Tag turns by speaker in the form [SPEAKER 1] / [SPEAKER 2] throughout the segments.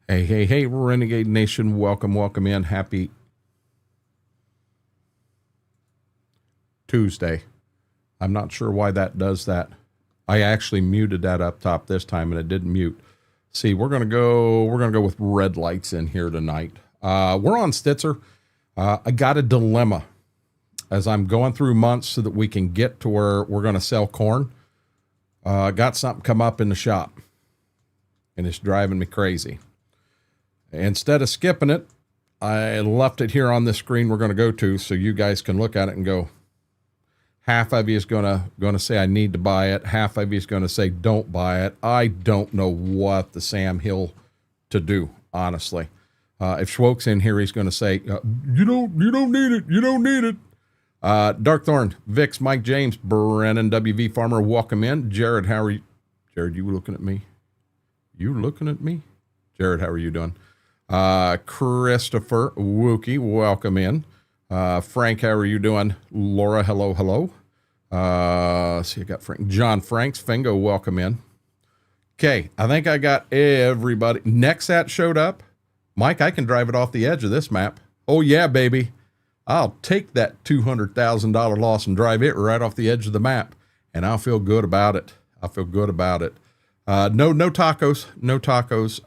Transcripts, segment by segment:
[SPEAKER 1] Hey, hey, hey, Renegade Nation. Welcome, welcome in. Happy Tuesday. I'm not sure why that does that. I actually muted that up top this time and it didn't mute. See, we're gonna go with red lights in here tonight. We're on Stitzer. I got a dilemma as I'm going through months so that we can get to where we're gonna sell corn. Got something come up in the shop and it's driving me crazy. Instead of skipping it, I left it here on this screen we're going to go to so you guys can look at it and go, half of you is going to say I need to buy it. Half of you is going to say don't buy it. I don't know what the Sam Hill to do, honestly. If Schwoke's in here, he's going to say, you don't need it. You don't need it. Darkthorn, Vix, Mike James, Brennan, WV Farmer, welcome in. Jared, how are you? Jared, you looking at me? You looking at me? Jared, how are you doing? Christopher Wookie, welcome in. Frank, how are you doing? Laura, hello, hello. See, I got Frank. John Franks, Fingo, welcome in. Okay, I think I got everybody. Nexat showed up. Mike, I can drive it off the edge of this map. Oh, yeah, baby. I'll take that $200,000 loss and drive it right off the edge of the map, and I'll feel good about it. I'll feel good about it. No tacos, no tacos.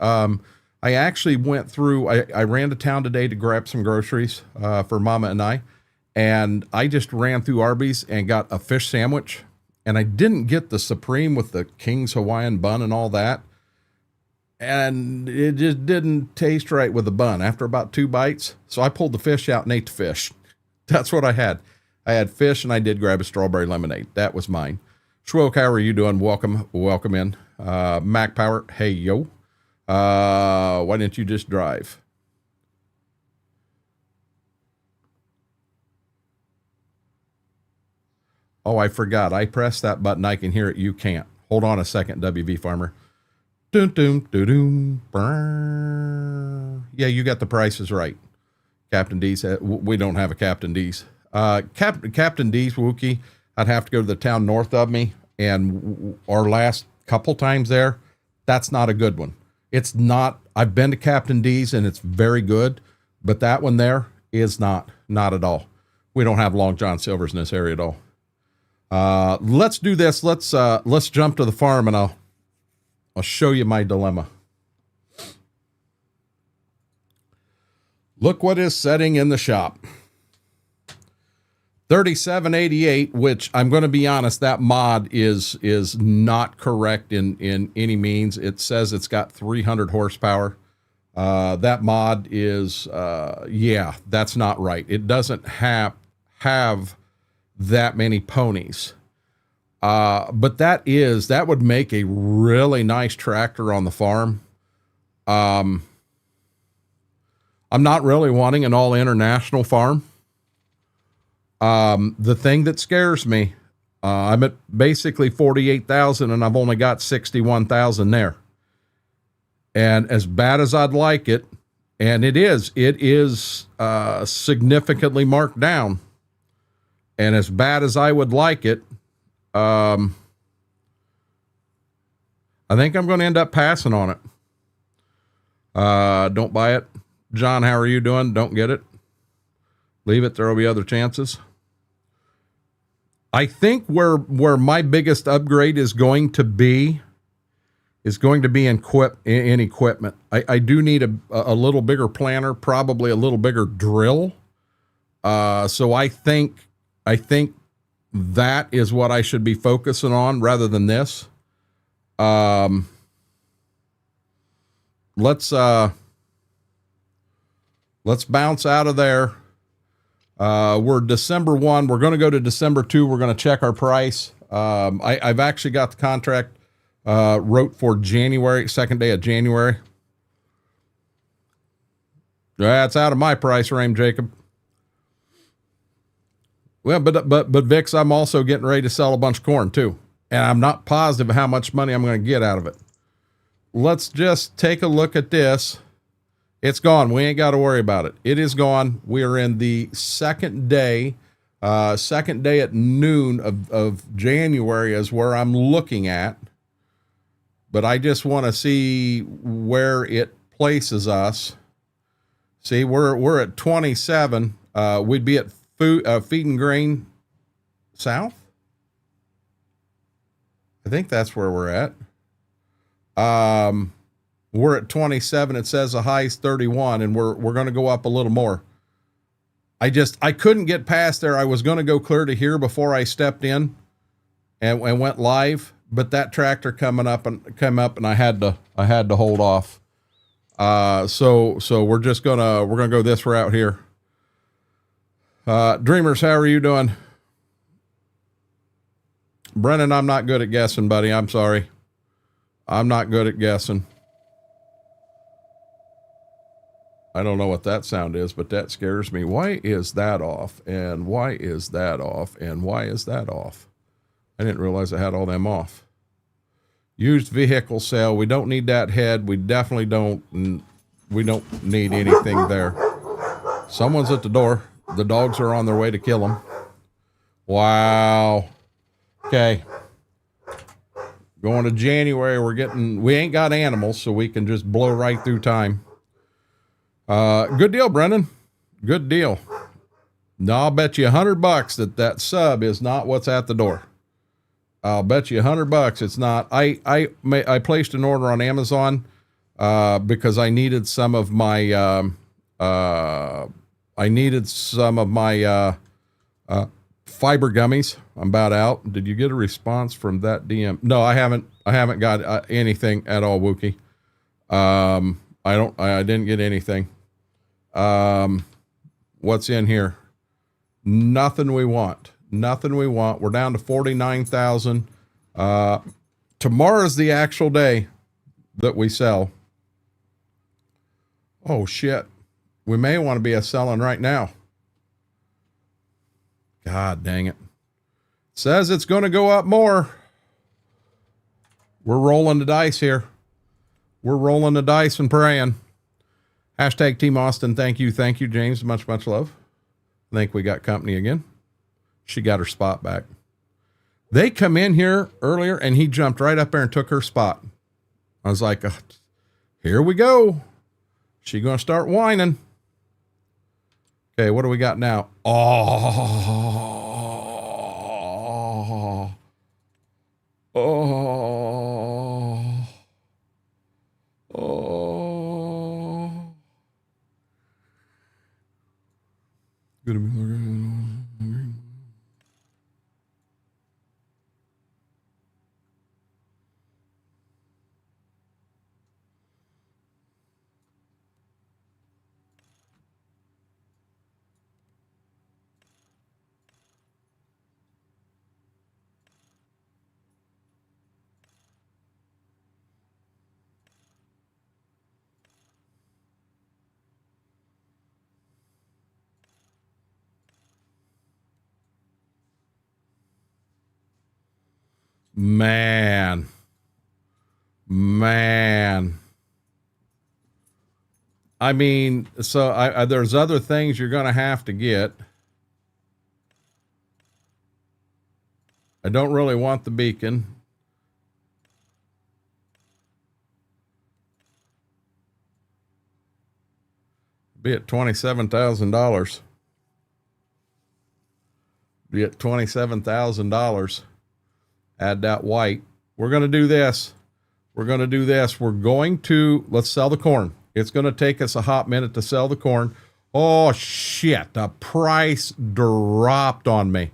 [SPEAKER 1] I actually went through, I ran to town today to grab some groceries for Mama and I just ran through Arby's and got a fish sandwich. And I didn't get the Supreme with the King's Hawaiian bun and all that. And it just didn't taste right with the bun after about 2 bites. So I pulled the fish out and ate the fish. That's what I had. I had fish and I did grab a strawberry lemonade. That was mine. Schwoke, how are you doing? Welcome in. Mac Power, hey, yo. Why didn't you just drive? Oh, I forgot. I pressed that button. I can hear it. You can't. Hold on a second, WV Farmer. Doom, doom, doom, doom. Yeah, you got the prices right. Captain D's. We don't have a Captain D's. Captain D's, Wookie, I'd have to go to the town north of me. And our last couple times there, that's not a good one. It's not, I've been to Captain D's and it's very good, but that one there is not at all. We don't have Long John Silvers in this area at all. Let's do this. Let's jump to the farm and I'll show you my dilemma. Look what is setting in the shop. 3788, which I'm going to be honest, that mod is not correct in any means. It says it's got 300 horsepower. That mod is, yeah, that's not right. It doesn't have that many ponies. But that would make a really nice tractor on the farm. I'm not really wanting an all international farm. The thing that scares me, I'm at basically 48,000 and I've only got 61,000 there. And as bad as I'd like it, and it is significantly marked down. And as bad as I would like it, I think I'm going to end up passing on it. Don't buy it. John, how are you doing? Don't get it. Leave it. There will be other chances. I think where my biggest upgrade is going to be in equipment. I do need a little bigger planter, probably a little bigger drill. So I think that is what I should be focusing on rather than this. Let's bounce out of there. We're December 1. We're going to go to December 2. We're going to check our price. I've actually got the contract wrote for January, second day of January. That's out of my price range, Jacob. Well, but Vix, I'm also getting ready to sell a bunch of corn too. And I'm not positive how much money I'm going to get out of it. Let's just take a look at this. It's gone. We ain't got to worry about it. It is gone. We are in the second day at noon of January is where I'm looking at. But I just want to see where it places us. See, we're at 27. We'd be at feed and grain south. I think that's where we're at. We're at 27. It says the high is 31, and we're going to go up a little more. I couldn't get past there. I was going to go clear to here before I stepped in and went live, but that tractor came up and I had to hold off. So we're gonna go this route here. Dreamers, how are you doing? Brennan, I'm not good at guessing, buddy. I'm sorry. I'm not good at guessing. I don't know what that sound is, but that scares me. Why is that off? And why is that off? And why is that off? I didn't realize I had all them off. Used vehicle sale. We don't need that head. We definitely don't. We don't need anything there. Someone's at the door. The dogs are on their way to kill him. Wow. Okay. Going to January. We ain't got animals, so we can just blow right through time. Good deal, Brendan. Good deal. No, I'll bet you $100 that sub is not what's at the door. I'll bet you $100 it's not. I placed an order on Amazon because I needed some of my fiber gummies. I'm about out. Did you get a response from that DM? No, I haven't got anything at all, Wookie. I didn't get anything. What's in here? Nothing we want. Nothing we want. We're down to 49,000. Tomorrow's the actual day that we sell. Oh shit. We may want to be selling right now. God dang it. Says it's going to go up more. We're rolling the dice here. We're rolling the dice and praying. Hashtag Team Austin. Thank you. Thank you, James. Much, much love. I think we got company again. She got her spot back. They come in here earlier and he jumped right up there and took her spot. I was like, here we go. She going to start whining. Okay. What do we got now? Gonna be looking. Man. I mean, so there's other things you're going to have to get. I don't really want the beacon. Be at $27,000. Be at $27,000. Add that white. We're going to do this. We're going to, let's sell the corn. It's going to take us a hot minute to sell the corn. Oh shit. The price dropped on me.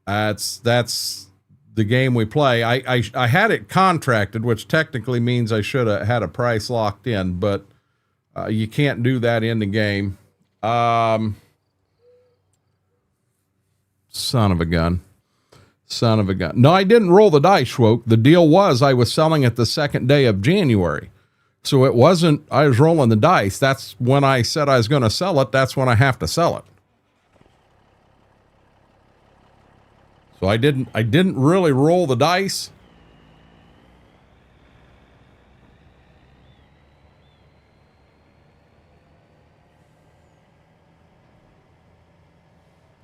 [SPEAKER 1] That's the game we play. I had it contracted, which technically means I should have had a price locked in, but you can't do that in the game. Son of a gun. No, I didn't roll the dice, Schwoke. The deal was I was selling it the second day of January. So it wasn't, I was rolling the dice. That's when I said I was going to sell it. That's when I have to sell it. So I didn't really roll the dice.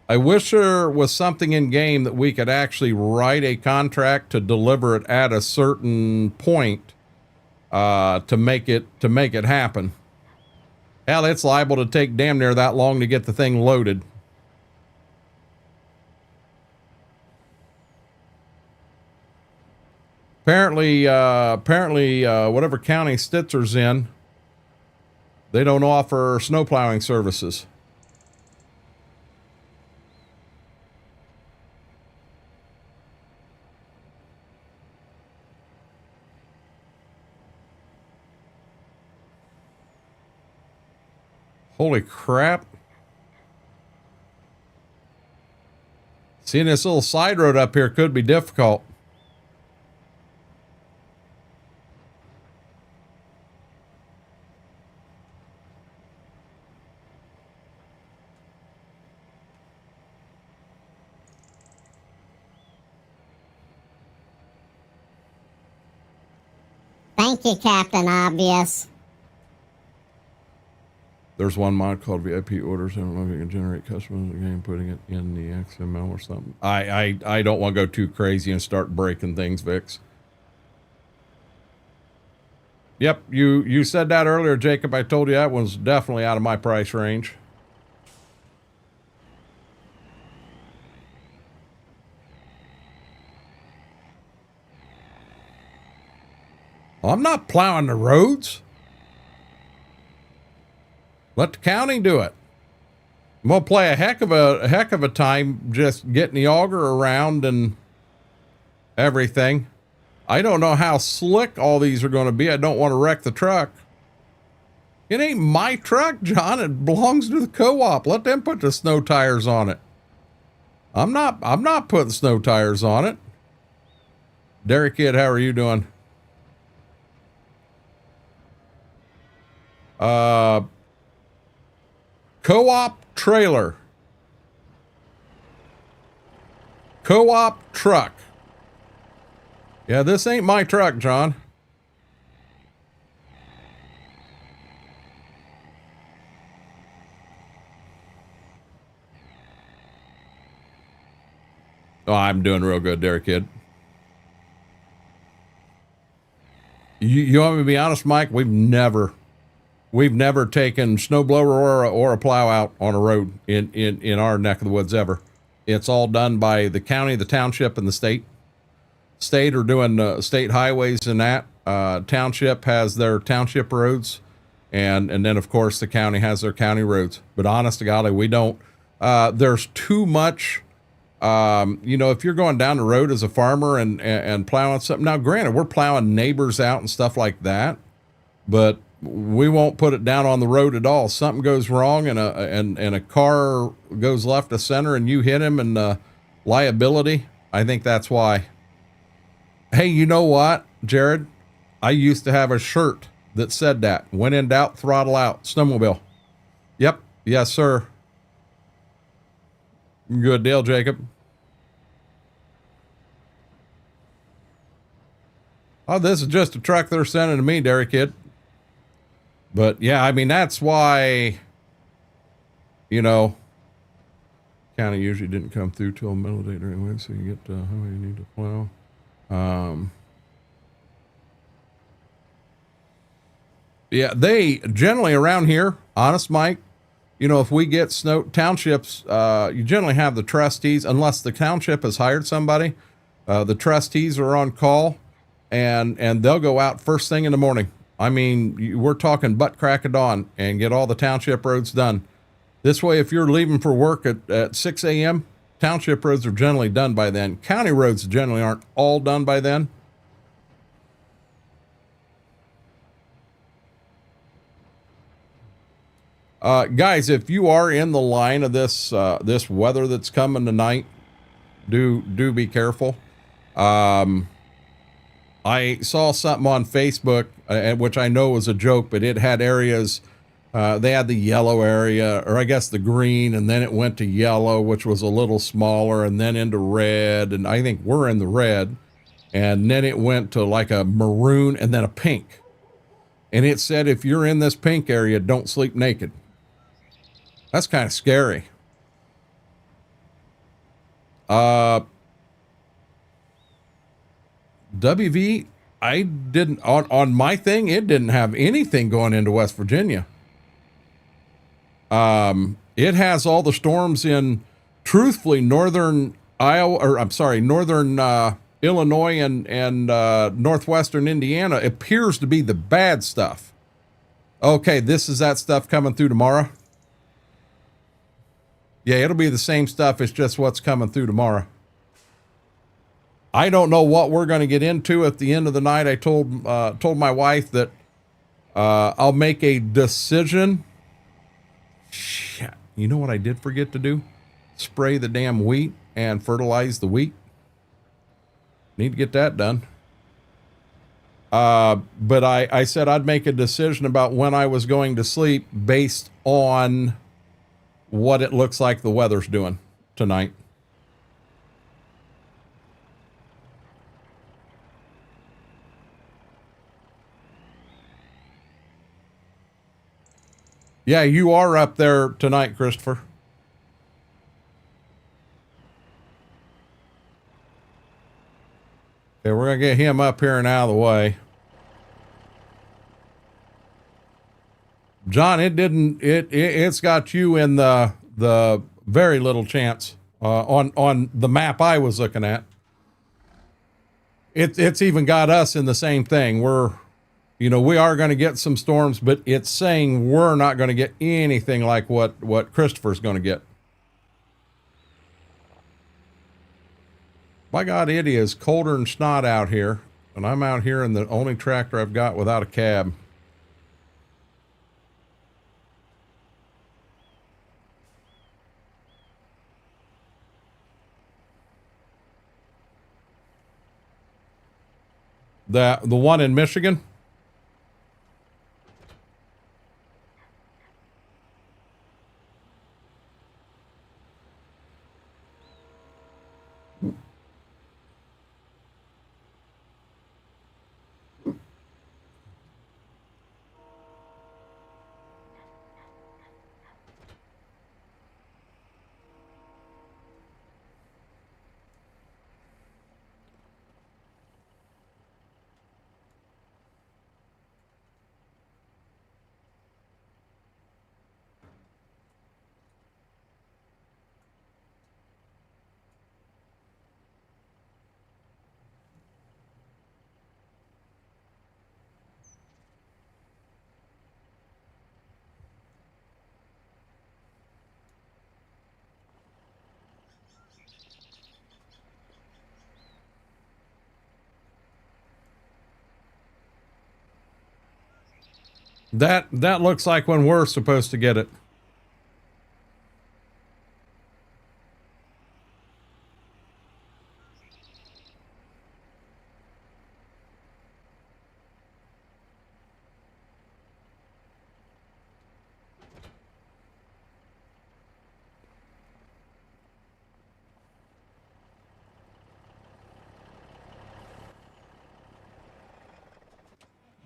[SPEAKER 1] I wish there was something in game that we could actually write a contract to deliver it at a certain point. to make it happen. Hell, it's liable to take damn near that long to get the thing loaded. Apparently, whatever county Stitzer's in, they don't offer snow plowing services. Holy crap. Seeing this little side road up here could be difficult.
[SPEAKER 2] Thank you, Captain Obvious.
[SPEAKER 1] There's one mod called VIP orders. I don't know if you can generate customers again, putting it in the XML or something. I don't want to go too crazy and start breaking things, Vix. Yep, you said that earlier, Jacob. I told you that one's definitely out of my price range. I'm not plowing the roads. Let the county do it. I'm gonna play a heck of a time just getting the auger around and everything. I don't know how slick all these are going to be. I don't want to wreck the truck. It ain't my truck, John. It belongs to the co-op. Let them put the snow tires on it. I'm not putting snow tires on it. Derek Kid, how are you doing? Co-op trailer. Co-op truck. Yeah, this ain't my truck, John. Oh, I'm doing real good, Derek Kid. You want me to be honest, Mike? We've never taken snowblower or a plow out on a road in our neck of the woods ever. It's all done by the county, the township, and the state. State are doing state highways and that. Township has their township roads, and then of course the county has their county roads. But honest to God, we don't. There's too much. You know, if you're going down the road as a farmer and plowing something. Now, granted, we're plowing neighbors out and stuff like that, but we won't put it down on the road at all. Something goes wrong and a car goes left of center and you hit him and liability. I think that's why. Hey, you know what, Jared? I used to have a shirt that said that. When in doubt, throttle out. Snowmobile. Yep. Yes, sir. Good deal, Jacob. Oh, this is just a truck they're sending to me, Derek Kid. But yeah, I mean, that's why, you know, county usually didn't come through till middle of the day anyway, so you get how you need to plow. Yeah, they generally around here, honest Mike, you know, if we get snow townships, you generally have the trustees, unless the township has hired somebody, the trustees are on call and they'll go out first thing in the morning. I mean, we're talking butt crack of dawn and get all the township roads done. This way, if you're leaving for work at 6 a.m., township roads are generally done by then. County roads generally aren't all done by then. Guys, if you are in the line of this this weather that's coming tonight, do be careful. I saw something on Facebook, which I know was a joke, but it had areas. They had the yellow area, or I guess the green, and then it went to yellow, which was a little smaller, and then into red. And I think we're in the red. And then it went to like a maroon and then a pink. And it said, if you're in this pink area, don't sleep naked. That's kind of scary. WV, I didn't on my thing. It didn't have anything going into West Virginia. It has all the storms in, truthfully, northern Iowa, or I'm sorry, northern Illinois and northwestern Indiana appears to be the bad stuff. Okay, this is that stuff coming through tomorrow. Yeah, it'll be the same stuff. It's just what's coming through tomorrow. I don't know what we're going to get into at the end of the night. I told my wife that I'll make a decision. Shit. You know what I did forget to do? Spray the damn wheat and fertilize the wheat. Need to get that done. But I said I'd make a decision about when I was going to sleep based on what it looks like the weather's doing tonight. Yeah, you are up there tonight, Christopher. Okay, we're gonna get him up here and out of the way. John, it's got you in the very little chance on the map I was looking at. It's even got us in the same thing. We are going to get some storms, but it's saying we're not going to get anything like what Christopher's going to get. My God, it is colder than snot out here, and I'm out here in the only tractor I've got without a cab. The one in Michigan? That looks like when we're supposed to get it.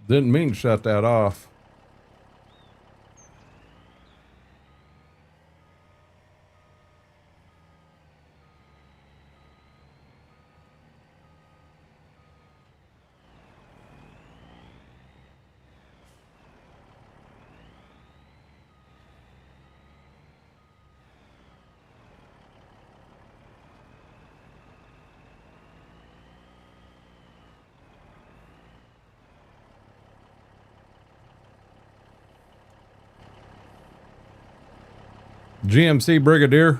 [SPEAKER 1] Didn't mean to shut that off. GMC Brigadier.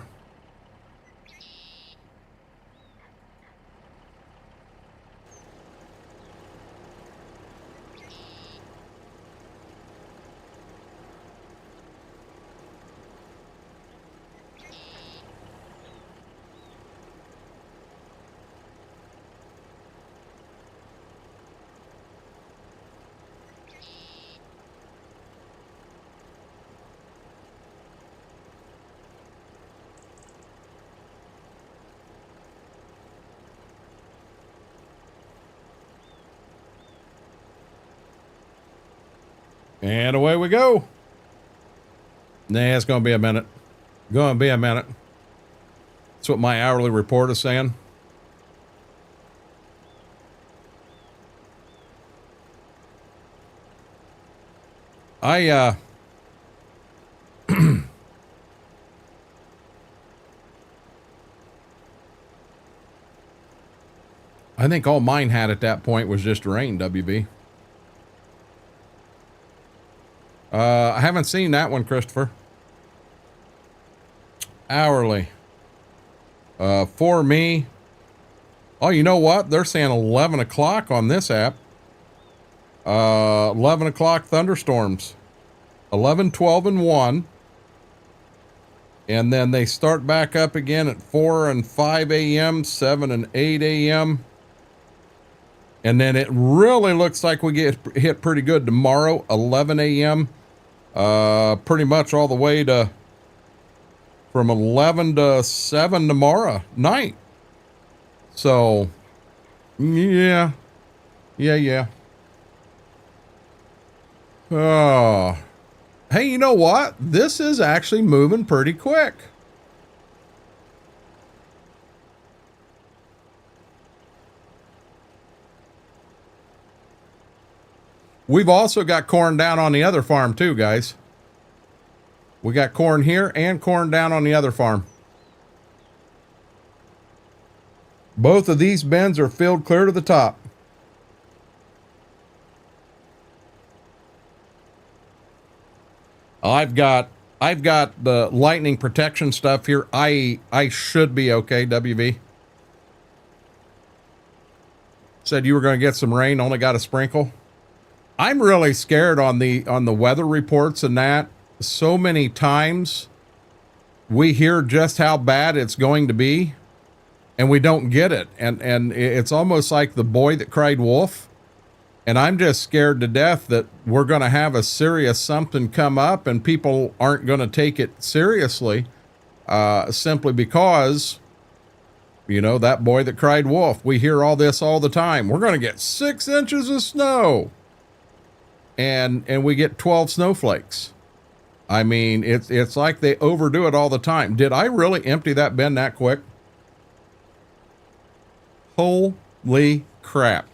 [SPEAKER 1] And away we go. Nah, it's going to be a minute. Going to be a minute. That's what my hourly report is saying. I I think all mine had at that point was just rain, WB. I haven't seen that one, Christopher. Hourly. For me, oh, you know what? They're saying 11 o'clock on this app. 11 o'clock thunderstorms. 11, 12, and 1. And then they start back up again at 4 and 5 a.m., 7 and 8 a.m. And then it really looks like we get hit pretty good tomorrow, 11 a.m. Pretty much all the way to from 11 to 7 tomorrow night. So, yeah. Oh, hey, you know what? This is actually moving pretty quick. We've also got corn down on the other farm too, guys. We got corn here and corn down on the other farm. Both of these bins are filled clear to the top. I've got the lightning protection stuff here. I should be okay, WV. Said you were going to get some rain, only got a sprinkle. I'm really scared on the weather reports and that. So many times we hear just how bad it's going to be and we don't get it. And it's almost like the boy that cried wolf. And I'm just scared to death that we're going to have a serious something come up and people aren't going to take it seriously, simply because, you know, that boy that cried wolf. We hear all this all the time. We're going to get 6 inches of snow. And we get 12 snowflakes. I mean, it's like they overdo it all the time. Did I really empty that bin that quick? Holy crap.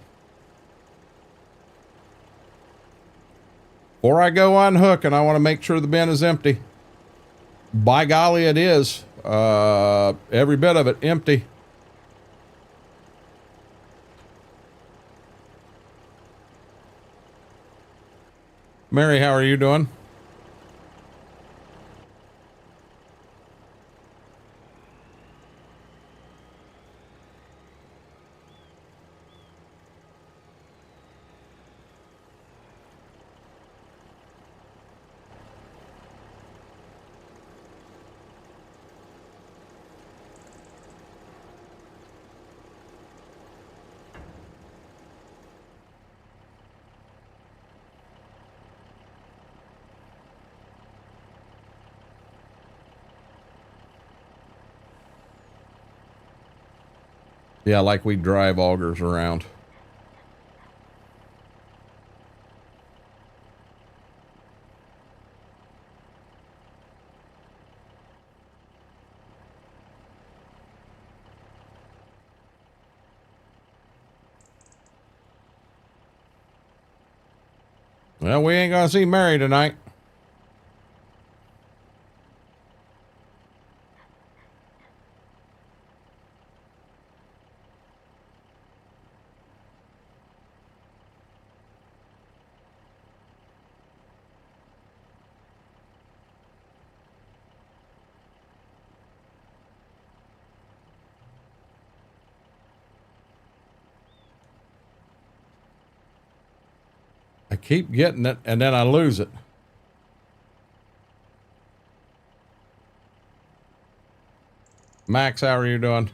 [SPEAKER 1] Before I go unhook, and I want to make sure the bin is empty. By golly, it is. Every bit of it empty. Mary, how are you doing? Yeah, like we drive augers around. Well, we ain't gonna see Mary tonight. I keep getting it and then I lose it. Max, how are you doing?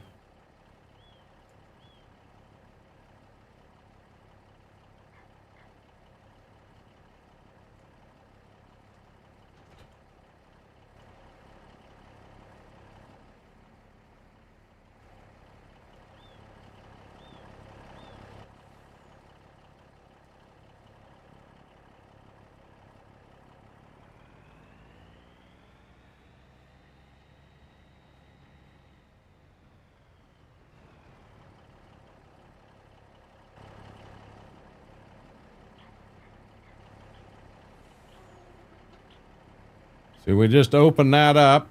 [SPEAKER 1] See, we just opened that up.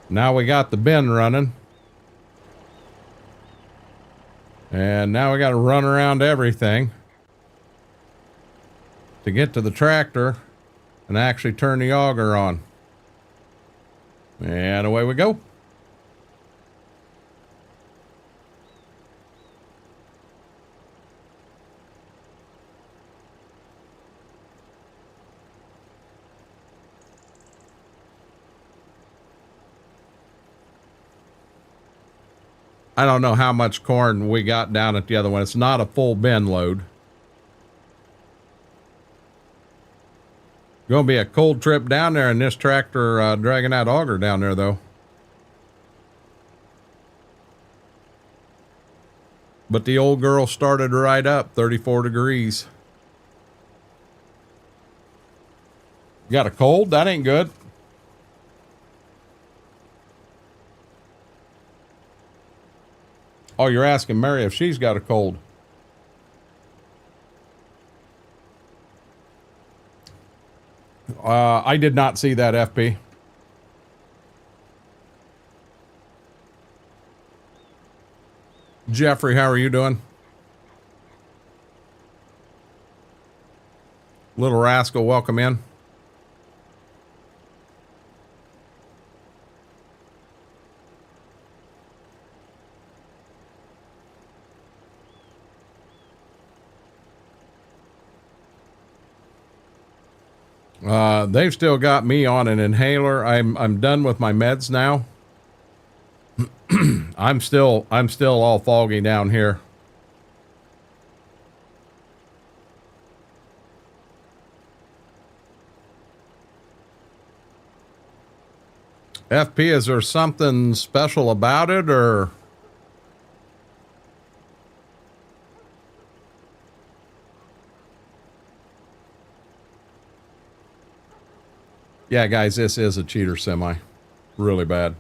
[SPEAKER 1] Now we got the bin running. And now we got to run around everything to get to the tractor and actually turn the auger on. And away we go. I don't know how much corn we got down at the other one. It's not a full bin load. Going to be a cold trip down there in this tractor dragging that auger down there, though. But the old girl started right up, 34 degrees. Got a cold? That ain't good. Oh, you're asking Mary if she's got a cold. I did not see that, FP. Jeffrey, how are you doing? Little Rascal, welcome in. They've still got me on an inhaler. I'm done with my meds now. I'm still all foggy down here. FP, is there something special about it, or? Yeah, guys, this is a cheater semi. Really bad.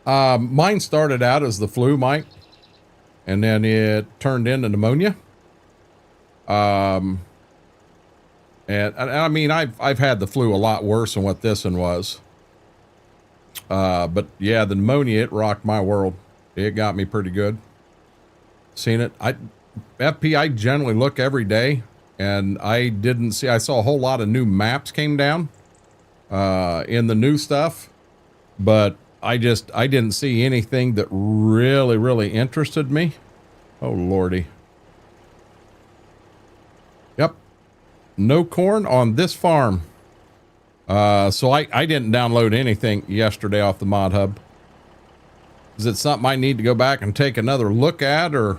[SPEAKER 1] Mine started out as the flu, Mike, and then it turned into pneumonia. And I mean, I've had the flu a lot worse than what this one was. But yeah, the pneumonia, it rocked my world. It got me pretty good. Seen it. FP, I generally look every day, and I saw a whole lot of new maps came down, in the new stuff, but I didn't see anything that really interested me. Oh, Lordy. Yep. No corn on this farm. So I didn't download anything yesterday off the mod hub. Is it something I need to go back and take another look at, or?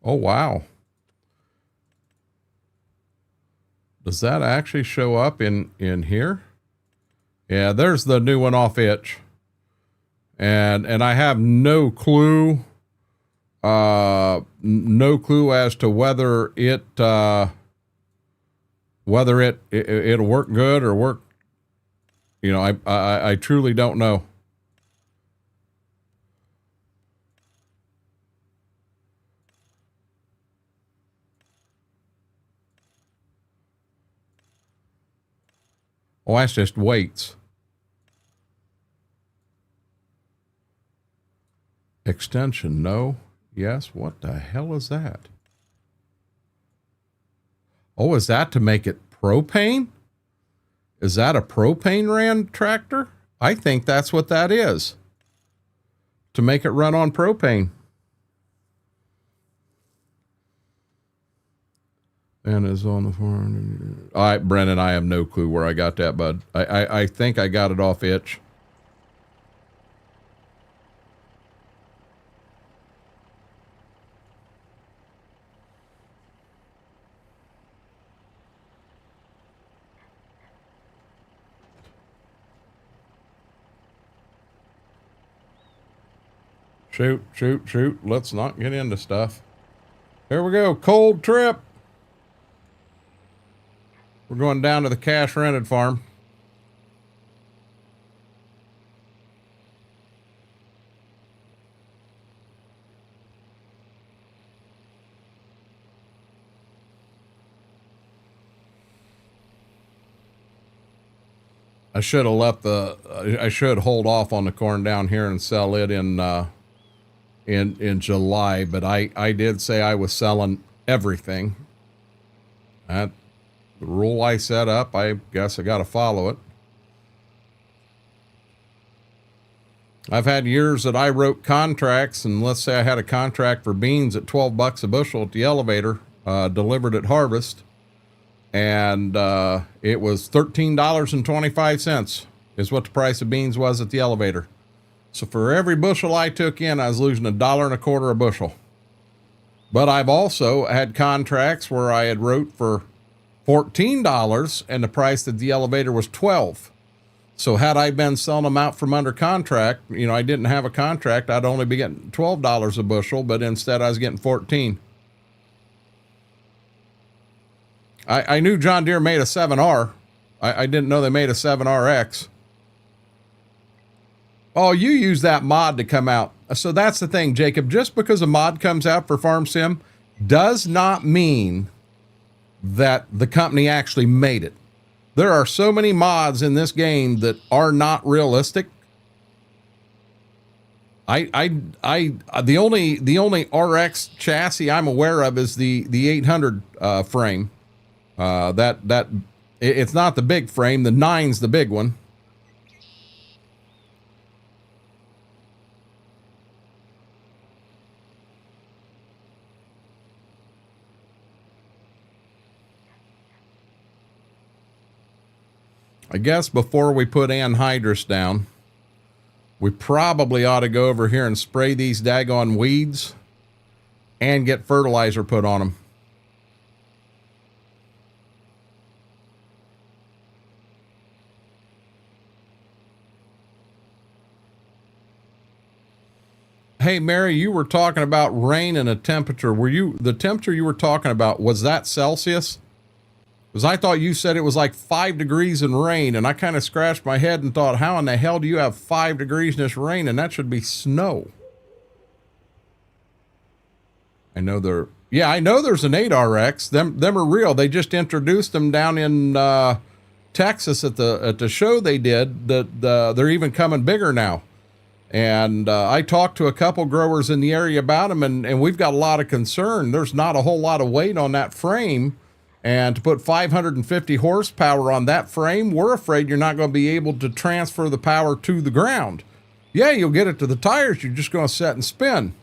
[SPEAKER 1] Oh, wow. Does that actually show up in here? Yeah, there's the new one off itch. And I have no clue, no clue as to whether it'll work good or work. You know, I truly don't know. Oh, that's just weights. Extension, no. Yes, what the hell is that? Oh, is that to make it propane? Is that a propane ran tractor? I think that's what that is. To make it run on propane. And is on the farm. All right, Brennan, I have no clue where I got that, bud. I think I got it off Itch. Shoot, shoot, shoot. Let's not get into stuff. Here we go. Cold trip. We're going down to the cash rented farm. I should have left I should hold off on the corn down here and sell it in July, but I did say I was selling everything. That the rule I set up, I guess I got to follow it. I've had years that I wrote contracts, and let's say I had a contract for beans at 12 bucks a bushel at the elevator, delivered at harvest, and it was $13.25 is what the price of beans was at the elevator. So for every bushel I took in, I was losing $1.25 a bushel. But I've also had contracts where I had wrote for $14 and the price at the elevator was $12. So had I been selling them out from under contract, you know, I didn't have a contract, I'd only be getting $12 a bushel, but instead I was getting 14. I knew John Deere made a 7R. I didn't know they made a 7RX. Oh, you use that mod to come out. So that's the thing, Jacob. Just because a mod comes out for Farm Sim does not mean that the company actually made it. There are so many mods in this game that are not realistic. The only RX chassis I'm aware of is the 800 frame. It's not the big frame. The 9's the big one. I guess before we put anhydrous down, we probably ought to go over here and spray these daggone weeds and get fertilizer put on them. Hey, Mary, you were talking about rain and a temperature. The temperature you were talking about, was that Celsius? Because I thought you said it was like 5 degrees in rain, and I kind of scratched my head and thought, how in the hell do you have 5 degrees in this rain? And that should be snow. I know there's an 8RX. Them are real. They just introduced them down in Texas at the show they did. They're even coming bigger now. And I talked to a couple growers in the area about them, and we've got a lot of concern. There's not a whole lot of weight on that frame. And to put 550 horsepower on that frame, we're afraid you're not going to be able to transfer the power to the ground. Yeah, you'll get it to the tires. You're just going to set and spin.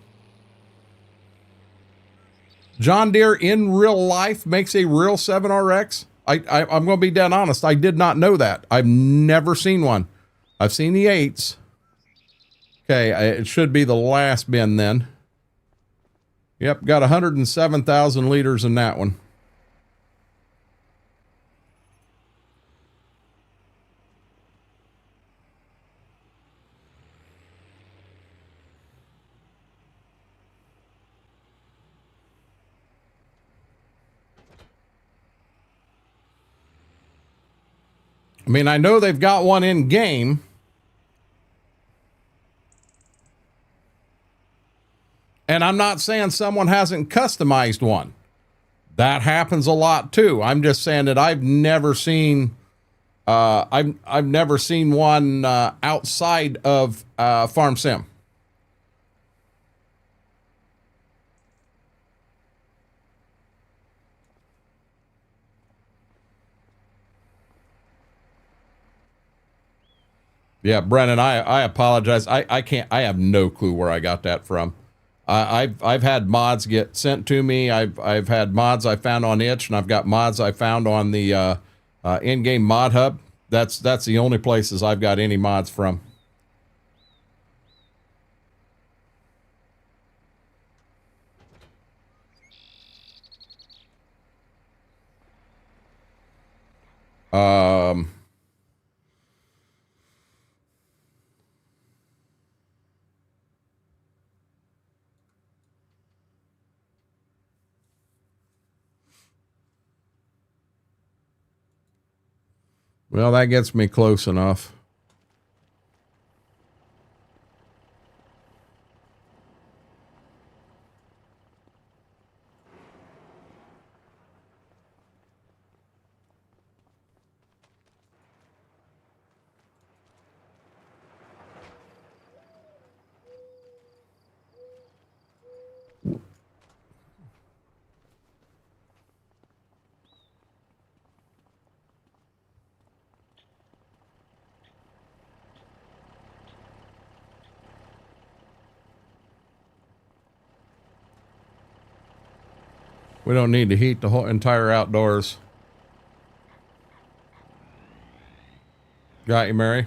[SPEAKER 1] John Deere in real life makes a real 7RX. I'm going to be dead honest. I did not know that. I've never seen one. I've seen the 8s. Okay, it should be the last bin then. Yep, got 107,000 liters in that one. I mean, I know they've got one in game. And I'm not saying someone hasn't customized one. That happens a lot too. I'm just saying that I've never seen I've never seen one outside of Farm Sim. Yeah, Brennan, I apologize. I have no clue where I got that from. I've had mods get sent to me. I've had mods I found on Itch, and I've got mods I found on the in-game mod hub. That's the only places I've got any mods from. Well, that gets me close enough. We don't need to heat the whole entire outdoors. Got you, Mary.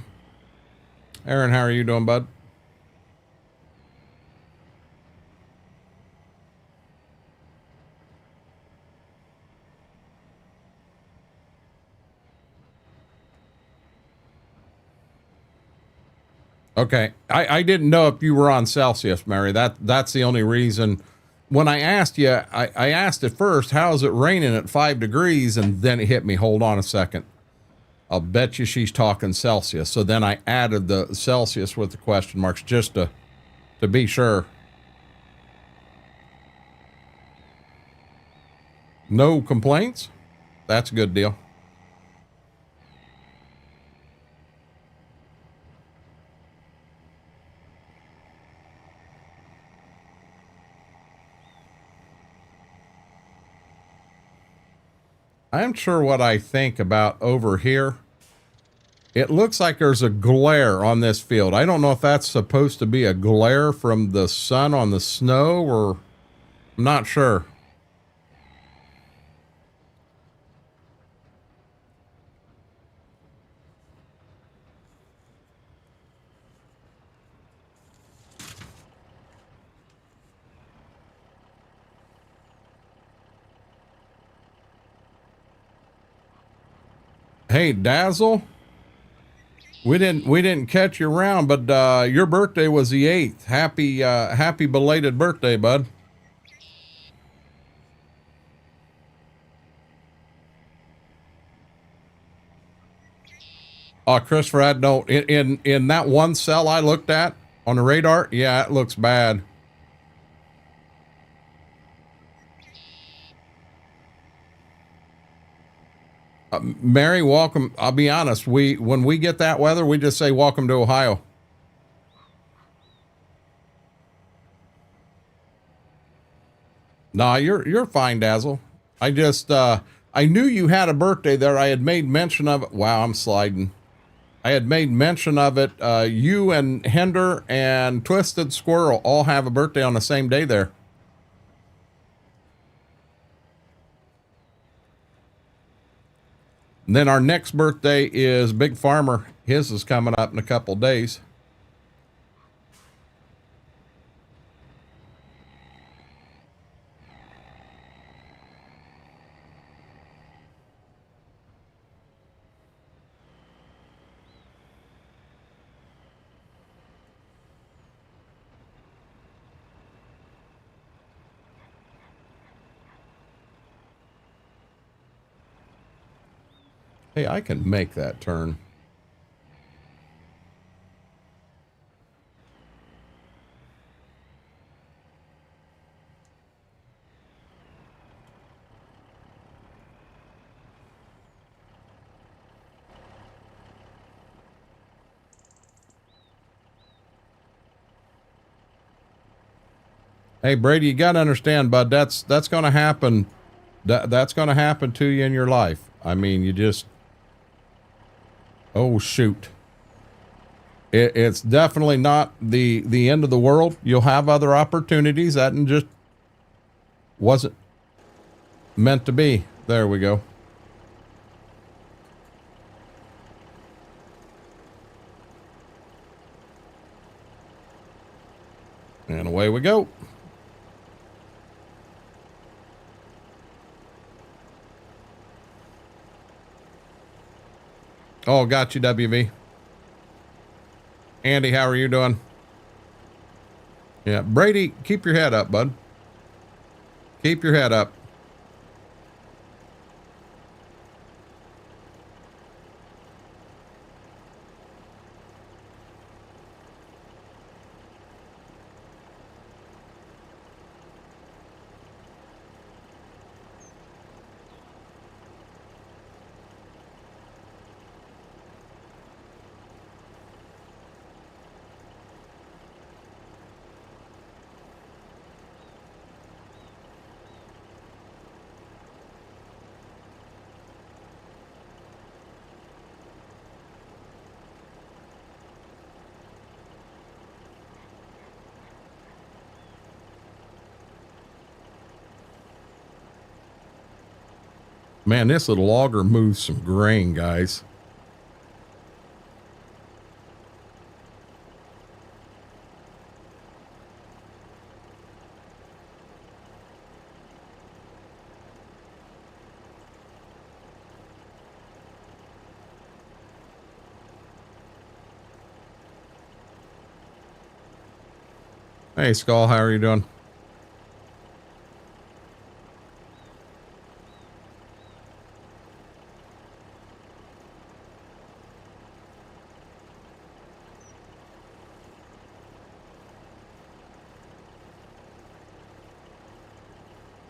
[SPEAKER 1] Aaron, how are you doing, bud? Okay, I didn't know if you were on Celsius, Mary. That's the only reason. When I asked you, I asked at first, how is it raining at 5 degrees? And then it hit me, hold on a second. I'll bet you she's talking Celsius. So then I added the Celsius with the question marks just to be sure. No complaints? That's a good deal. I'm sure what I think about over here. It looks like there's a glare on this field. I don't know if that's supposed to be a glare from the sun on the snow, or I'm not sure. Hey, Dazzle. We didn't catch you around, but your birthday was the 8th. Happy belated birthday, bud. Christopher, I don't in that one cell I looked at on the radar, yeah, it looks bad. Mary, welcome. I'll be honest. When we get that weather, we just say welcome to Ohio. Nah, you're fine, Dazzle. I just I knew you had a birthday there. I had made mention of it. Wow, I'm sliding. I had made mention of it. You and Hender and Twisted Squirrel all have a birthday on the same day there. And then our next birthday is Big Farmer. His is coming up in a couple days. Hey, I can make that turn. Hey, Brady, you got to understand, bud, that's going to happen. That's going to happen to you in your life. I mean, you just... Oh, shoot. It's definitely not the end of the world. You'll have other opportunities. That just wasn't meant to be. There we go. And away we go. Oh, got you, WV. Andy, how are you doing? Yeah, Brady, keep your head up, bud. Keep your head up. Man, this little auger moves some grain, guys. Hey, Skull, how are you doing?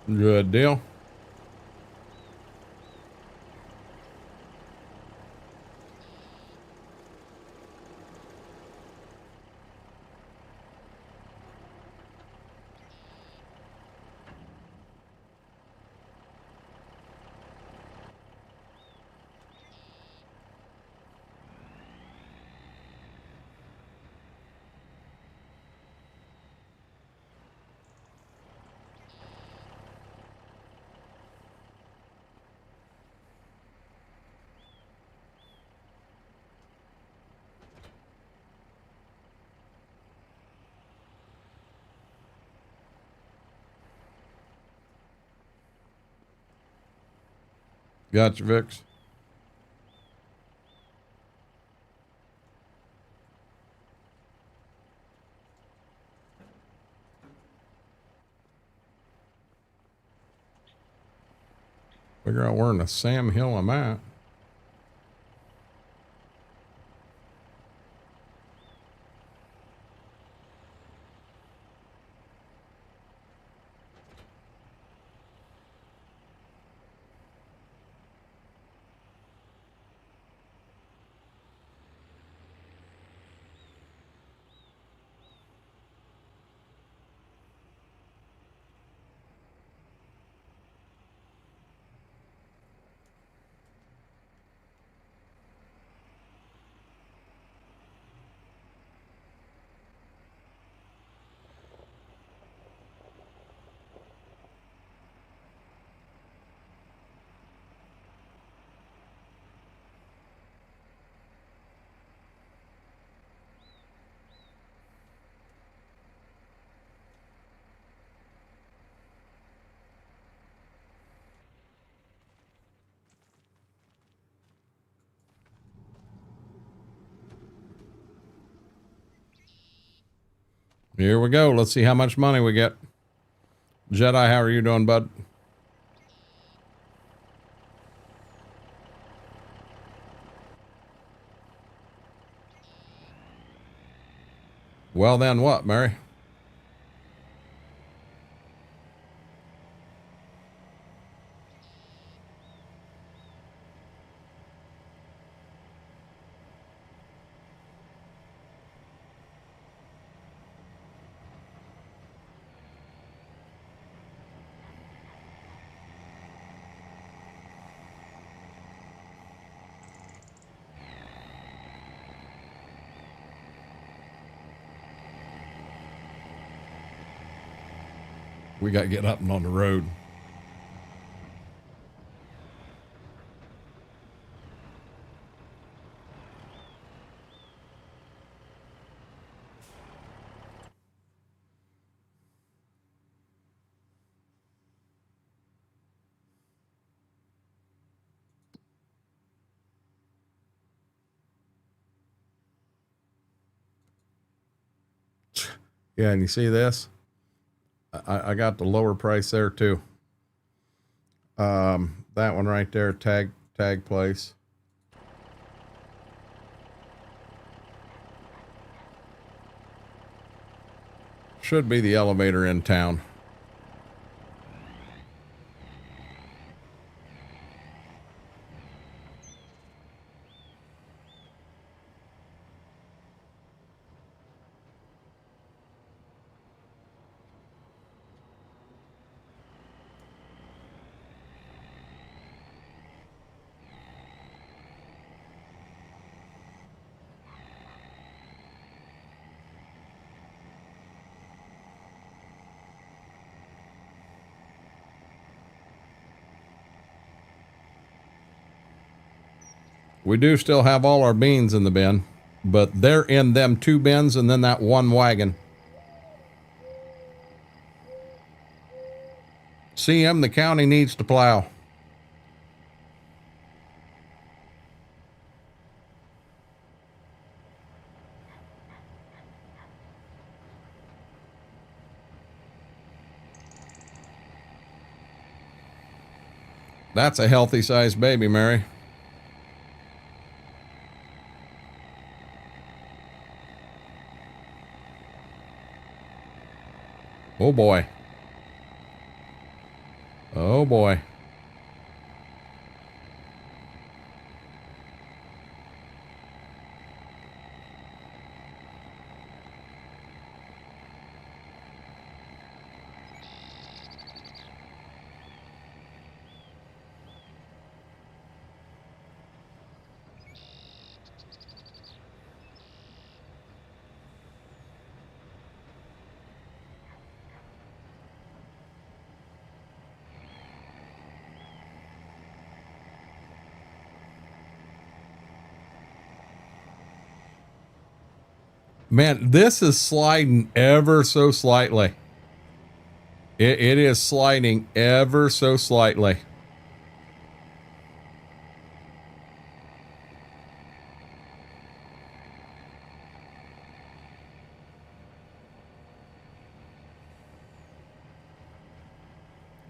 [SPEAKER 1] Good deal. Gotcha, Vix. Figure out where in the Sam Hill I'm at. Here we go. Let's see how much money we get. Jedi, how are you doing, bud? Well, then what, Mary? We got to get up and on the road. Yeah, and you see this? I got the lower price there too. That one right there, tag place. Should be the elevator in town. We do still have all our beans in the bin, but they're in them 2 bins and then that 1 wagon. CM, the county needs to plow. That's a healthy sized baby, Mary. Oh boy. Oh boy. Man, this is sliding ever so slightly. It is sliding ever so slightly.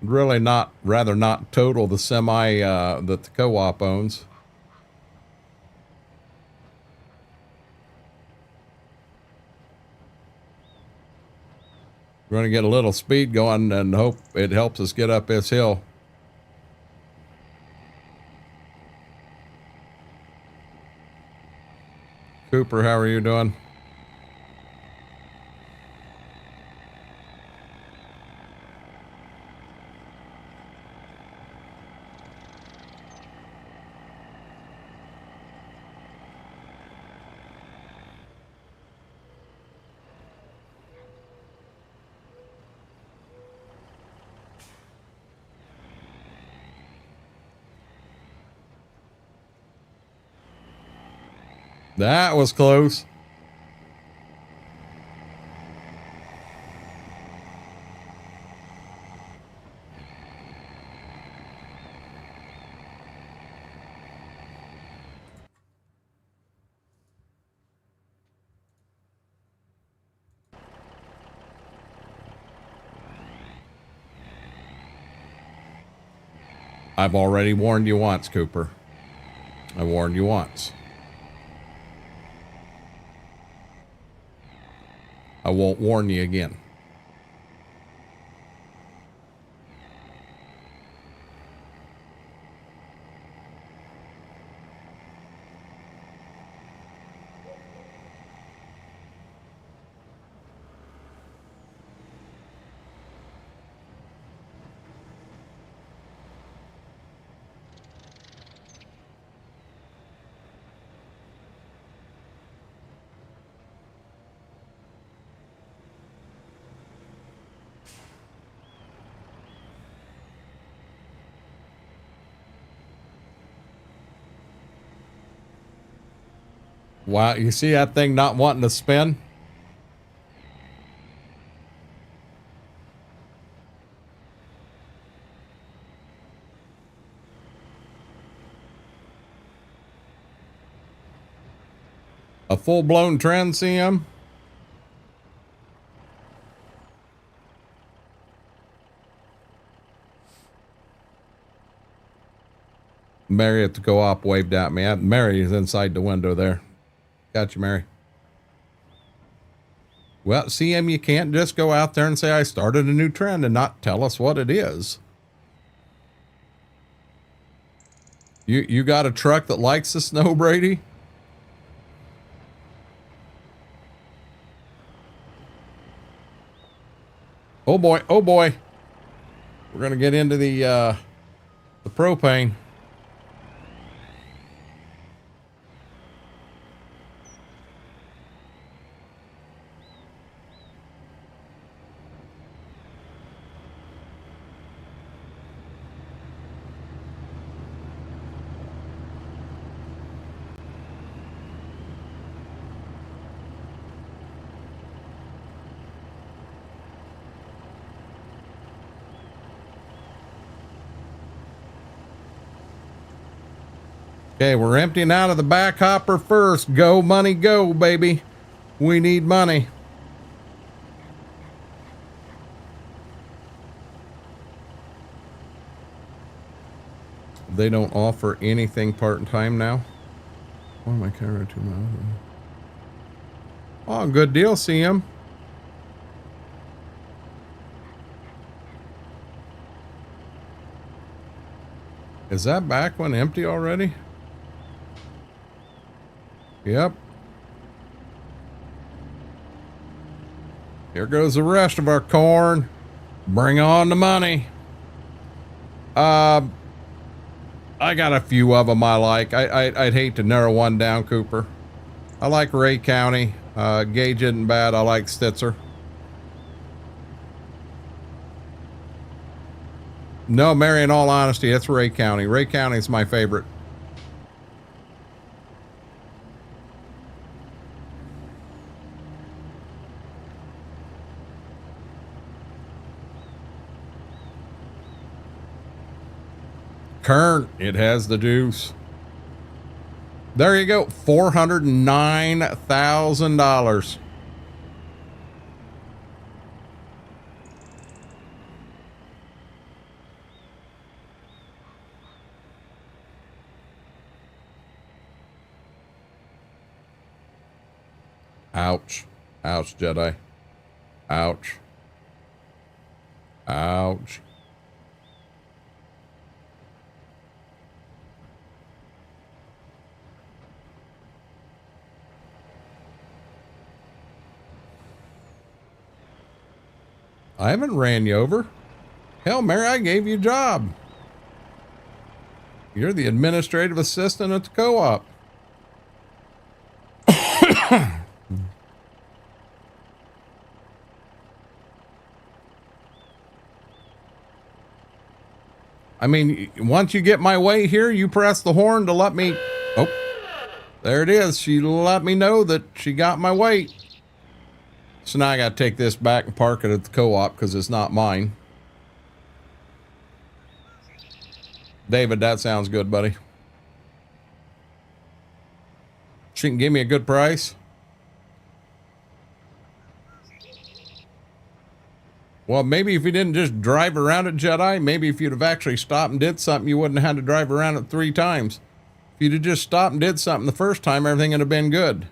[SPEAKER 1] Really not, rather not total the semi that the co-op owns. We're going to get a little speed going and hope it helps us get up this hill. Cooper, how are you doing? That was close. I've already warned you once, Cooper. I warned you once. I won't warn you again. Wow, you see that thing not wanting to spin? A full-blown trend, CM? Mary at the co-op waved at me. Mary is inside the window there. Got you, Mary. Well, CM, you can't just go out there and say, I started a new trend and not tell us what it is. You got a truck that likes the snow, Brady? Oh boy, oh boy. We're gonna get into the propane. Okay, we're emptying out of the back hopper first. Go, money, go, baby. We need money. They don't offer anything part-time now. Why am I carrying 2 miles? Oh, good deal, CM. Is that back one empty already? Yep. Here goes the rest of our corn. Bring on the money. I got a few of them I like. I'd hate to narrow one down, Cooper. I like Ray County. Gage isn't bad. I like Stitzer. No, Mary, in all honesty, it's Ray County. Ray County's my favorite. Kern, it has the juice. There you go, $409,000. Ouch. Ouch, Jedi. Ouch. Ouch. I haven't ran you over. Hell, Mary, I gave you a job. You're the administrative assistant at the co-op. I mean, once you get my way here, you press the horn to let me... Oh, there it is. She let me know that she got my weight. So now I got to take this back and park it at the co-op because it's not mine. David, that sounds good, buddy. She can give me a good price. Well, maybe if you didn't just drive around it, Jedi, maybe if you'd have actually stopped and did something, you wouldn't have had to drive around it 3 times. If you'd have just stopped and did something the first time, everything would have been good.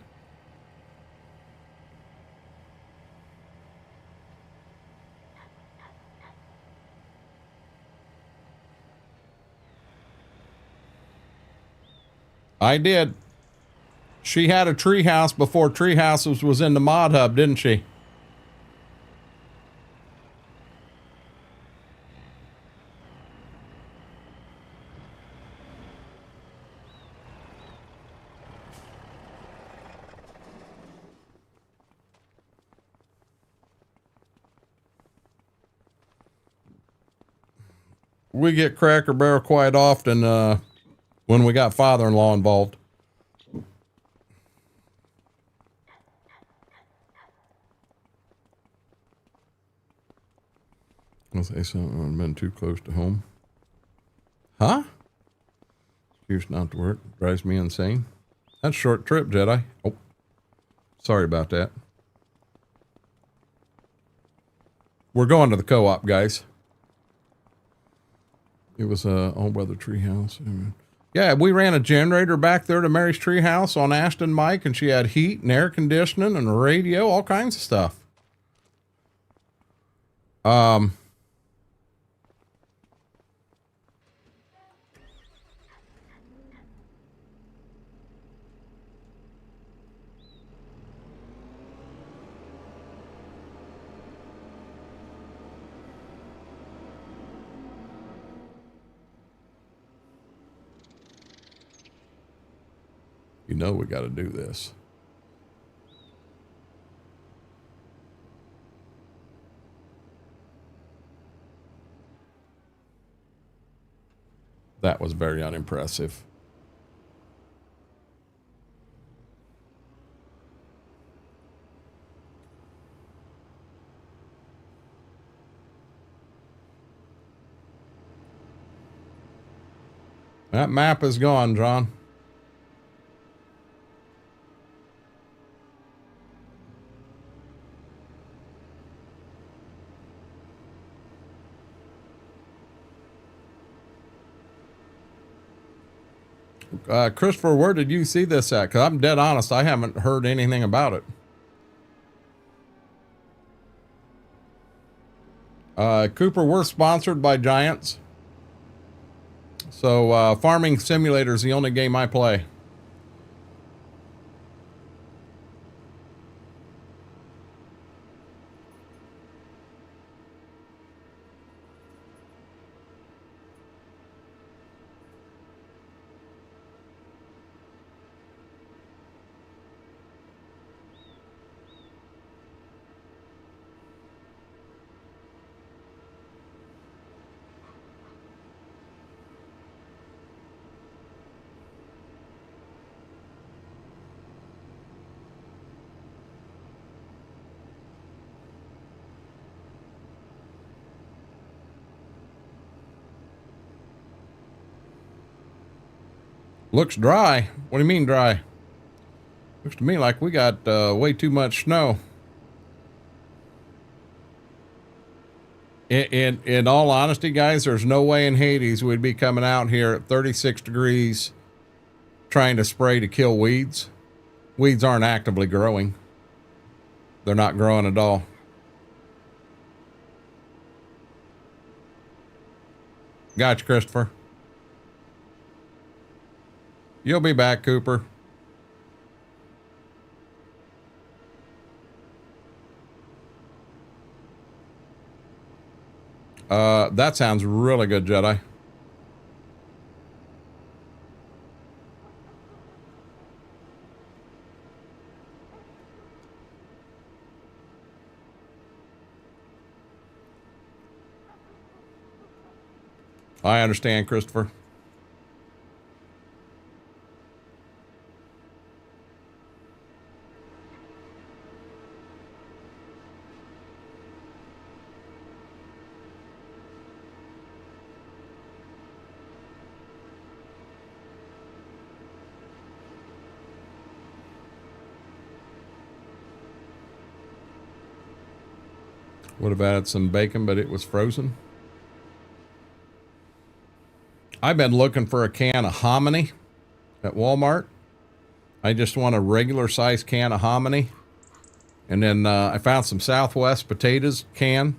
[SPEAKER 1] I did. She had a treehouse before treehouses was in the mod hub, didn't she? We get Cracker Barrel quite often when we got father-in-law involved. I'll say something. I've been too close to home. Huh? Excuse not to work. Drives me insane. That's a short trip, Jedi. Oh, sorry about that. We're going to the co-op, guys. It was a all-weather treehouse. Yeah, we ran a generator back there to Mary's treehouse on Ashton Mike, and she had heat and air conditioning and a radio, all kinds of stuff. You know we got to do this. That was very unimpressive. That map is gone, John. Christopher, where did you see this at? Because I'm dead honest, I haven't heard anything about it. Cooper, we're sponsored by Giants. So Farming Simulator is the only game I play. Looks dry. What do you mean dry? Looks to me like we got way too much snow. In all honesty, guys, there's no way in Hades we'd be coming out here at 36 degrees trying to spray to kill weeds. Weeds aren't actively growing. They're not growing at all. Gotcha, Christopher. You'll be back, Cooper. That sounds really good, Jedi. I understand, Christopher. Would have added some bacon, but it was frozen. I've been looking for a can of hominy at Walmart. I just want a regular size can of hominy. And then I found some Southwest potatoes can.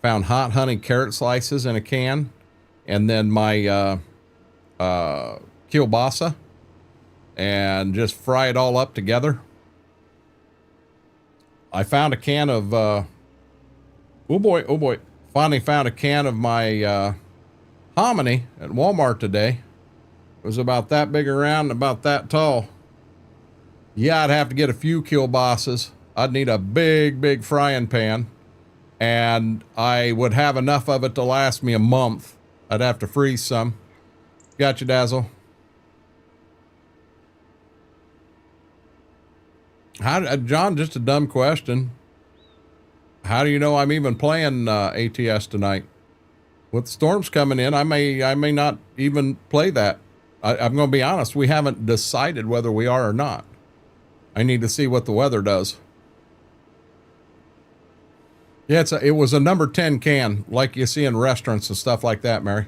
[SPEAKER 1] Found hot honey carrot slices in a can. And then my kielbasa. And just fry it all up together. I found a can of... oh boy. Finally found a can of my hominy at Walmart today. It was about that big around and about that tall. Yeah, I'd have to get a few kielbasas. I'd need a big frying pan. And I would have enough of it to last me a month. I'd have to freeze some. Gotcha, Dazzle. John, just a dumb question. How do you know I'm even playing ATS tonight? With storms coming in, I may not even play that. I'm going to be honest. We haven't decided whether we are or not. I need to see what the weather does. Yeah, it was a number 10 can, like you see in restaurants and stuff like that, Mary.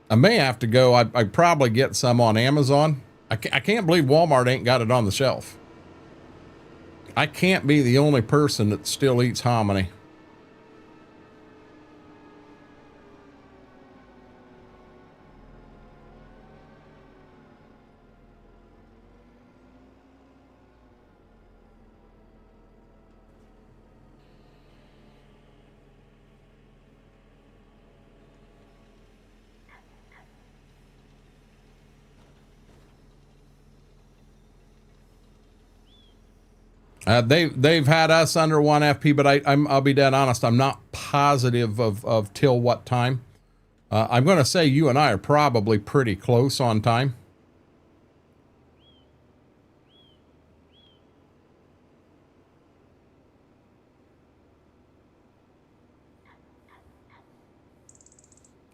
[SPEAKER 1] I may have to go. I'd probably get some on Amazon. I can't believe Walmart ain't got it on the shelf. I can't be the only person that still eats hominy. They've had us under 1 FP, but I'll be dead honest. I'm not positive of till what time. I'm going to say you and I are probably pretty close on time.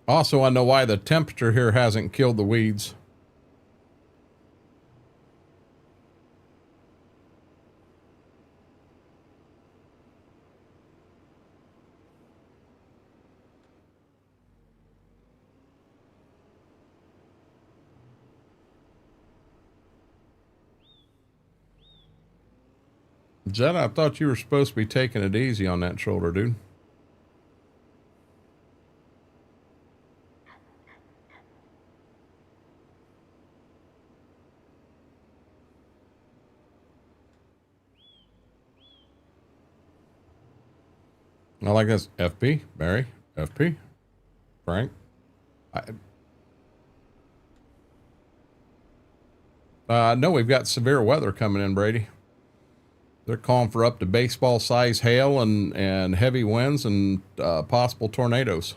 [SPEAKER 1] Also, I know why the temperature here hasn't killed the weeds. Jed, I thought you were supposed to be taking it easy on that shoulder, dude. I like this. FP, Barry, FP, Frank. No, we've got severe weather coming in, Brady. They're calling for up to baseball size hail and heavy winds and possible tornadoes.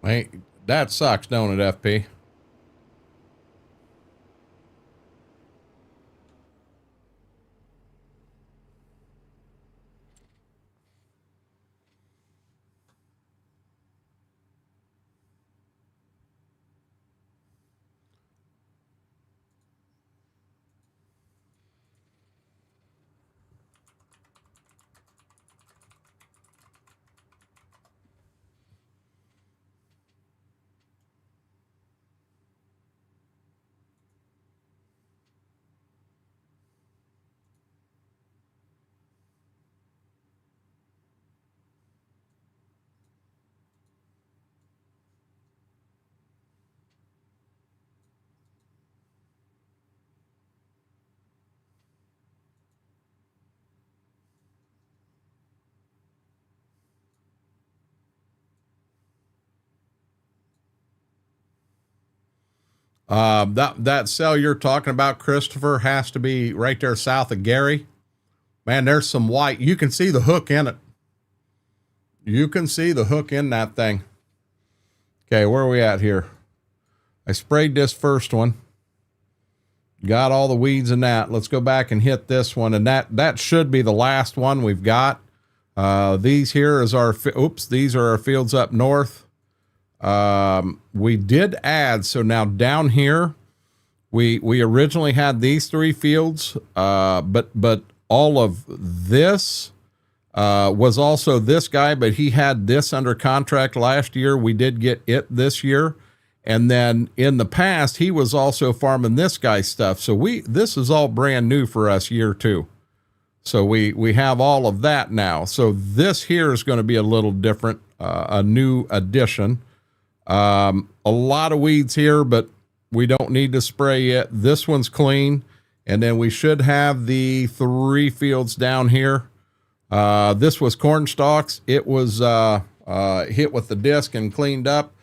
[SPEAKER 1] Hey, that sucks, don't it, FP? That cell you're talking about, Christopher, has to be right there south of Gary. Man, there's some white. You can see the hook in it. You can see the hook in that thing. Okay, where are we at here? I sprayed this first one. Got all the weeds in that. Let's go back and hit this one. And that should be the last one we've got. These here is these are our fields up north. We did add, so now down here, we originally had these 3 fields, but all of this, was also this guy, but he had this under contract last year. We did get it this year. And then in the past, he was also farming this guy's stuff. So this is all brand new for us year 2. So we have all of that now. So this here is going to be a little different, a new addition. A lot of weeds here, but we don't need to spray yet. This one's clean. And then we should have the 3 fields down here. This was corn stalks. It was hit with the disc and cleaned up.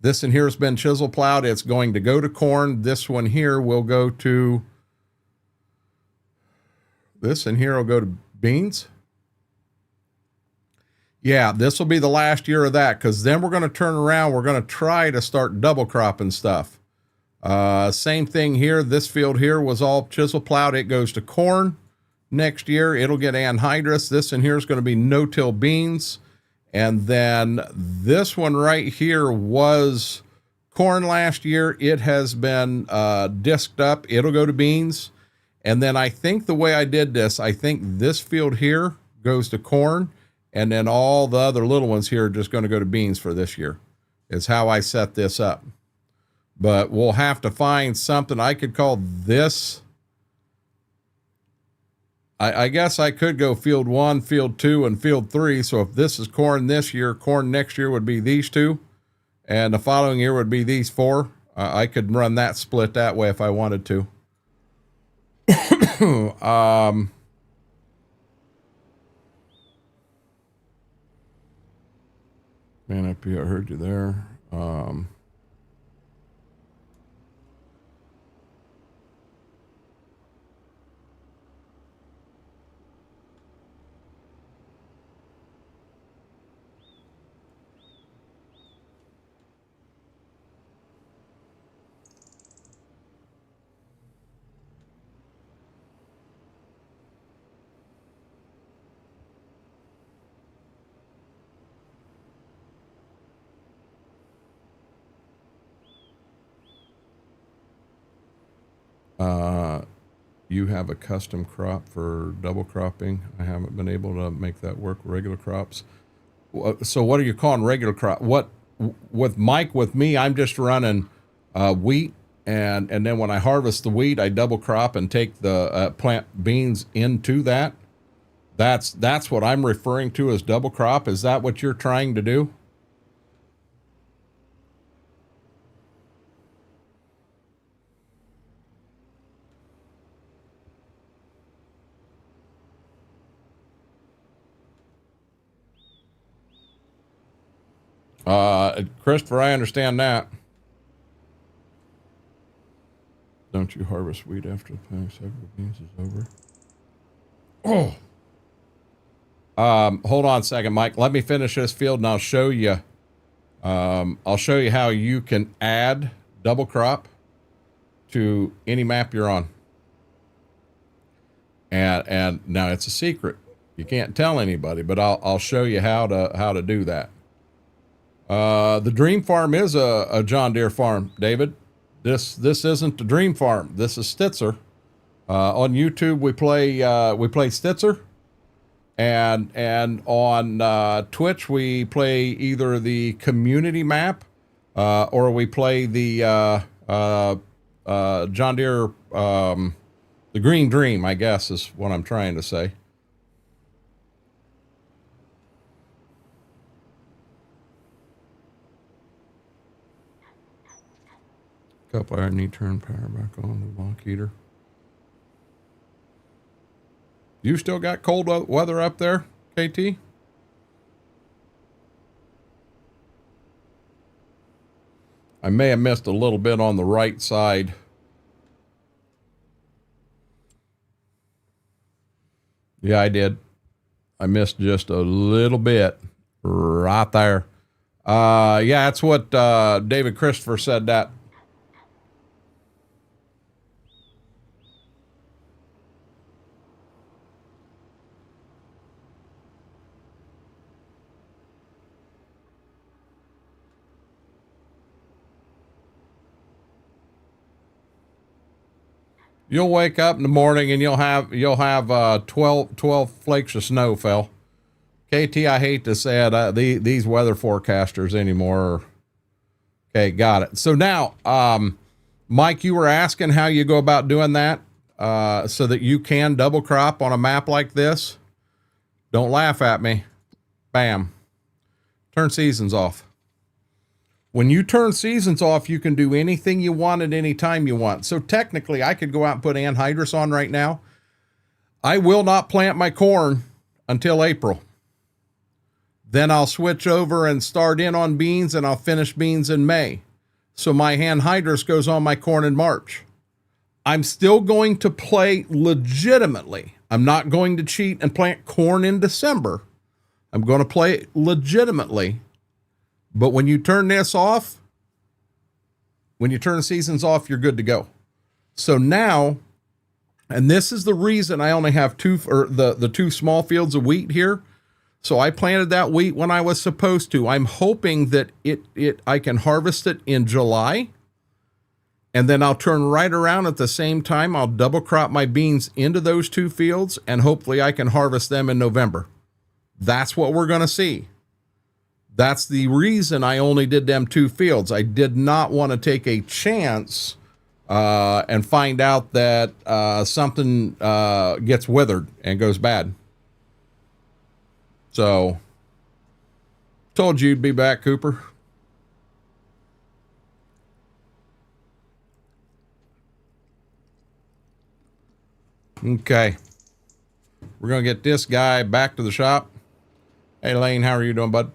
[SPEAKER 1] This in here has been chisel plowed. It's going to go to corn. This one here will go to, this in here will go to beans. Yeah, this will be the last year of that, because then we're going to turn around. We're going to try to start double cropping stuff. Same thing here. This field here was all chisel plowed. It goes to corn. Next year, it'll get anhydrous. This in here is going to be no-till beans. And then this one right here was corn last year. It has been disked up. It'll go to beans. And then I think the way I did this, I think this field here goes to corn. And then all the other little ones here are just going to go to beans for this year. Is how I set this up. But we'll have to find something. I could call this, I guess I could go field 1, field 2, and field 3. So if this is corn this year, corn next year would be these 2. And the following year would be these 4. I could run that split that way if I wanted to. Man, I heard you there. You have a custom crop for double cropping. I haven't been able to make that work with regular crops. So what are you calling regular crop? What with Mike, with me, I'm just running wheat, and then when I harvest the wheat, I double crop and take the plant beans into that. That's what I'm referring to as double crop. Is that what you're trying to do? Christopher, I understand that. Don't you harvest wheat after the planting cycle of beans is over? Oh. Hold on a second, Mike. Let me finish this field and I'll show you. I'll show you how you can add double crop to any map you're on. And now it's a secret. You can't tell anybody, but I'll show you how to do that. The Dream Farm is a John Deere farm, David. This isn't the Dream Farm. This is Stitzer. On YouTube we play Stitzer, and on Twitch we play either the community map or we play the John Deere the Green Dream, I guess is what I'm trying to say. Couple I need to turn power back on the block heater. You still got cold weather up there, KT? I may have missed a little bit on the right side. Yeah, I did. I missed just a little bit right there. Yeah, that's what David Christopher said that. You'll wake up in the morning and you'll have 12 flakes of snow fell. KT, I hate to say it, these weather forecasters anymore. Okay, got it. So now, Mike, you were asking how you go about doing that so that you can double crop on a map like this. Don't laugh at me. Bam. Turn seasons off. When you turn seasons off, you can do anything you want at any time you want. So technically, I could go out and put anhydrous on right now. I will not plant my corn until April. Then I'll switch over and start in on beans, and I'll finish beans in May. So my anhydrous goes on my corn in March. I'm still going to play legitimately. I'm not going to cheat and plant corn in December. I'm going to play legitimately. But when you turn this off, when you turn the seasons off, you're good to go. So now, and this is the reason I only have the two small fields of wheat here. So I planted that wheat when I was supposed to. I'm hoping that I can harvest it in July. And then I'll turn right around at the same time. I'll double crop my beans into those two fields, and hopefully I can harvest them in November. That's what we're going to see. That's the reason I only did them two fields. I did not want to take a chance and find out that something gets withered and goes bad. So, told you you'd be back, Cooper. Okay. We're going to get this guy back to the shop. Hey, Lane, how are you doing, bud?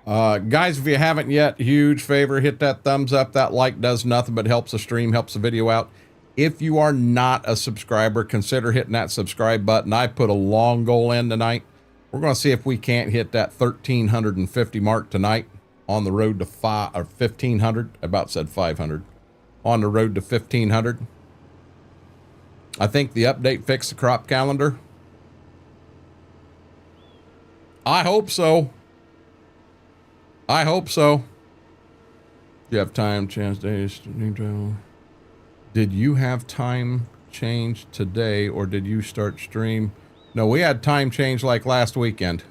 [SPEAKER 1] Guys, if you haven't yet, huge favor, hit that thumbs up. That like does nothing but helps the stream, helps the video out. If you are not a subscriber, consider hitting that subscribe button. I put a long goal in tonight. We're going to see if we can't hit that 1,350 mark tonight on the road to 1,500. I about said 500. On the road to 1,500. I think the update fixed the crop calendar. I hope so. I hope so. You have time, chance, days, did you have time change today, or did you start stream? No, we had time change like last weekend.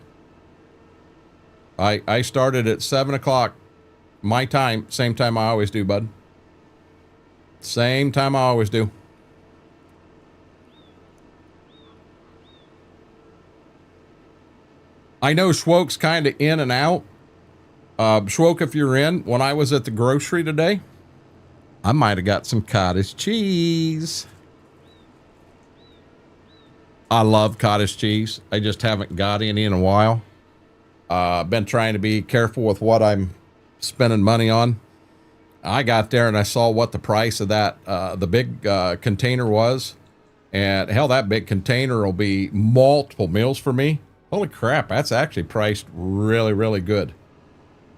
[SPEAKER 1] I started at 7 o'clock my time, same time I always do, bud. Same time I always do. I know Schwoke's kind of in and out. Schwoke, if you're in, when I was at the grocery today, I might have got some cottage cheese. I love cottage cheese. I just haven't got any in a while. Been trying to be careful with what I'm spending money on. I got there and I saw what the price of that, the big container was. And hell, that big container will be multiple meals for me. Holy crap, that's actually priced really, really good.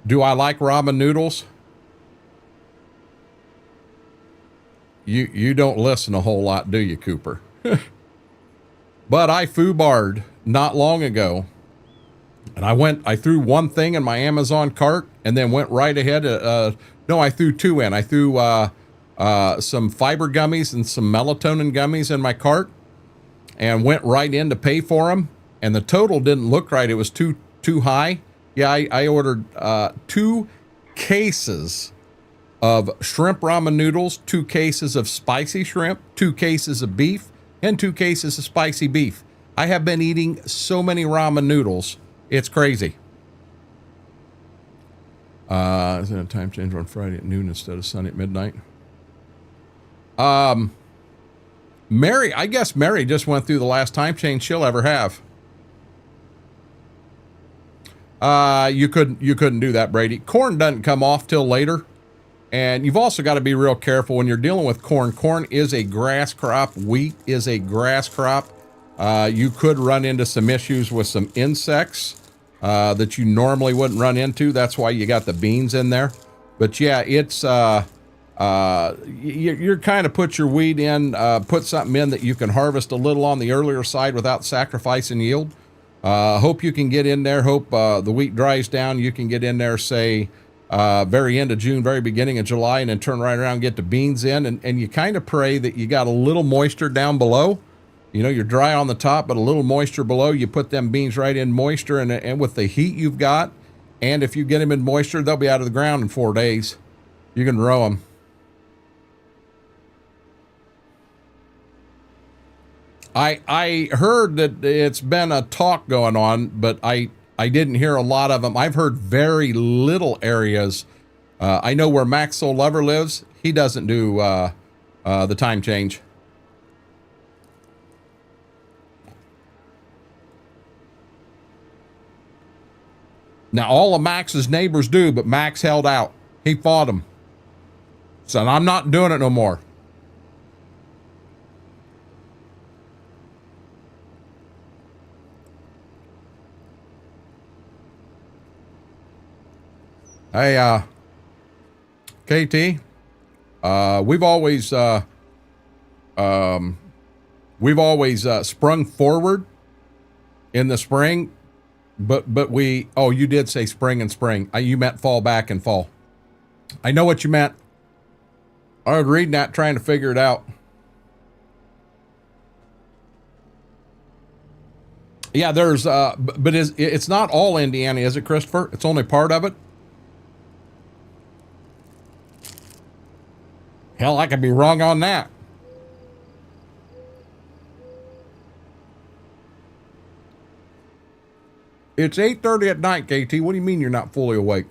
[SPEAKER 1] Do I like ramen noodles? You don't listen a whole lot, do you, Cooper? But I foobarred not long ago. And I threw one thing in my Amazon cart and then went right ahead. No, I threw two in. I threw some fiber gummies and some melatonin gummies in my cart and went right in to pay for them. And the total didn't look right. It was too high. Yeah, I ordered 2 cases of shrimp ramen noodles, 2 cases of spicy shrimp, 2 cases of beef, and 2 cases of spicy beef. I have been eating so many ramen noodles. It's crazy. Is it a time change on Friday at noon instead of Sunday at midnight? Mary, I guess Mary just went through the last time change she'll ever have. You couldn't do that, Brady. Corn doesn't come off till later. And you've also got to be real careful when you're dealing with corn. Corn is a grass crop. Wheat is a grass crop. You could run into some issues with some insects that you normally wouldn't run into. That's why you got the beans in there. But yeah, it's you're kind of put your wheat in, put something in that you can harvest a little on the earlier side without sacrificing yield. Hope you can get in there. Hope the wheat dries down. You can get in there, say, very end of June, very beginning of July, and then turn right around and get the beans in. And you kind of pray that you got a little moisture down below. You know, you're dry on the top, but a little moisture below. You put them beans right in moisture, and with the heat you've got, and if you get them in moisture, they'll be out of the ground in 4 days. You can row them. I heard that it's been a talk going on, but I didn't hear a lot of them. I've heard very little areas. I know where Max Soul Lover lives. He doesn't do the time change. Now, all of Max's neighbors do, but Max held out. He fought them. So I'm not doing it no more. Hey, KT, we've always sprung forward in the spring, but we, oh, you did say spring and spring. You meant fall back and fall. I know what you meant. I was reading that, trying to figure it out. Yeah, there's, but it's not all Indiana, is it, Christopher? It's only part of it? Hell, I could be wrong on that. It's 8:30 at night, KT. What do you mean you're not fully awake?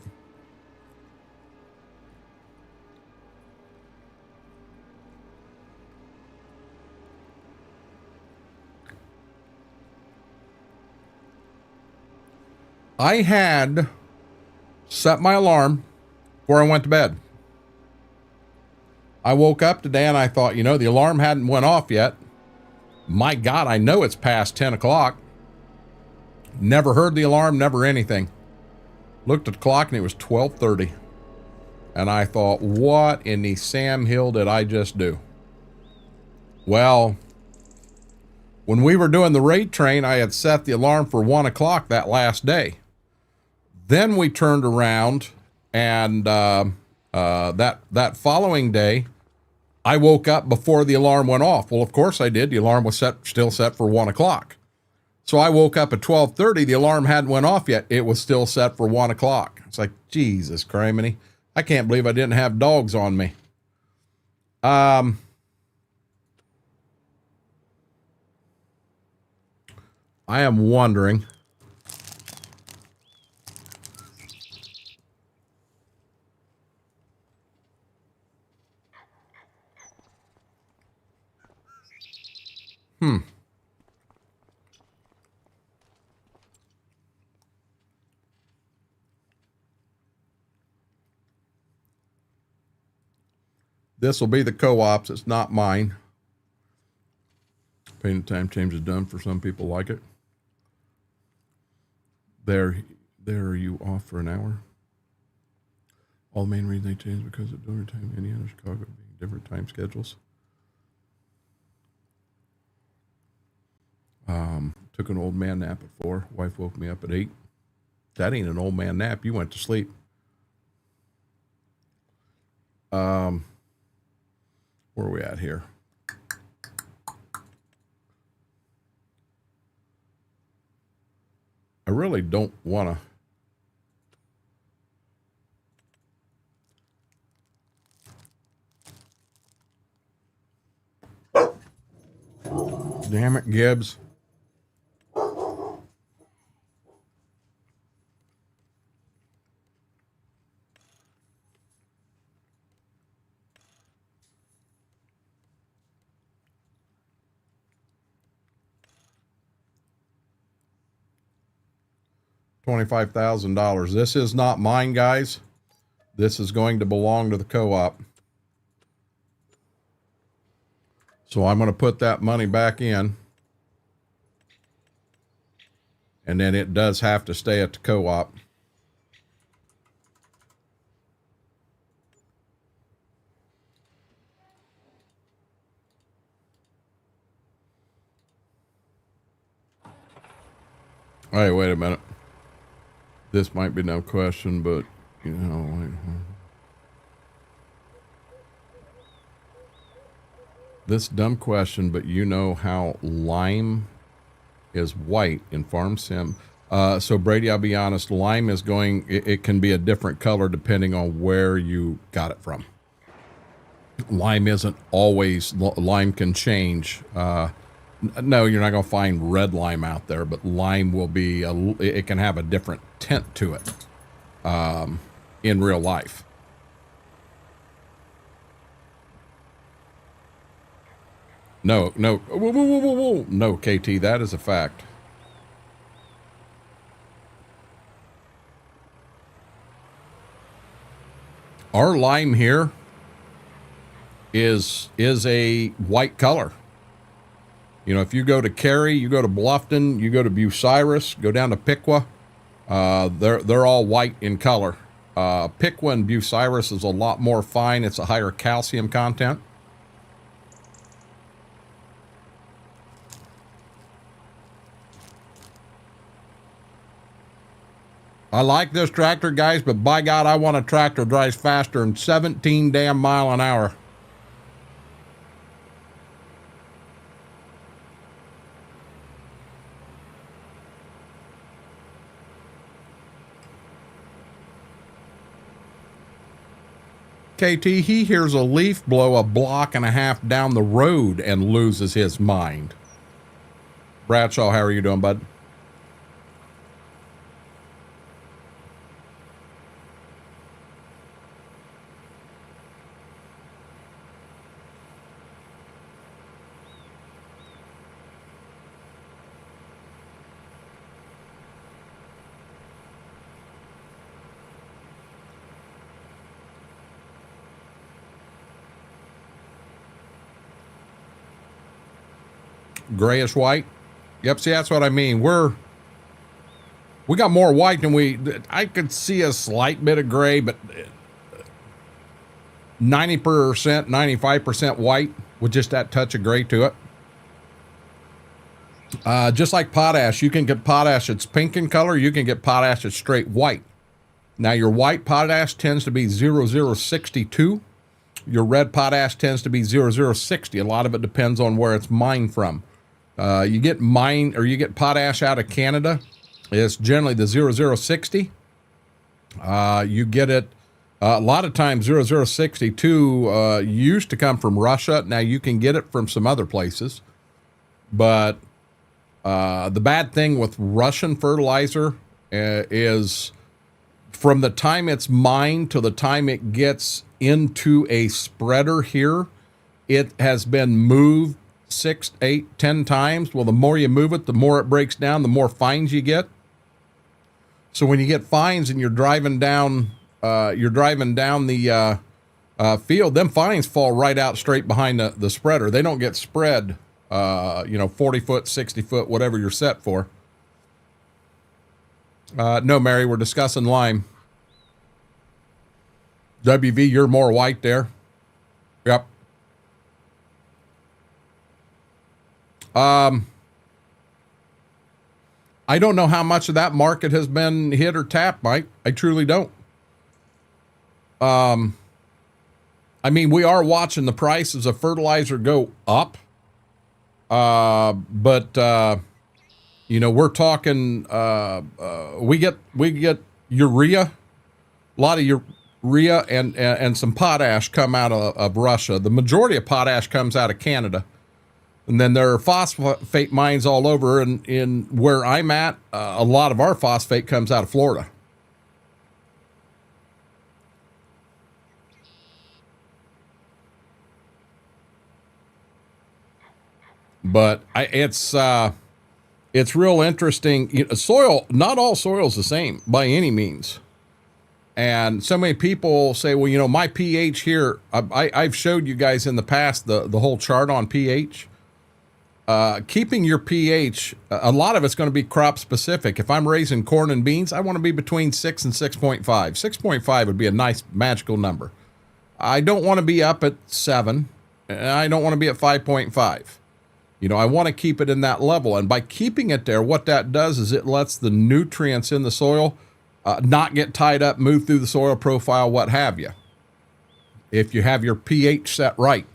[SPEAKER 1] I had set my alarm before I went to bed. I woke up today and I thought, you know, the alarm hadn't went off yet. My God, I know it's past 10 o'clock. Never heard the alarm, never anything. Looked at the clock and it was 12:30. And I thought, what in the Sam Hill did I just do? Well, when we were doing the raid train, I had set the alarm for 1 o'clock that last day. Then we turned around and that following day, I woke up before the alarm went off. Well, of course I did. The alarm was still set for 1 o'clock. So I woke up at 12:30. The alarm hadn't went off yet. It was still set for 1 o'clock. It's like, Jesus criminy. I can't believe I didn't have dogs on me. I am wondering. This will be the co-op's. It's not mine. Painting time change is done for some people like it. There are you off for an hour? All the main reason they changed because of dinner time, Indiana, Chicago being different time schedules. Took an old man nap at 4. Wife woke me up at 8. That ain't an old man nap. You went to sleep. Where are we at here? I really don't want to. Damn it, Gibbs. $25,000. This is not mine, guys. This is going to belong to the co-op. So I'm going to put that money back in. And then it does have to stay at the co-op. All right, wait a minute. This might be no question, but, you know, this dumb question, but you know how lime is white in Farm Sim. So Brady, I'll be honest, lime is going, it can be a different color depending on where you got it from. Lime isn't always, lime can change. No, you're not going to find red lime out there, but lime will be, it can have a different tint to it in real life. No, no, whoa, whoa, whoa, whoa, whoa. No, KT, that is a fact. our lime here is a white color. You know, if you go to Cary, you go to Bluffton, you go to Bucyrus, go down to Piqua, they're all white in color. Piqua and Bucyrus is a lot more fine. It's a higher calcium content. I like this tractor, guys, but by God, I want a tractor that drives faster than 17 damn mile an hour. KT, he hears a leaf blow a block and a half down the road and loses his mind. Bradshaw, how are you doing, bud? Grayish white. Yep, see, that's what I mean. We got more white than I could see a slight bit of gray, but 90%, 95% white with just that touch of gray to it. Just like potash, you can get potash that's pink in color. You can get potash that's straight white. Now, your white potash tends to be 0062. Your red potash tends to be 0060. A lot of it depends on where it's mined from. You get potash out of Canada. It's generally the 0060. You get it a lot of times 0062 used to come from Russia. Now you can get it from some other places, but the bad thing with Russian fertilizer is from the time it's mined to the time it gets into a spreader here, it has been moved 6, 8, 10 times. Well, the more you move it, the more it breaks down, the more fines you get. So when you get fines and you're driving down the field, them fines fall right out straight behind the spreader. They don't get spread, 40 foot, 60 foot, whatever you're set for. No, Mary, we're discussing lime. WV, you're more white there. Yep. I don't know how much of that market has been hit or tapped, Mike. I truly don't. I mean, we are watching the prices of fertilizer go up. But we're talking, we get urea, a lot of urea and some potash come out of Russia. The majority of potash comes out of Canada. And then there are phosphate mines all over. And in where I'm at, a lot of our phosphate comes out of Florida. But it's real interesting. Soil, not all soil is the same by any means. And so many people say, well, my pH here, I've showed you guys in the past the whole chart on pH. Keeping your pH, a lot of it's going to be crop specific. If I'm raising corn and beans, I want to be between 6 and 6.5. 6.5 would be a nice magical number. I don't want to be up at 7, and I don't want to be at 5.5. I want to keep it in that level. And by keeping it there, what that does is it lets the nutrients in the soil not get tied up, move through the soil profile, what have you. If you have your pH set right.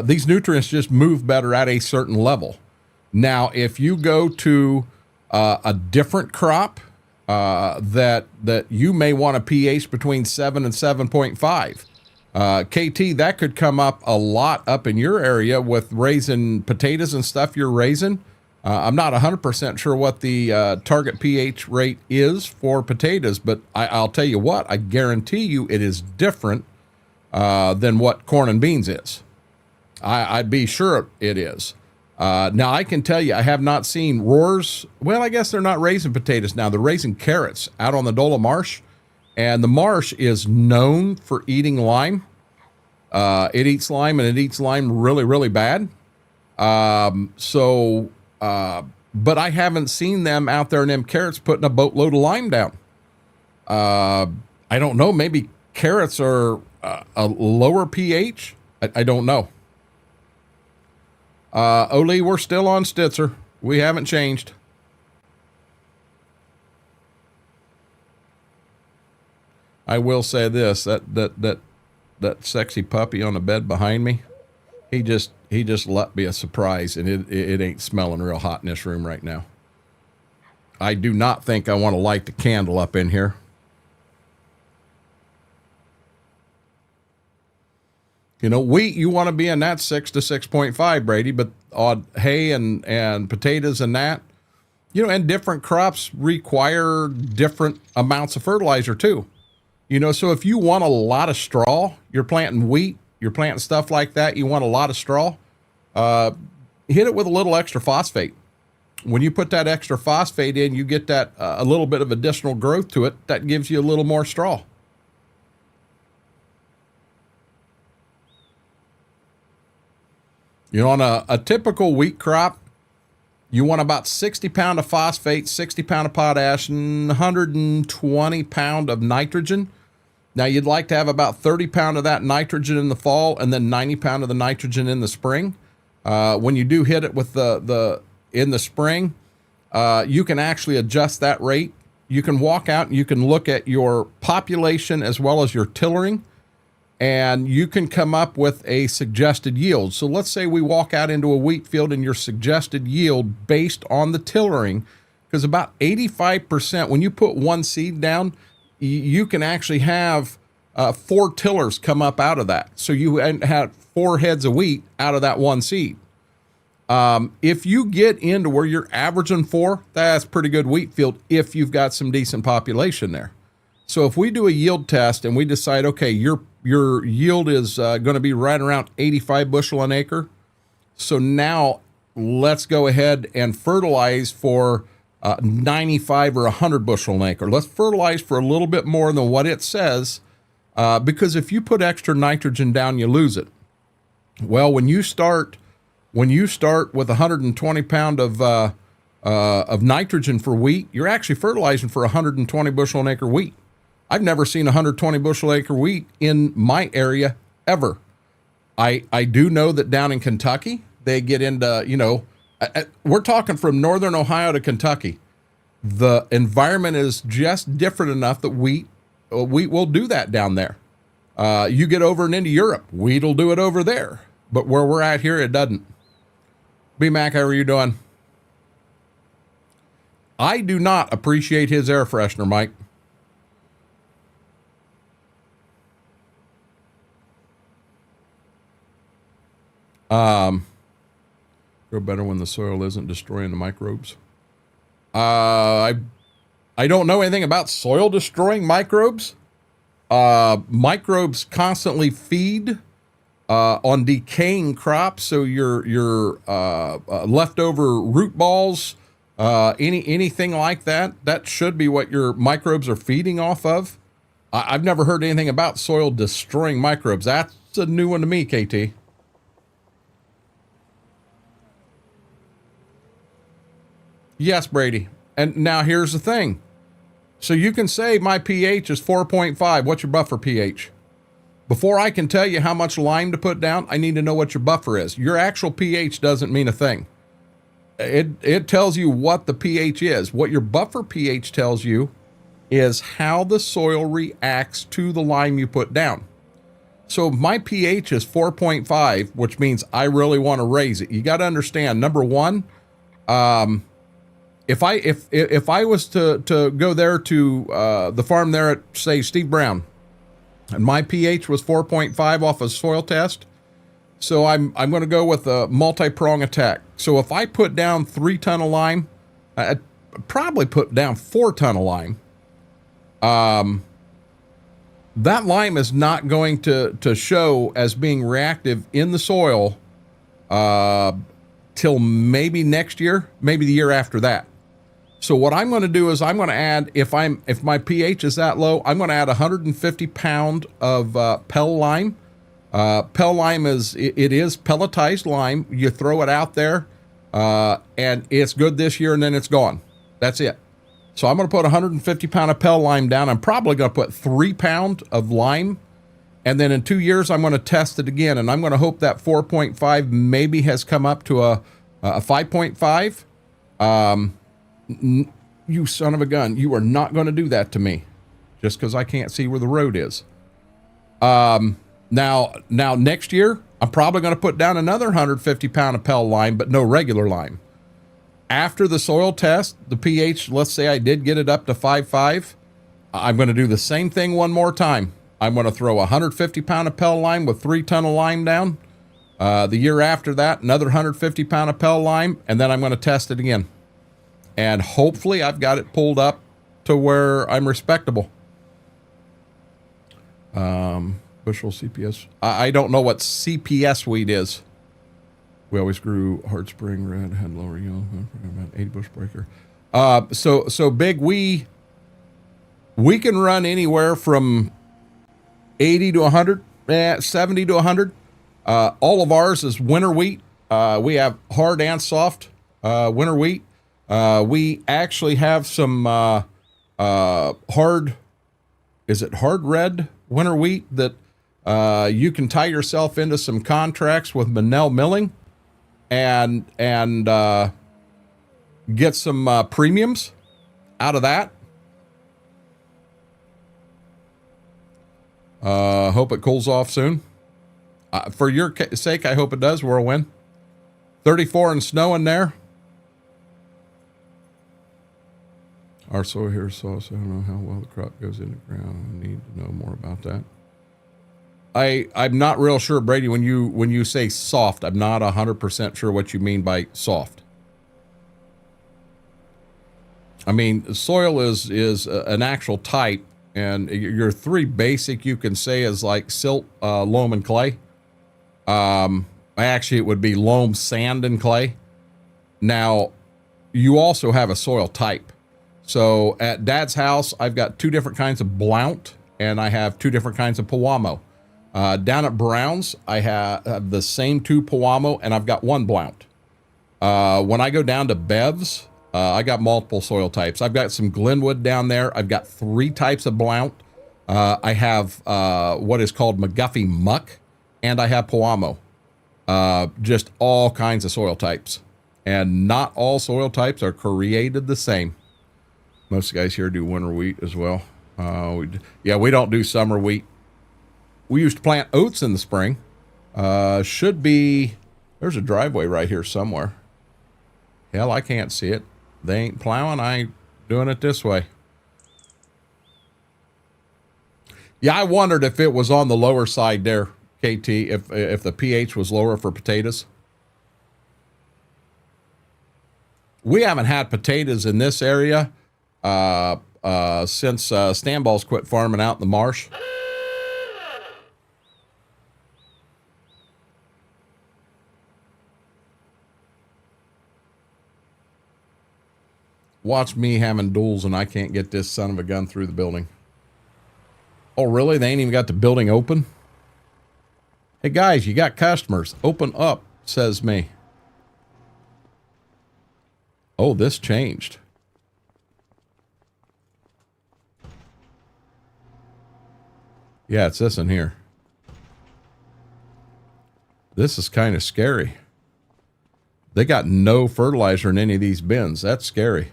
[SPEAKER 1] These nutrients just move better at a certain level. Now, if you go to a different crop that you may want a pH between 7 and 7.5, KT, that could come up a lot up in your area with raising potatoes and stuff you're raising. I'm not 100% sure what the target pH rate is for potatoes, but I'll tell you what, I guarantee you it is different than what corn and beans is. I'd be sure it is. Now, I can tell you, I have not seen Roars. Well, I guess they're not raising potatoes now. They're raising carrots out on the Dola Marsh. And the marsh is known for eating lime. It eats lime, and it eats lime really, really bad. But I haven't seen them out there in them carrots putting a boatload of lime down. I don't know. Maybe carrots are a lower pH. I don't know. Oli, we're still on Stitzer. We haven't changed. I will say this, that sexy puppy on the bed behind me, he just let me a surprise, and it ain't smelling real hot in this room right now. I do not think I want to light the candle up in here. You know, wheat, you want to be in that 6 to 6.5, Brady, but on hay and potatoes and that, you know, and different crops require different amounts of fertilizer too. You know, so if you want a lot of straw, you're planting wheat, you're planting stuff like that, you want a lot of straw, hit it with a little extra phosphate. When you put that extra phosphate in, you get that a little bit of additional growth to it. That gives you a little more straw. You know, on a typical wheat crop, you want about 60 pound of phosphate, 60 pound of potash, and 120 pound of nitrogen. Now, you'd like to have about 30 pound of that nitrogen in the fall, and then 90 pound of the nitrogen in the spring. When you do hit it with in the spring, you can actually adjust that rate. You can walk out and you can look at your population as well as your tillering, and you can come up with a suggested yield. So let's say we walk out into a wheat field and your suggested yield based on the tillering, because about 85%, when you put one seed down, you can actually have 4 tillers come up out of that. So you had 4 heads of wheat out of that one seed. If you get into where you're averaging 4, that's pretty good wheat field if you've got some decent population there. So if we do a yield test and we decide, okay, your yield is going to be right around 85 bushel an acre. So now let's go ahead and fertilize for 95 or 100 bushel an acre. Let's fertilize for a little bit more than what it says, because if you put extra nitrogen down, you lose it. Well, when you start with 120 pound of nitrogen for wheat, you're actually fertilizing for 120 bushel an acre wheat. I've never seen 120 bushel acre wheat in my area ever. I do know that down in Kentucky, they get into, you know, we're talking from northern Ohio to Kentucky. The environment is just different enough that wheat will do that down there. You get over and into Europe, wheat will do it over there. But where we're at here, it doesn't. B-Mac, how are you doing? I do not appreciate his air freshener, Mike. Grow better when the soil isn't destroying the microbes. I don't know anything about soil destroying microbes. Microbes constantly feed on decaying crops, so your leftover root balls, anything like that should be what your microbes are feeding off of. I've never heard anything about soil destroying microbes. That's a new one to me, KT. Yes, Brady. And now here's the thing. So you can say my pH is 4.5. What's your buffer pH? Before I can tell you how much lime to put down, I need to know what your buffer is. Your actual pH doesn't mean a thing. It tells you what the pH is. What your buffer pH tells you is how the soil reacts to the lime you put down. So my pH is 4.5, which means I really want to raise it. You got to understand, number one, if I was to go there to the farm there at, say, Steve Brown, and my pH was 4.5 off a soil test, so I'm going to go with a multi-prong attack. So if I put down 3 ton of lime, I'd probably put down 4 ton of lime. That lime is not going to show as being reactive in the soil till maybe next year, maybe the year after that. So what I'm going to do is I'm going to add, if my pH is that low, I'm going to add 150 pound of Pell lime. Pell lime is pelletized lime. You throw it out there, and it's good this year, and then it's gone. That's it. So I'm going to put 150 pound of Pell lime down. I'm probably going to put 3 pound of lime, and then in 2 years I'm going to test it again, and I'm going to hope that 4.5 maybe has come up to a 5.5. You son of a gun, you are not going to do that to me just because I can't see where the road is. Now next year, I'm probably going to put down another 150 pound of Pell lime, but no regular lime. After the soil test, the pH, let's say I did get it up to 5.5, I'm going to do the same thing one more time. I'm going to throw 150 pound of Pell lime with 3 ton of lime down. The year after that, another 150 pound of Pell lime, and then I'm going to test it again. And hopefully I've got it pulled up to where I'm respectable. Bushel CPS. I don't know what CPS wheat is. We always grew hard spring red, had lower yield, about 80 bush breaker. So big, we can run anywhere from 80 to 100, 70 to 100. All of ours is winter wheat. We have hard and soft winter wheat. We actually have some hard red winter wheat that you can tie yourself into some contracts with Manel Milling and get some premiums out of that. Hope it cools off soon. For your sake, I hope it does. We're a win. 34 and snow in there. Our soil here is soft, so I don't know how well the crop goes in the ground. I need to know more about that. I'm not real sure, Brady, when you say soft, I'm not 100% sure what you mean by soft. I mean, soil is an actual type, and your 3 basic you can say is like silt, loam, and clay. Actually, it would be loam, sand, and clay. Now, you also have a soil type. So at Dad's house, I've got 2 different kinds of blount, and I have 2 different kinds of Pewamo. Down at Brown's, I have the same 2 Pewamo, and I've got 1 blount. When I go down to Bev's, I got multiple soil types. I've got some Glenwood down there. I've got 3 types of blount. I have what is called McGuffey muck, and I have Pewamo. Just all kinds of soil types. And not all soil types are created the same. Most guys here do winter wheat as well. We don't do summer wheat. We used to plant oats in the spring. Should be, there's a driveway right here somewhere. Hell, I can't see it. They ain't plowing. I ain't doing it this way. Yeah, I wondered if it was on the lower side there, KT, if the pH was lower for potatoes. We haven't had potatoes in this area since Stanball's quit farming out in the marsh. Watch me having duels and I can't get this son of a gun through the building. Oh, really? They ain't even got the building open? Hey, guys, you got customers. Open up, says me. Oh, this changed. Yeah, it's this in here. This is kind of scary. They got no fertilizer in any of these bins. That's scary.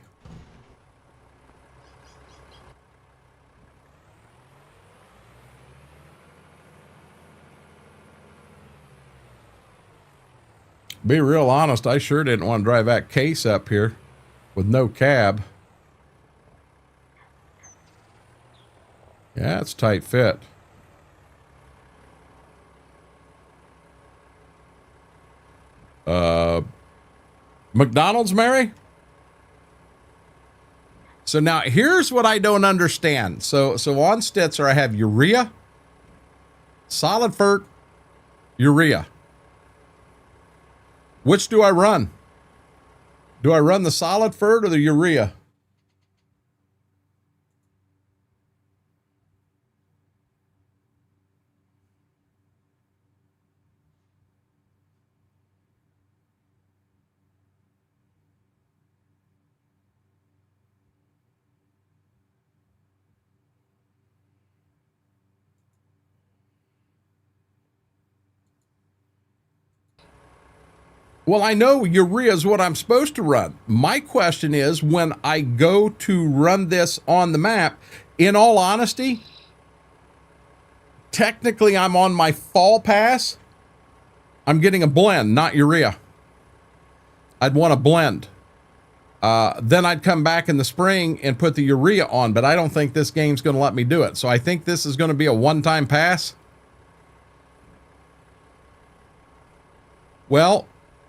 [SPEAKER 1] Be real honest, I sure didn't want to drive that case up here with no cab. Yeah, it's tight fit. McDonald's, Mary? So now here's what I don't understand. So on Stitzer, I have urea, solid fert, urea. Which do I run? Do I run the solid fert or the urea? Well, I know urea is what I'm supposed to run. My question is, when I go to run this on the map, in all honesty, technically I'm on my fall pass. I'm getting a blend, not urea. I'd want a blend. Then I'd come back in the spring and put the urea on, but I don't think this game's going to let me do it. So I think this is going to be a one-time pass. Well,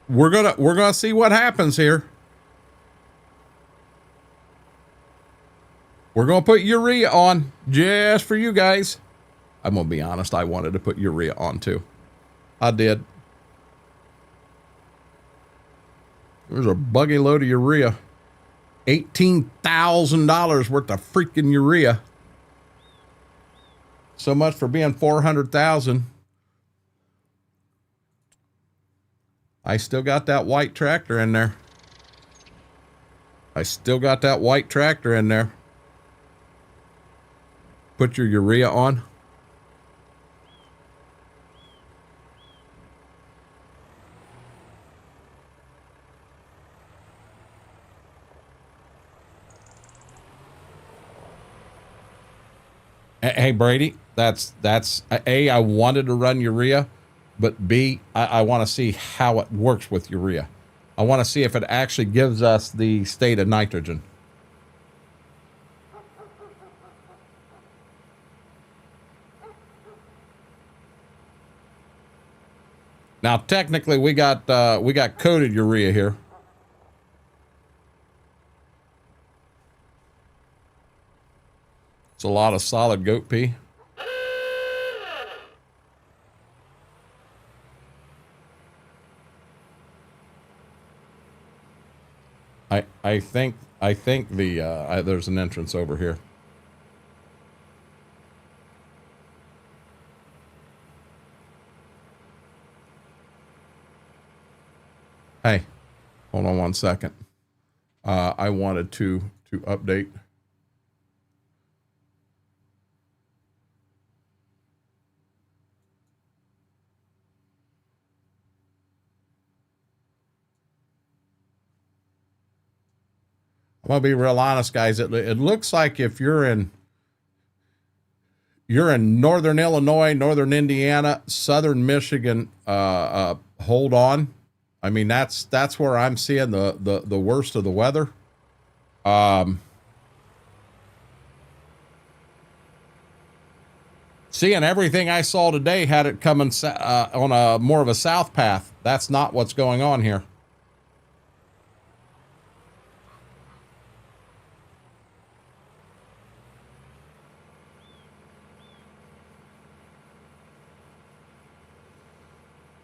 [SPEAKER 1] we're gonna see what happens here. We're gonna put urea on just for you guys. I'm gonna be honest, I wanted to put urea on too. I did. There's a buggy load of urea. $18,000 worth of freaking urea. So much for being 400,000. I still got that white tractor in there. I still got that white tractor in there. Put your urea on. Hey, Brady, that's A, I wanted to run urea, but B, I want to see how it works with urea. I want to see if it actually gives us the state of nitrogen. Now, technically, we got coated urea here. It's a lot of solid goat pee. I think the there's an entrance over here. Hey, hold on one second. I wanted to update. I'm gonna be real honest, guys. It looks like if you're in northern Illinois, northern Indiana, southern Michigan, hold on. I mean, that's where I'm seeing the worst of the weather. Seeing everything I saw today had it coming on a more of a south path. That's not what's going on here.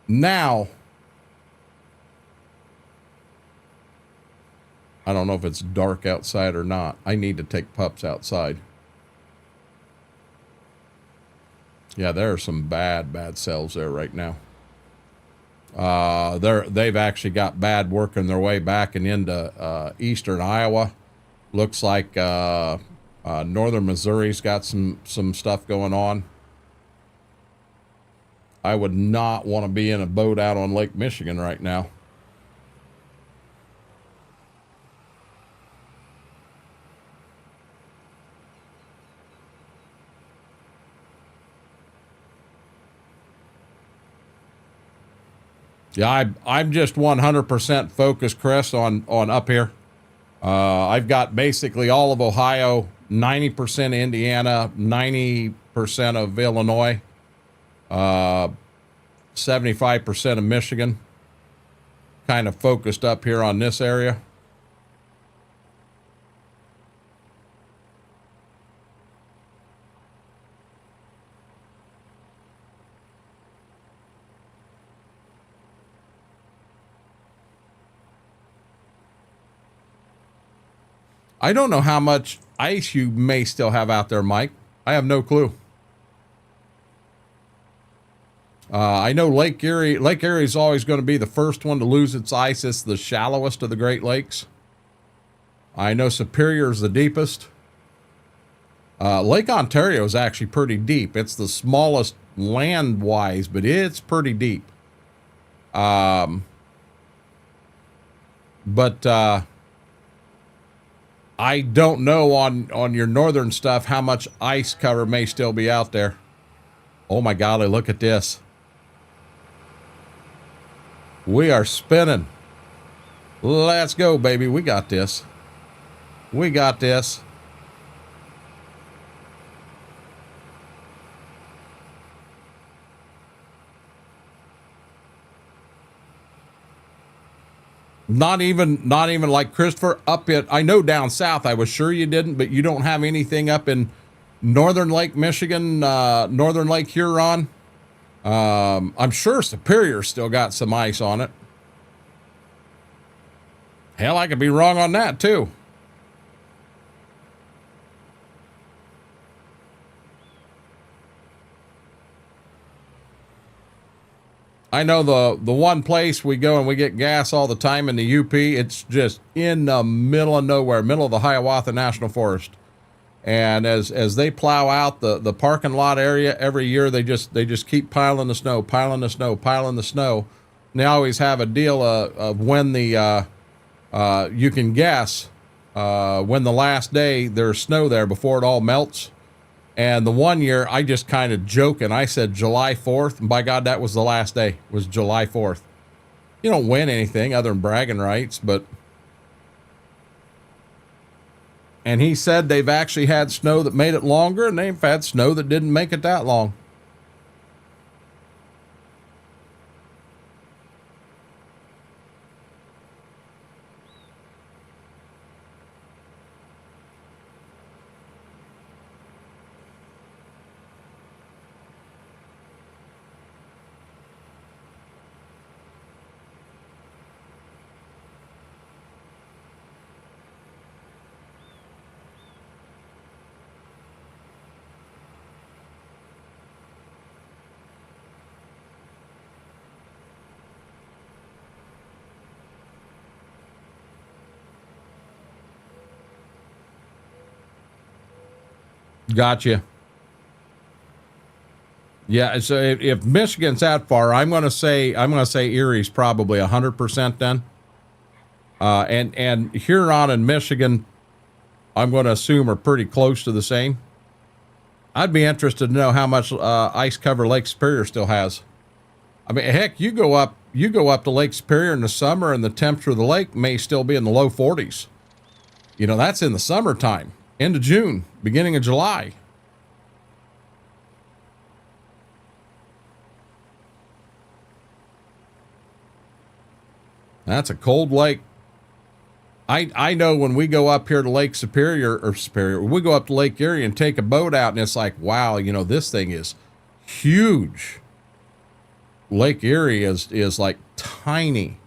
[SPEAKER 1] Now, I don't know if it's dark outside or not. I need to take pups outside. Yeah, there are some bad cells there right now. They've actually got bad working their way back and into eastern Iowa. Looks like northern Missouri's got some stuff going on. I would not want to be in a boat out on Lake Michigan right now. Yeah, I'm just 100% focused, Chris, on up here. I've got basically all of Ohio, 90% Indiana, 90% of Illinois, 75% of Michigan. Kind of focused up here on this area. I don't know how much ice you may still have out there, Mike. I have no clue. I know Lake Erie is always going to be the first one to lose its ice. It's the shallowest of the Great Lakes. I know Superior is the deepest. Lake Ontario is actually pretty deep. It's the smallest land-wise, but it's pretty deep. But I don't know on your northern stuff how much ice cover may still be out there. Oh my golly, look at this. We are spinning. Let's go, baby. We got this. We got this. Not even like Christopher up in, I know down south, I was sure you didn't, but you don't have anything up in northern Lake Michigan, northern Lake Huron. I'm sure Superior still got some ice on it. Hell, I could be wrong on that too. I know the one place we go and we get gas all the time in the UP, it's just in the middle of nowhere, middle of the Hiawatha National Forest. And as they plow out the parking lot area every year, they just keep piling the snow, piling the snow, piling the snow. And they always have a deal of when the you can guess when the last day there's snow there before it all melts. And the one year, I just kind of joking, I said July 4th, and by God, that was the last day, was July 4th. You don't win anything other than bragging rights, but... And he said they've actually had snow that made it longer, and they've had snow that didn't make it that long. Gotcha. Yeah, so if Michigan's that far, I'm gonna say Erie's probably 100% then. And Huron and Michigan, I'm gonna assume are pretty close to the same. I'd be interested to know how much ice cover Lake Superior still has. I mean, heck, you go up to Lake Superior in the summer, and the temperature of the lake may still be in the low 40s. You know, that's in the summertime. End of June, beginning of July. That's a cold lake. I know when we go up here to Lake Superior, we go up to Lake Erie and take a boat out, and it's like, wow, you know, this thing is huge. Lake Erie is like tiny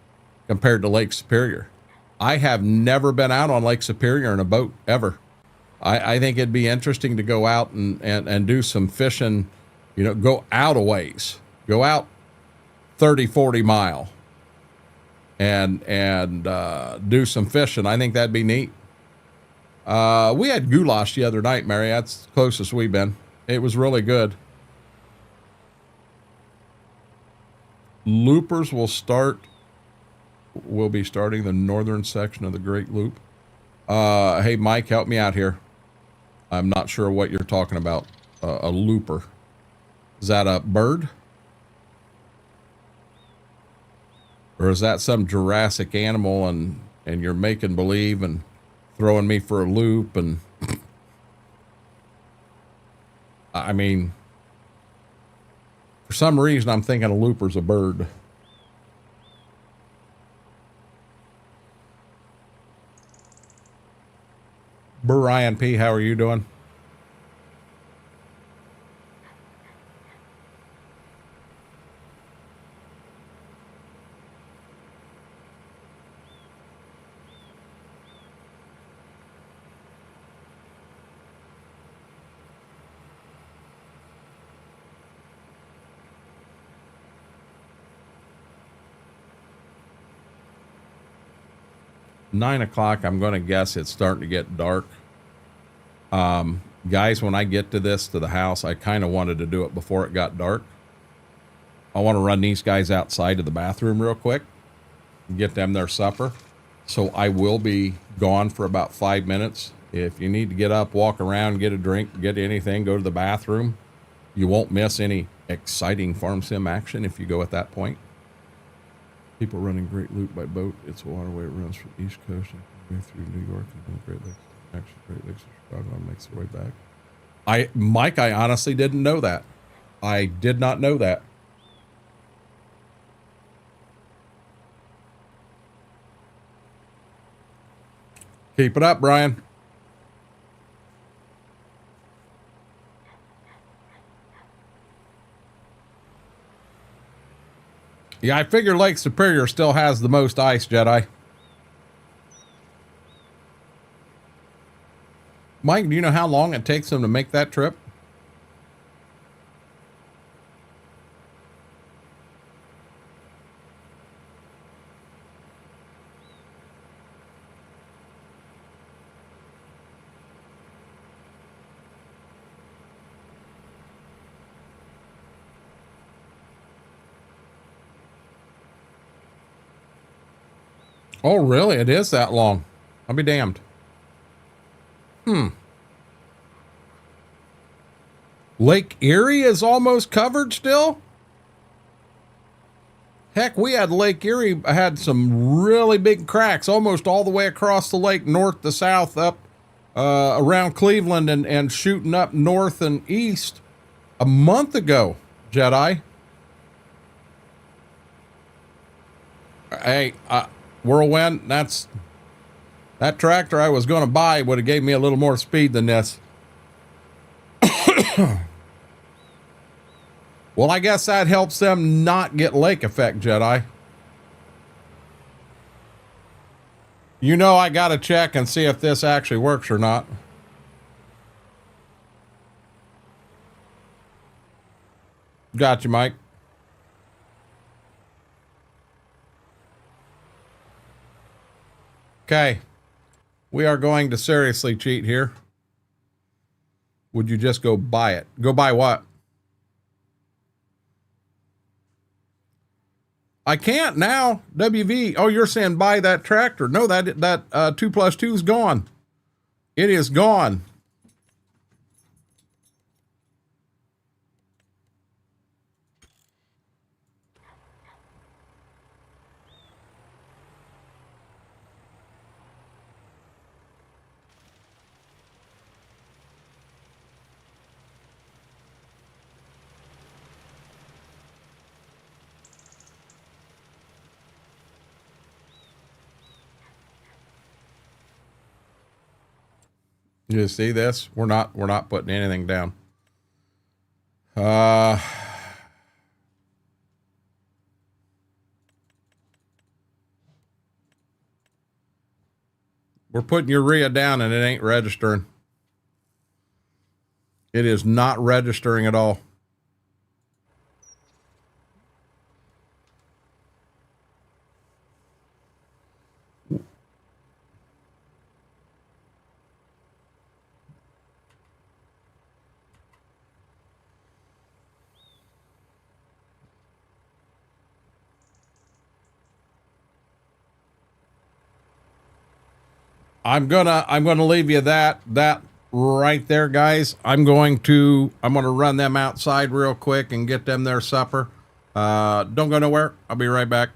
[SPEAKER 1] compared to Lake Superior. I have never been out on Lake Superior in a boat, ever. I think it'd be interesting to go out and do some fishing, you know, go out a ways, go out 30, 40 mile and do some fishing. I think that'd be neat. We had goulash the other night, Mary. That's the closest we've been. It was really good. Loopers will be starting the northern section of the Great Loop. Hey, Mike, help me out here. I'm not sure what you're talking about. A looper. Is that a bird? Or is that some Jurassic animal and you're making believe and throwing me for a loop? And I mean, for some reason, I'm thinking a looper's a bird. Brian P., how are you doing? Nine o'clock, I'm going to guess it's starting to get dark. Guys, when I get to the house, I kind of wanted to do it before it got dark. I want to run these guys outside to the bathroom real quick and get them their supper. So I will be gone for about 5 minutes. If you need to get up, walk around, get a drink, get anything, go to the bathroom, you won't miss any exciting farm sim action if you go at that point. People running Great Loop by boat. It's a waterway. It runs from the East Coast and way through New York and then Great Lakes. Actually, Great Lakes of Chicago and makes its way back. Mike, I honestly didn't know that. I did not know that. Keep it up, Brian. Yeah, I figure Lake Superior still has the most ice, Jedi. Mike, do you know how long it takes them to make that trip? Oh, really? It is that long. I'll be damned. Lake Erie is almost covered still? Heck, we had Lake Erie had some really big cracks almost all the way across the lake, north to south, up around Cleveland and shooting up north and east a month ago, Jedi. Hey, Whirlwind, that tractor I was going to buy would have gave me a little more speed than this. Well, I guess that helps them not get lake effect, Jedi. You know, I got to check and see if this actually works or not. Got you, Mike. Okay. We are going to seriously cheat here. Would you just go buy it? Go buy what? I can't now. WV. Oh, you're saying buy that tractor. No, that 2+2 is gone. It is gone. You see this? We're not putting anything down. We're putting urea down and it ain't registering. It is not registering at all. I'm gonna leave you that right there, guys. I'm gonna run them outside real quick and get them their supper. Don't go nowhere. I'll be right back.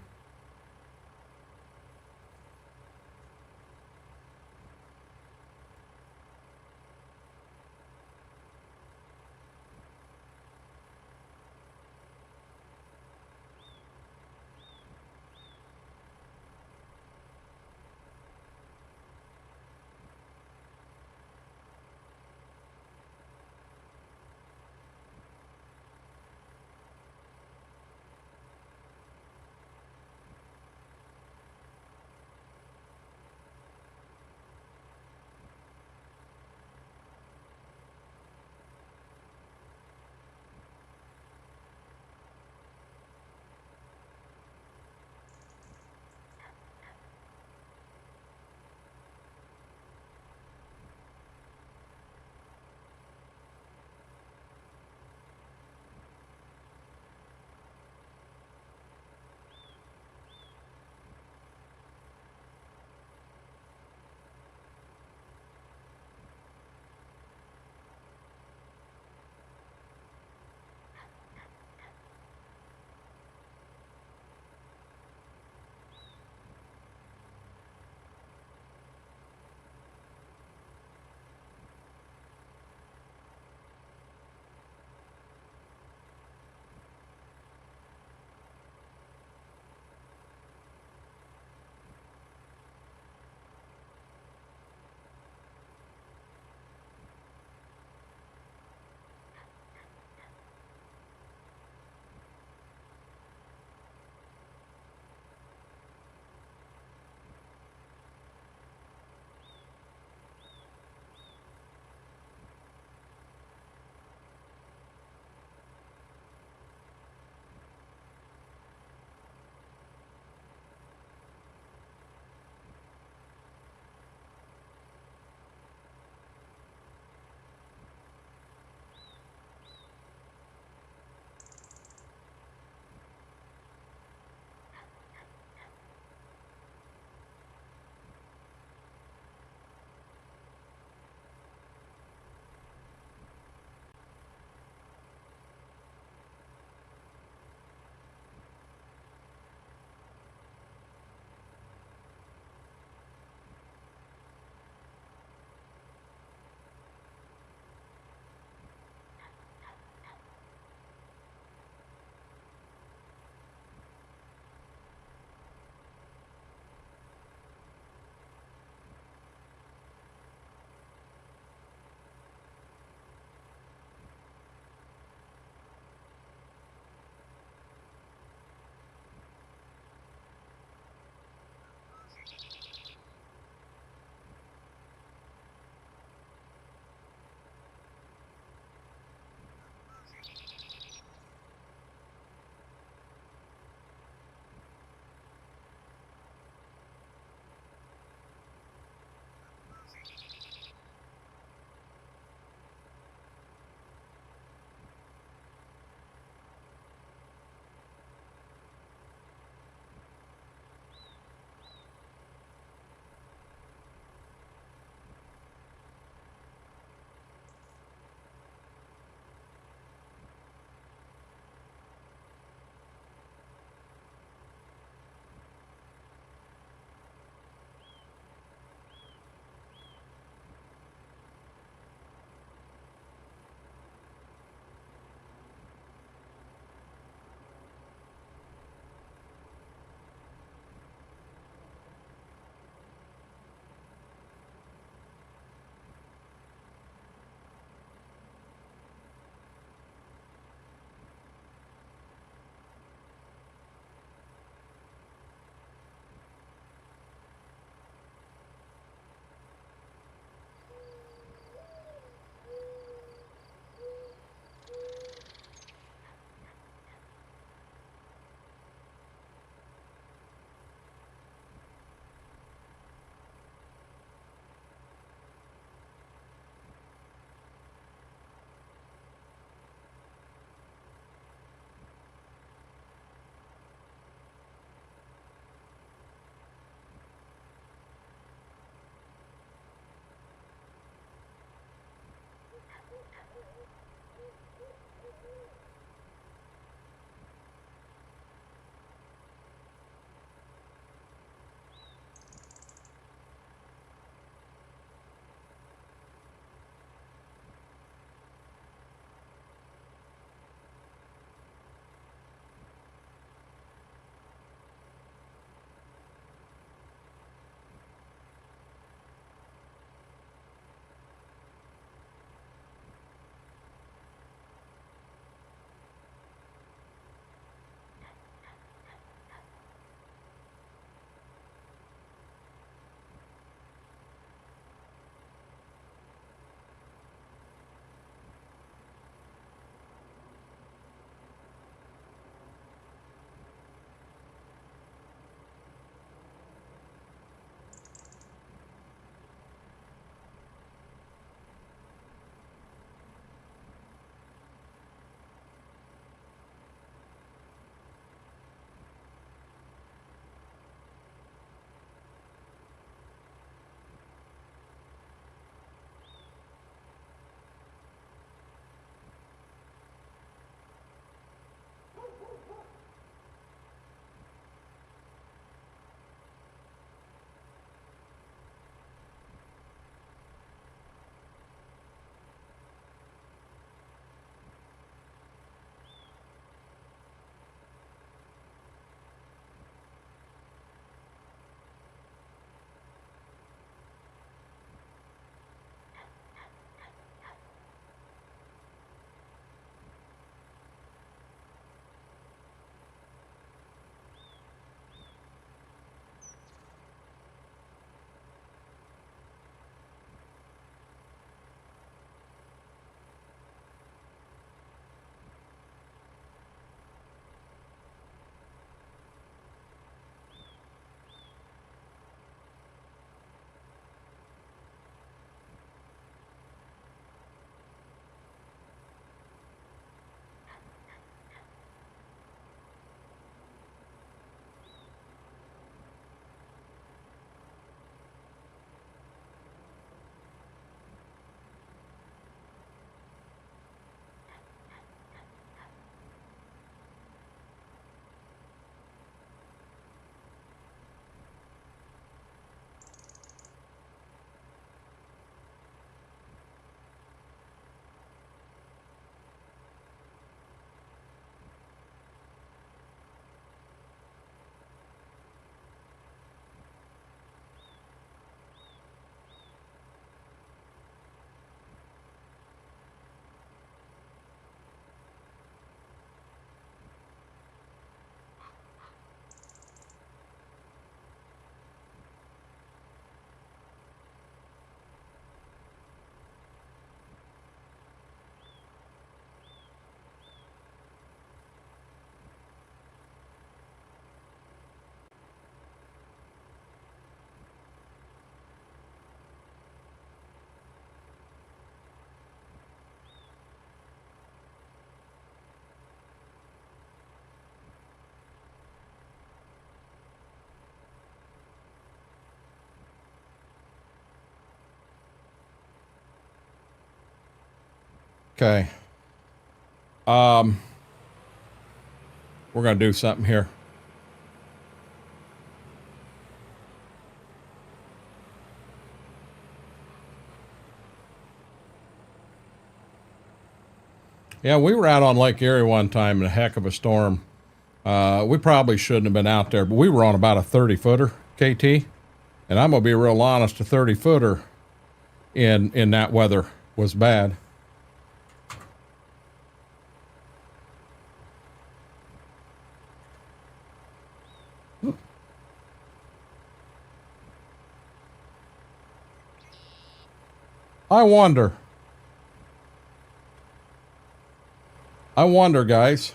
[SPEAKER 1] Okay. We're going to do something here. Yeah, we were out on Lake Erie one time in a heck of a storm. We probably shouldn't have been out there, but we were on about a 30-footer, KT. And I'm going to be real honest, a 30-footer in that weather was bad. I wonder, guys.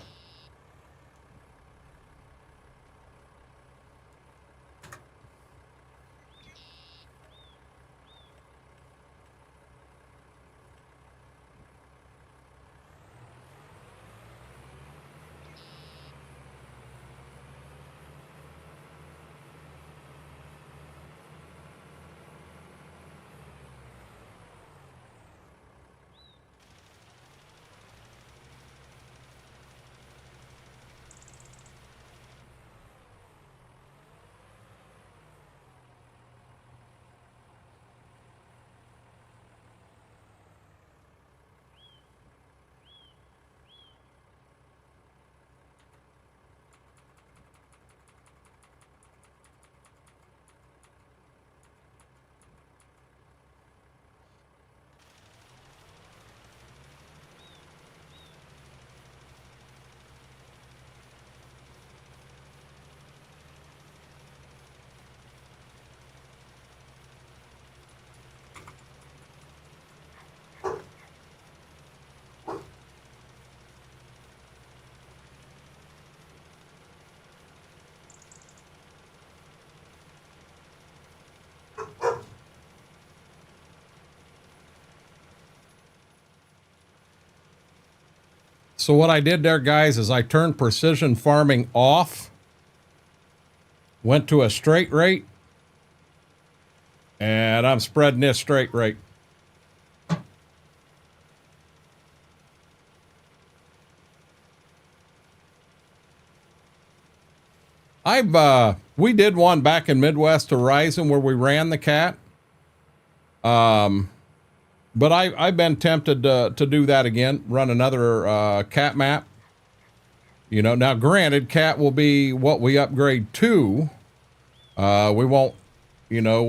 [SPEAKER 1] So what I did there, guys, is I turned precision farming off, went to a straight rate, and I'm spreading this straight rate. We did one back in Midwest Horizon where we ran the cat. But I've been tempted to do that again, run another cat map. You know, now granted, cat will be what we upgrade to. We won't, you know,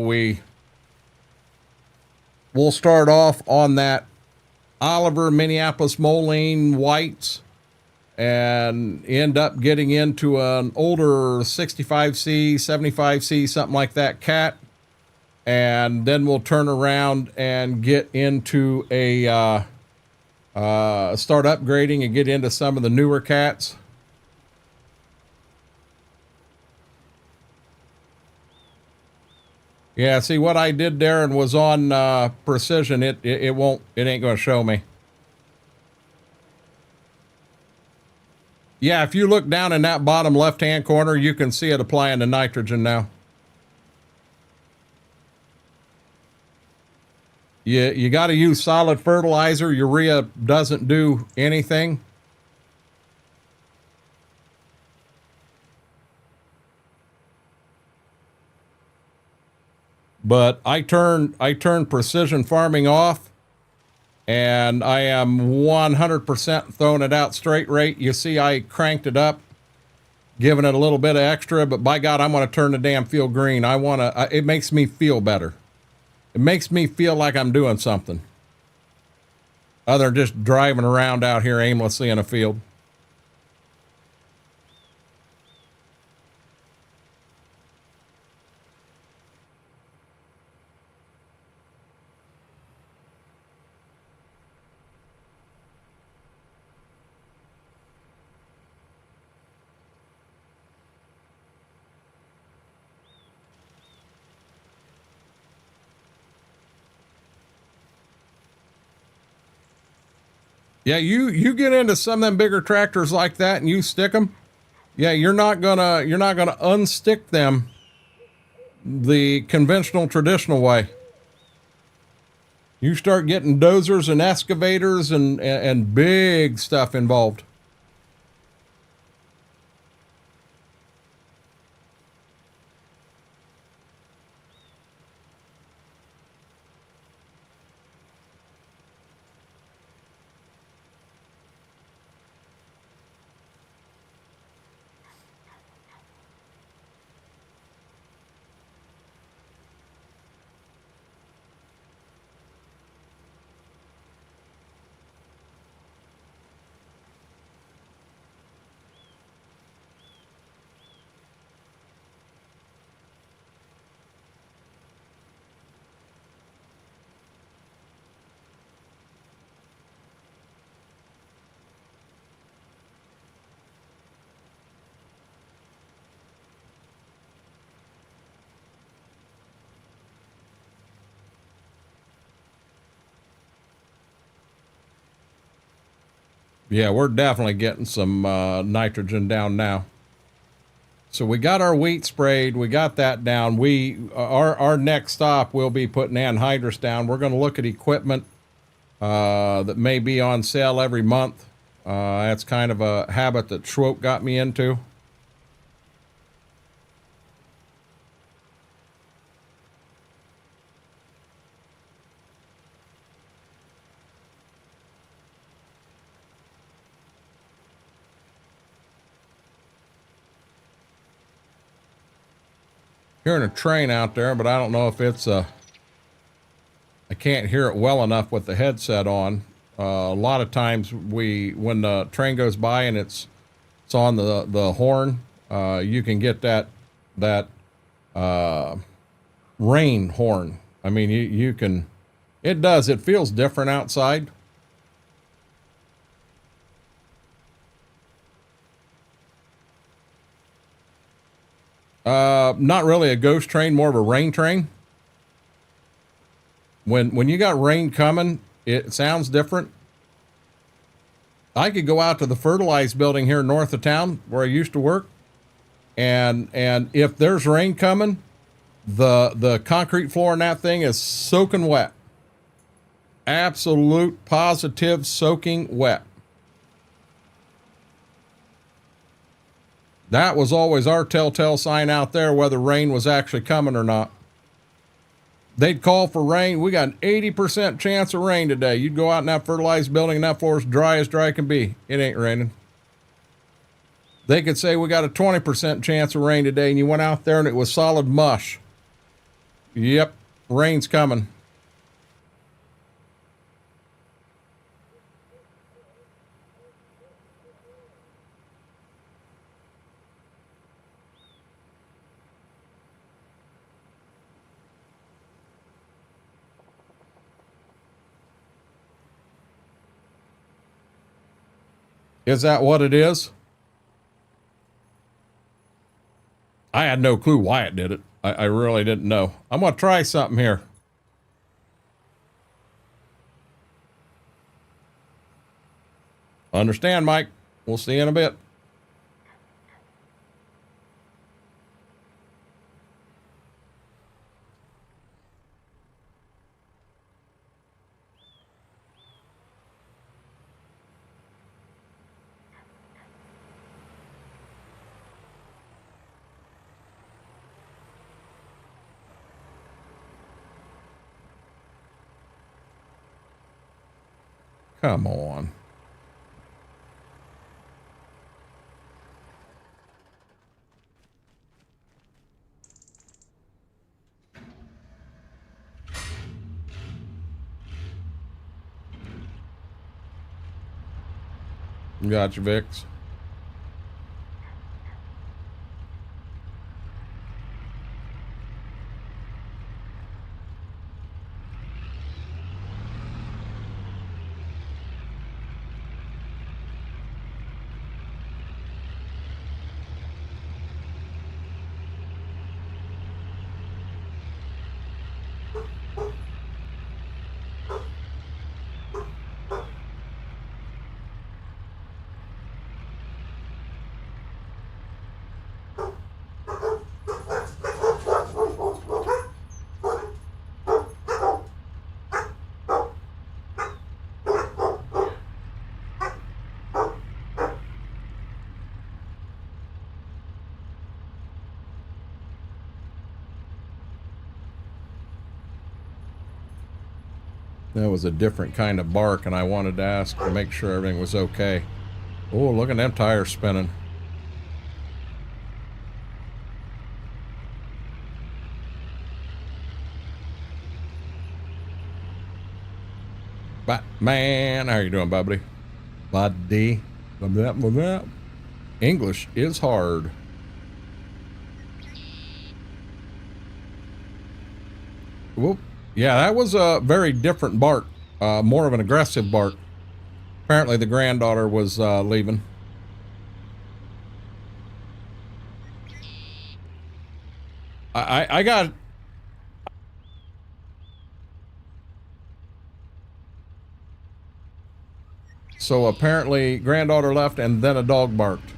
[SPEAKER 1] we'll start off on that Oliver Minneapolis Moline whites and end up getting into an older 65C, 75C, something like that cat. And then we'll turn around and get into a start upgrading and get into some of the newer cats. Yeah, see what I did there and was on precision. It ain't going to show me. Yeah, if you look down in that bottom left-hand corner, you can see it applying the nitrogen now. You got to use solid fertilizer. Urea doesn't do anything. But I turned precision farming off, and I am 100% throwing it out straight rate. You see, I cranked it up, giving it a little bit of extra. But by God, I want to turn the damn field green. It makes me feel better. It makes me feel like I'm doing something other than just driving around out here aimlessly in a field. Yeah, you get into some of them bigger tractors like that and you stick them. Yeah, you're not gonna unstick them the conventional traditional way. You start getting dozers and excavators and big stuff involved. Yeah, we're definitely getting some nitrogen down now. So we got our wheat sprayed. We got that down. Our next stop will be putting anhydrous down. We're going to look at equipment that may be on sale every month. That's kind of a habit that Schwope got me into. Hearing a train out there, but I don't know if it's I can't hear it well enough with the headset on. A lot of times when the train goes by and it's on the horn, you can get that rain horn. I mean, you can, it feels different outside. Not really a ghost train, more of a rain train. When you got rain coming, it sounds different. I could go out to the fertilized building here north of town where I used to work, and if there's rain coming, the concrete floor in that thing is soaking wet. Absolute positive soaking wet. That was always our telltale sign out there whether rain was actually coming or not. They'd call for rain. We got an 80% chance of rain today. You'd go out in that fertilized building and that floor's dry as dry can be. It ain't raining. They could say we got a 20% chance of rain today, and you went out there and it was solid mush. Yep, rain's coming. Is that what it is? I had no clue why it did it. I really didn't know. I'm going to try something here. Understand, Mike. We'll see you in a bit. Come on. Gotcha, Vix. That was a different kind of bark, and I wanted to ask to make sure everything was okay. Oh, look at them tires spinning. Batman, how you doing, buddy? Buddy. English is hard. Whoop. Yeah, that was a very different bark. More of an aggressive bark. Apparently the granddaughter was leaving. I got... So apparently granddaughter left and then a dog barked.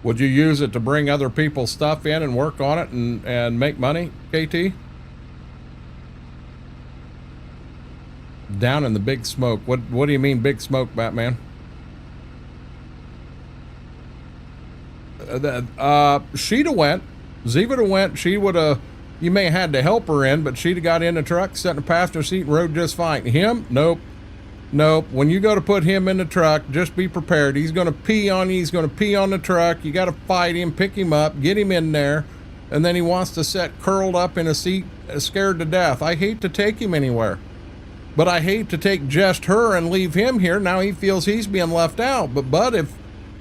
[SPEAKER 1] Would you use it to bring other people's stuff in and work on it and make money, KT? Down in the big smoke. What do you mean big smoke, Batman? She'd have went. Ziva would have went. She would have... You may have had to help her in, but she'd have got in the truck, sat in the passenger seat, and rode just fine. Him? Nope. Nope. When you go to put him in the truck, just be prepared. He's going to pee on you. He's going to pee on the truck. You got to fight him, pick him up, get him in there, and then he wants to sit curled up in a seat, scared to death. I hate to take him anywhere, but I hate to take just her and leave him here. Now he feels he's being left out. But Bud, if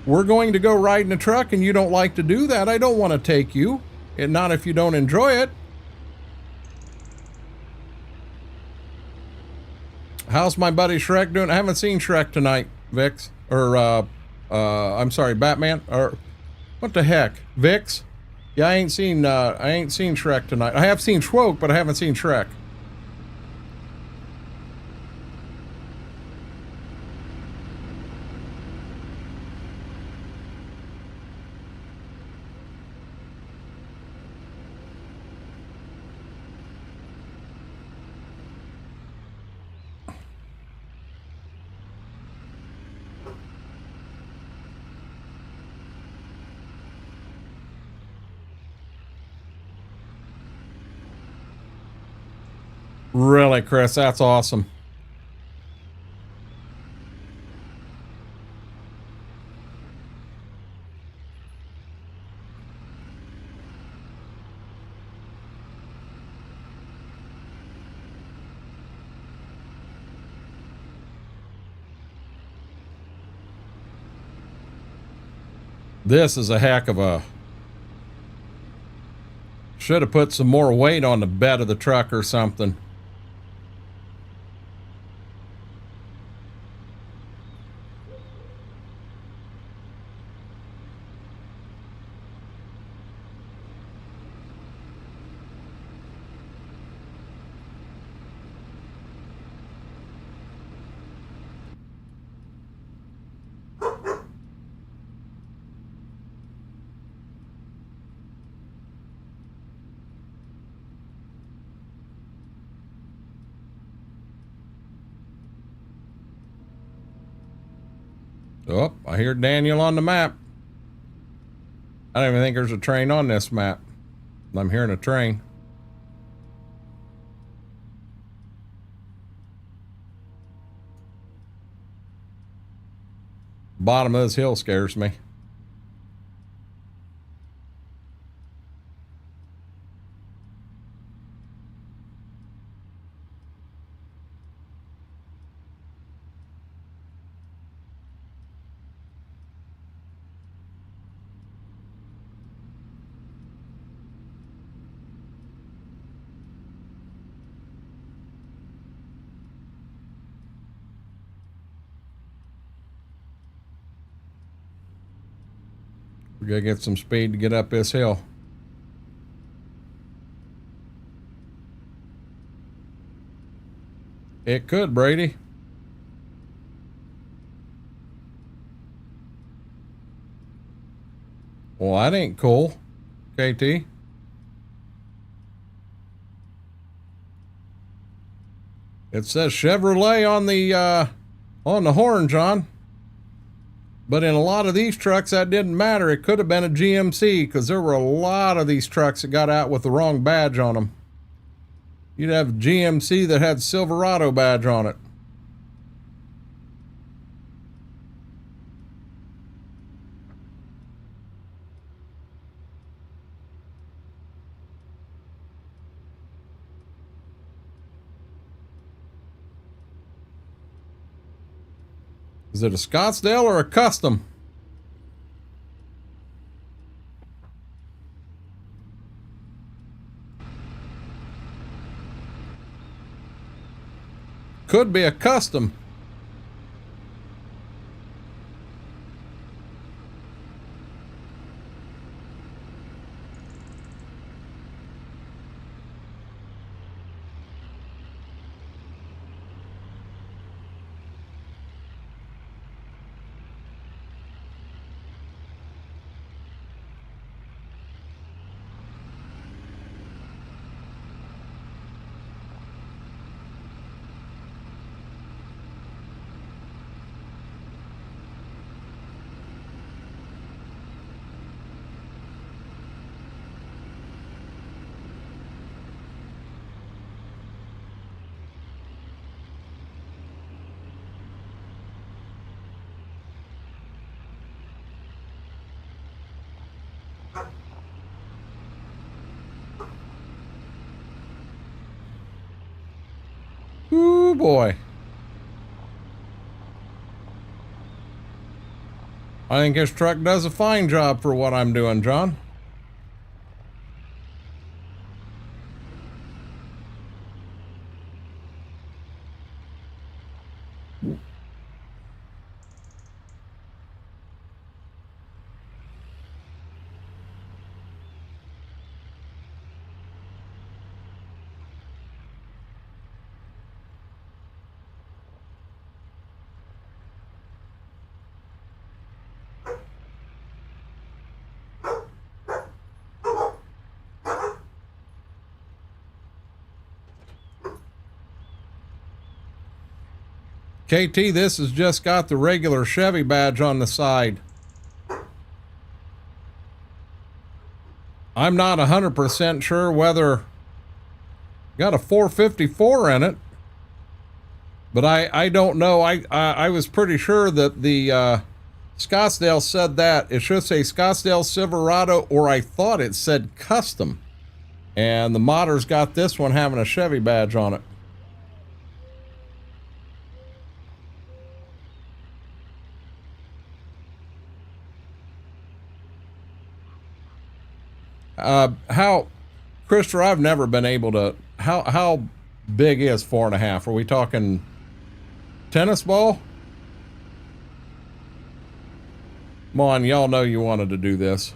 [SPEAKER 1] we're going to go ride in a truck and you don't like to do that, I don't want to take you, and not if you don't enjoy it. How's my buddy Shrek doing? I haven't seen Shrek tonight, Vix. Or, I'm sorry, Batman. Or, what the heck? Vix? Yeah, I ain't seen Shrek tonight. I have seen Schwoke, but I haven't seen Shrek. Really, Chris, that's awesome. This is a heck of a... Should have put some more weight on the bed of the truck or something. Oh, I hear Daniel on the map. I don't even think there's a train on this map. I'm hearing a train. Bottom of this hill scares me. We gotta get some speed to get up this hill. It could, Brady. Well, that ain't cool, KT. It says Chevrolet on the horn, John. But in a lot of these trucks, that didn't matter. It could have been a GMC because there were a lot of these trucks that got out with the wrong badge on them. You'd have a GMC that had Silverado badge on it. Is it a Scottsdale or a custom? Could be a custom. Ooh, boy. I think this truck does a fine job for what I'm doing, John. KT, this has just got the regular Chevy badge on the side. I'm not 100% sure whether got a 454 in it, but I don't know. I was pretty sure that the Scottsdale said that. It should say Scottsdale Silverado, or I thought it said custom. And the modder's got this one having a Chevy badge on it. How, Christopher, I've never been able to, how big is 4.5? Are we talking tennis ball? Come on, y'all know you wanted to do this.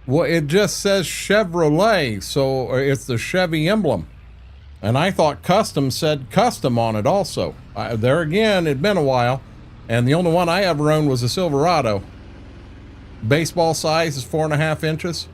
[SPEAKER 1] Well, it just says Chevrolet, so it's the Chevy emblem. And I thought custom said custom on it also. There again, it'd been a while. And the only one I ever owned was a Silverado. Baseball size is 4.5 inches.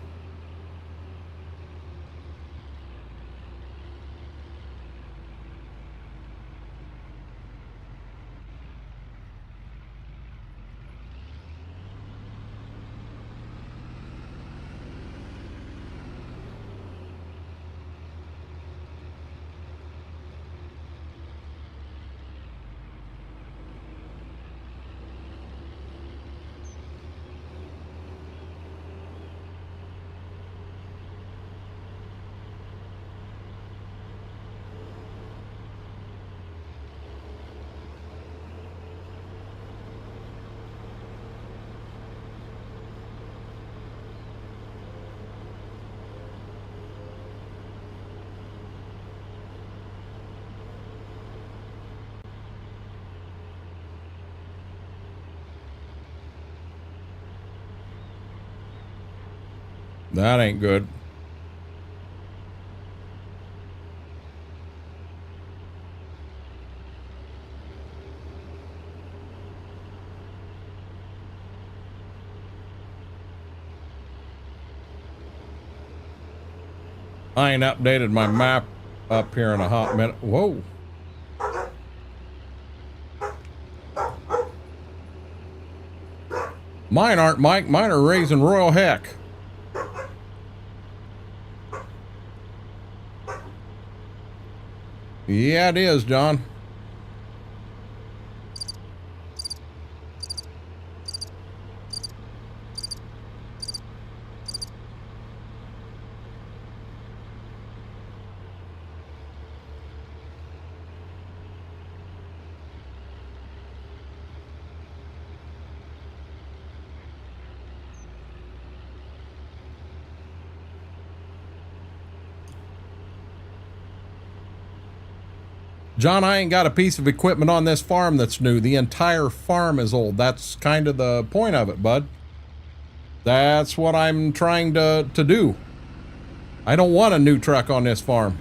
[SPEAKER 1] That ain't good. I ain't updated my map up here in a hot minute. Whoa. Mine aren't, Mike. Mine are raising royal heck. Yeah, it is, John. John, I ain't got a piece of equipment on this farm that's new. The entire farm is old. That's kind of the point of it, bud. That's what I'm trying to do. I don't want a new truck on this farm.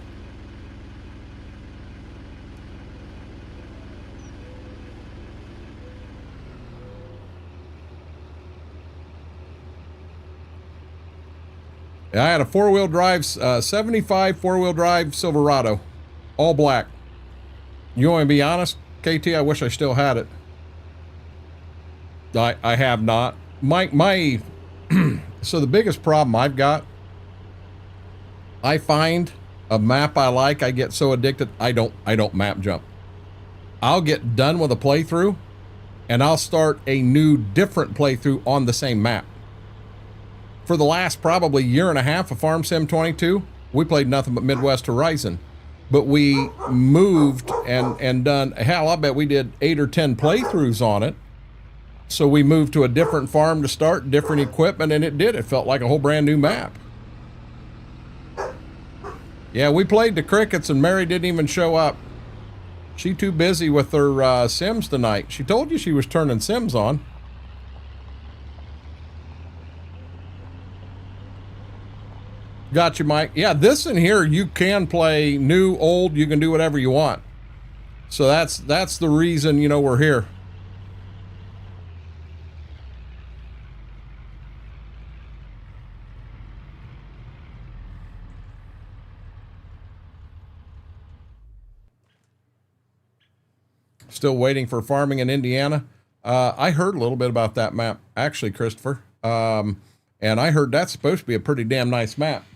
[SPEAKER 1] I had a four-wheel drive, 75 four-wheel drive Silverado, all black. You want me to be honest, KT? I wish I still had it. I have not. My so the biggest problem I've got, I find a map I like, I get so addicted, I don't map jump. I'll get done with a playthrough, and I'll start a new, different playthrough on the same map. For the last probably year and a half of Farm Sim 22, we played nothing but Midwest Horizon. But we moved and done, hell, I bet we did 8 or 10 playthroughs on it. So we moved to a different farm to start, different equipment, and it felt like a whole brand new map. Yeah, we played the crickets and Mary didn't even show up. She too busy with her Sims tonight. She told you she was turning Sims on. Got you, Mike. Yeah, this in here, you can play new, old, you can do whatever you want. So that's the reason, you know, we're here. Still waiting for farming in Indiana. I heard a little bit about that map, actually, Christopher. And I heard that's supposed to be a pretty damn nice map.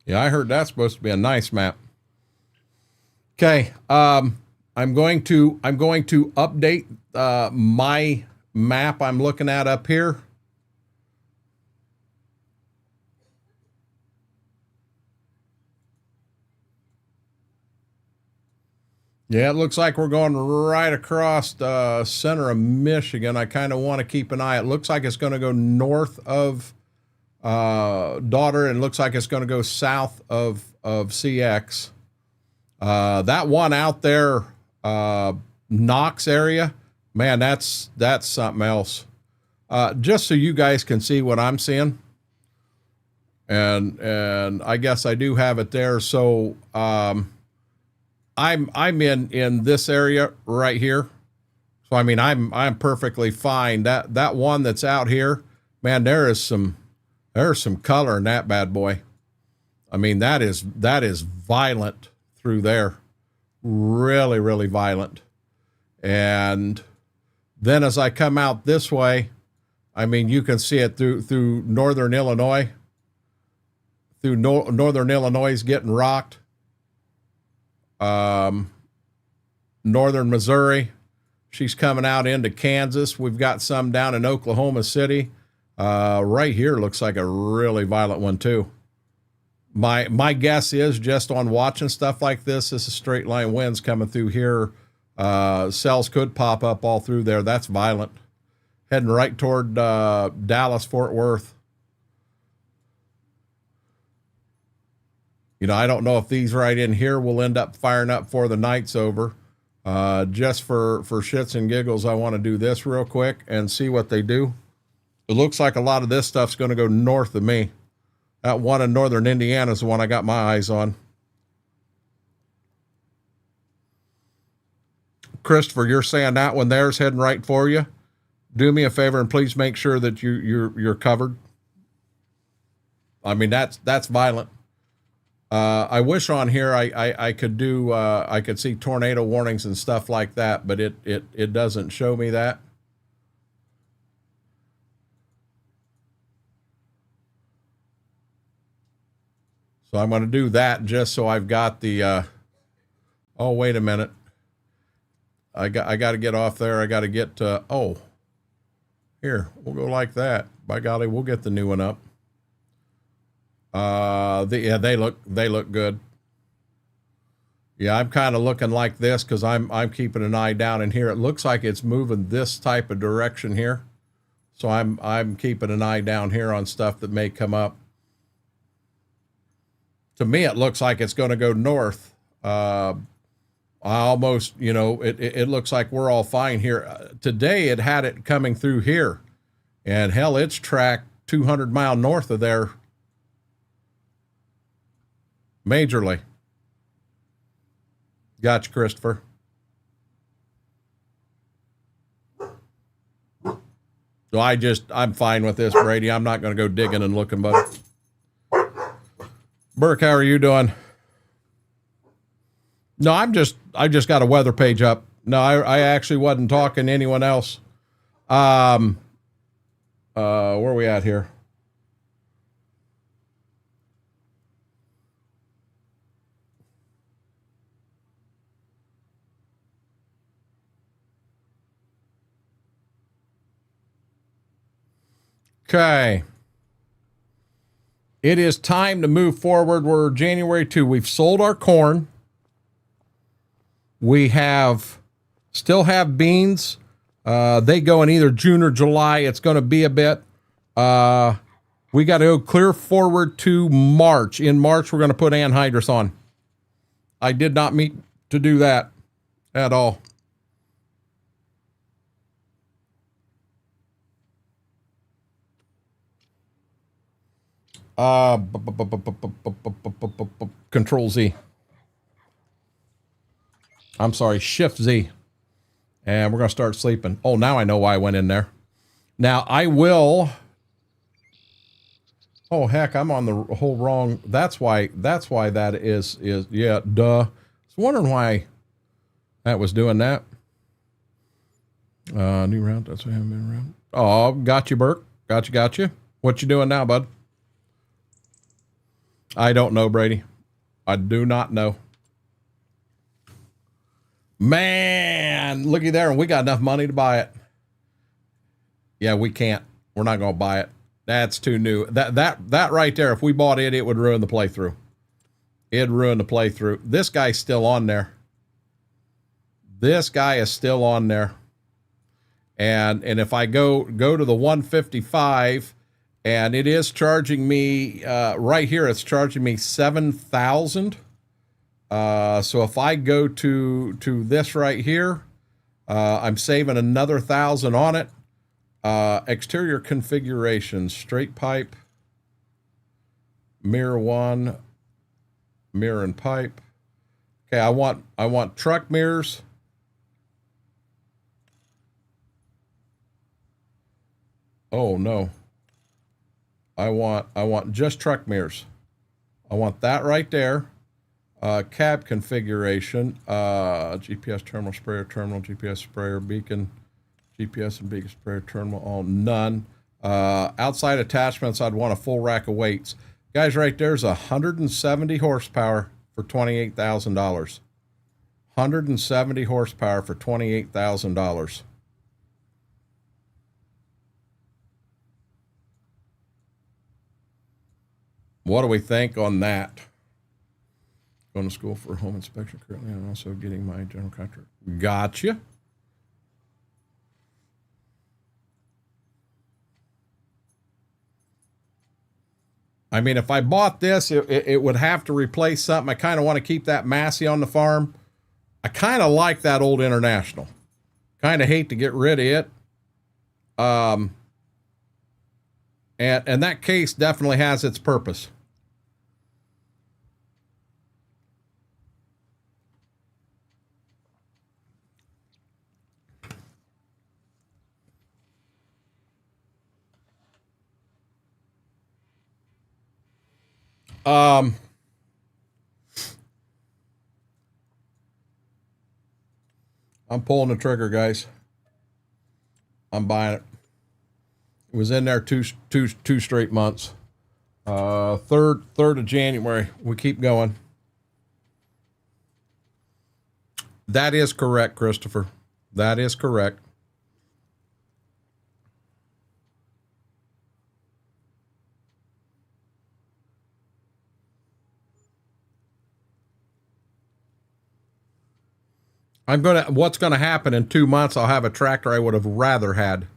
[SPEAKER 1] Yeah, I heard that's supposed to be a nice map. Okay, I'm going to update my map I'm looking at up here. Yeah, it looks like we're going right across the center of Michigan. I kind of want to keep an eye. It looks like it's going to go north of Daughter, and it looks like it's going to go south of CX. That one out there, Knox area, man, that's something else. Just so you guys can see what I'm seeing. And I guess I do have it there. So, I'm in this area right here. So, I mean, I'm perfectly fine. That one that's out here, man, there's some color in that bad boy. I mean, that is violent through there. Really, really violent. And then as I come out this way, I mean, you can see it through northern Illinois. Northern Illinois is getting rocked. Northern Missouri, she's coming out into Kansas. We've got some down in Oklahoma City. Right here looks like a really violent one too. My guess is, just on watching stuff like this is straight line winds coming through here. Cells could pop up all through there. That's violent. Heading right toward Dallas, Fort Worth. You know, I don't know if these right in here will end up firing up before the night's over. Just for shits and giggles, I want to do this real quick and see what they do. It looks like a lot of this stuff's going to go north of me. That one in northern Indiana is the one I got my eyes on. Christopher, you're saying that one there's heading right for you. Do me a favor and please make sure that you're covered. I mean, that's violent. I wish on here I could do I could see tornado warnings and stuff like that, but it doesn't show me that. So I'm going to do that just so I've got the oh, wait a minute. I got to get off there. I got to get oh, here, we'll go like that. By golly, we'll get the new one up. Yeah, they look good. Yeah, I'm kind of looking like this because I'm keeping an eye down in here. It looks like it's moving this type of direction here. So I'm keeping an eye down here on stuff that may come up. To me, it looks like it's going to go north. I almost, you know, it looks like we're all fine here. Today, it had it coming through here. And hell, it's tracked 200 mile north of there. Majorly. Gotcha, Christopher. So I'm fine with this, Brady. I'm not going to go digging and looking, but Burke, how are you doing? No, I just got a weather page up. No, I actually wasn't talking to anyone else. Where are we at here? Okay. It is time to move forward. We're January 2. We've sold our corn. We still have beans. They go in either June or July. It's going to be a bit. We got to go clear forward to March. In March, we're going to put anhydrous on. I did not mean to do that at all. Control Z. I'm sorry, Shift Z. And we're going to start sleeping. Oh, now I know why I went in there. Now I will. Oh, heck, I'm on the whole wrong. That's why that is yeah, duh. I was wondering why that was doing that. New route. That's what I haven't been around. Oh, got you, Burke. Got you. What you doing now, bud? I don't know, Brady. I do not know. Man, looky there, and we got enough money to buy it. Yeah, we can't. We're not going to buy it. That's too new. That right there, if we bought it, it would ruin the playthrough. It'd ruin the playthrough. This guy's still on there. This guy is still on there. And if I go to the 155, and it is charging me right here, it's charging me 7,000. So if I go to this right here, I'm saving another 1,000 on it. Exterior configuration, straight pipe, mirror one, mirror and pipe. Okay, I want truck mirrors. Oh no. I want just truck mirrors. I want that right there. Cab configuration, GPS terminal, sprayer terminal, GPS sprayer, beacon, GPS and beacon sprayer terminal, all none. Outside attachments, I'd want a full rack of weights. Guys, right there's 170 horsepower for $28,000. 170 horsepower for $28,000. What do we think on that? Going to school for home inspection currently, and also getting my general contractor. Gotcha. I mean, if I bought this, it would have to replace something. I kind of want to keep that Massey on the farm. I kind of like that old International. Kind of hate to get rid of it. And that case definitely has its purpose. I'm pulling the trigger, guys. I'm buying it. It was in there two straight months. 3rd of January. We keep going. That is correct, Christopher. That is correct. What's gonna happen in 2 months, I'll have a tractor I would have rather had.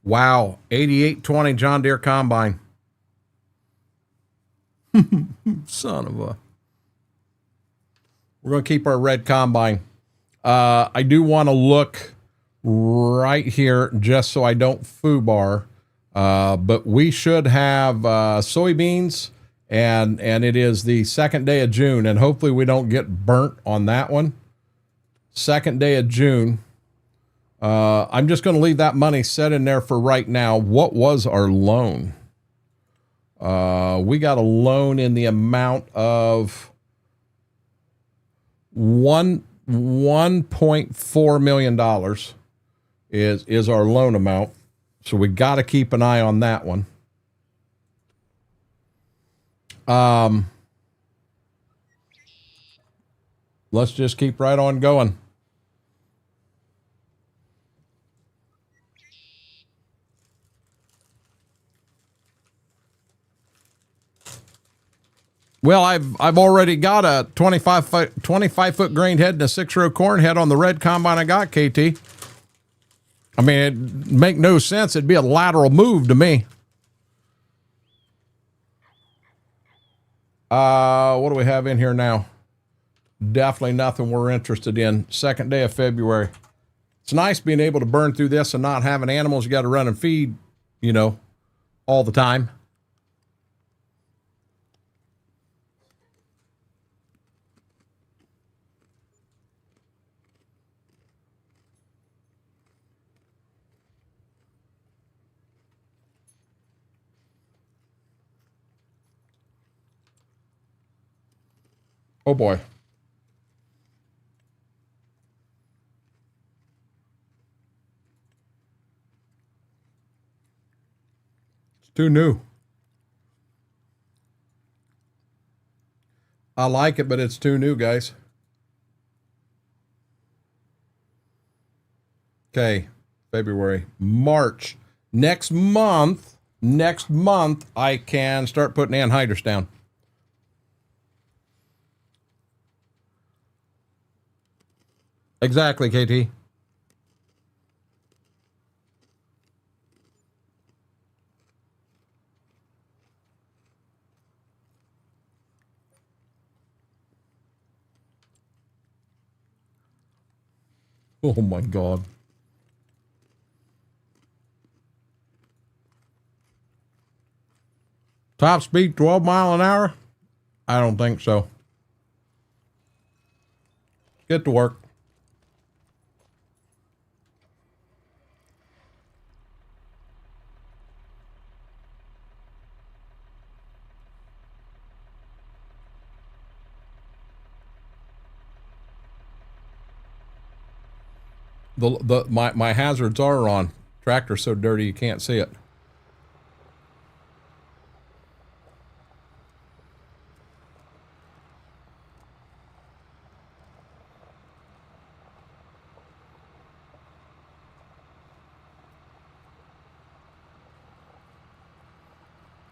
[SPEAKER 1] Wow, 8820 John Deere combine. Son of a. We're gonna keep our red combine. I do want to look right here just so I don't foobar. But we should have soybeans, and it is the 2nd day of June, and hopefully we don't get burnt on that one. 2nd day of June. I'm just going to leave that money set in there for right now. What was our loan? We got a loan in the amount of $1.4 million is our loan amount. So we got to keep an eye on that one. Let's just keep right on going. Well, I've already got a 25 foot grain head and a 6-row corn head on the red combine I got, KT. I mean, it'd make no sense. It'd be a lateral move to me. What do we have in here now? Definitely nothing we're interested in. 2nd day of February. It's nice being able to burn through this and not having animals you got to run and feed, you know, all the time. Oh boy. It's too new. I like it, but it's too new, guys. Okay. February, March. Next month, I can start putting anhydrous down. Exactly, KT. Oh my God. Top speed 12 mile an hour? I don't think so. Get to work. My hazards are on. Tractor's so dirty you can't see it.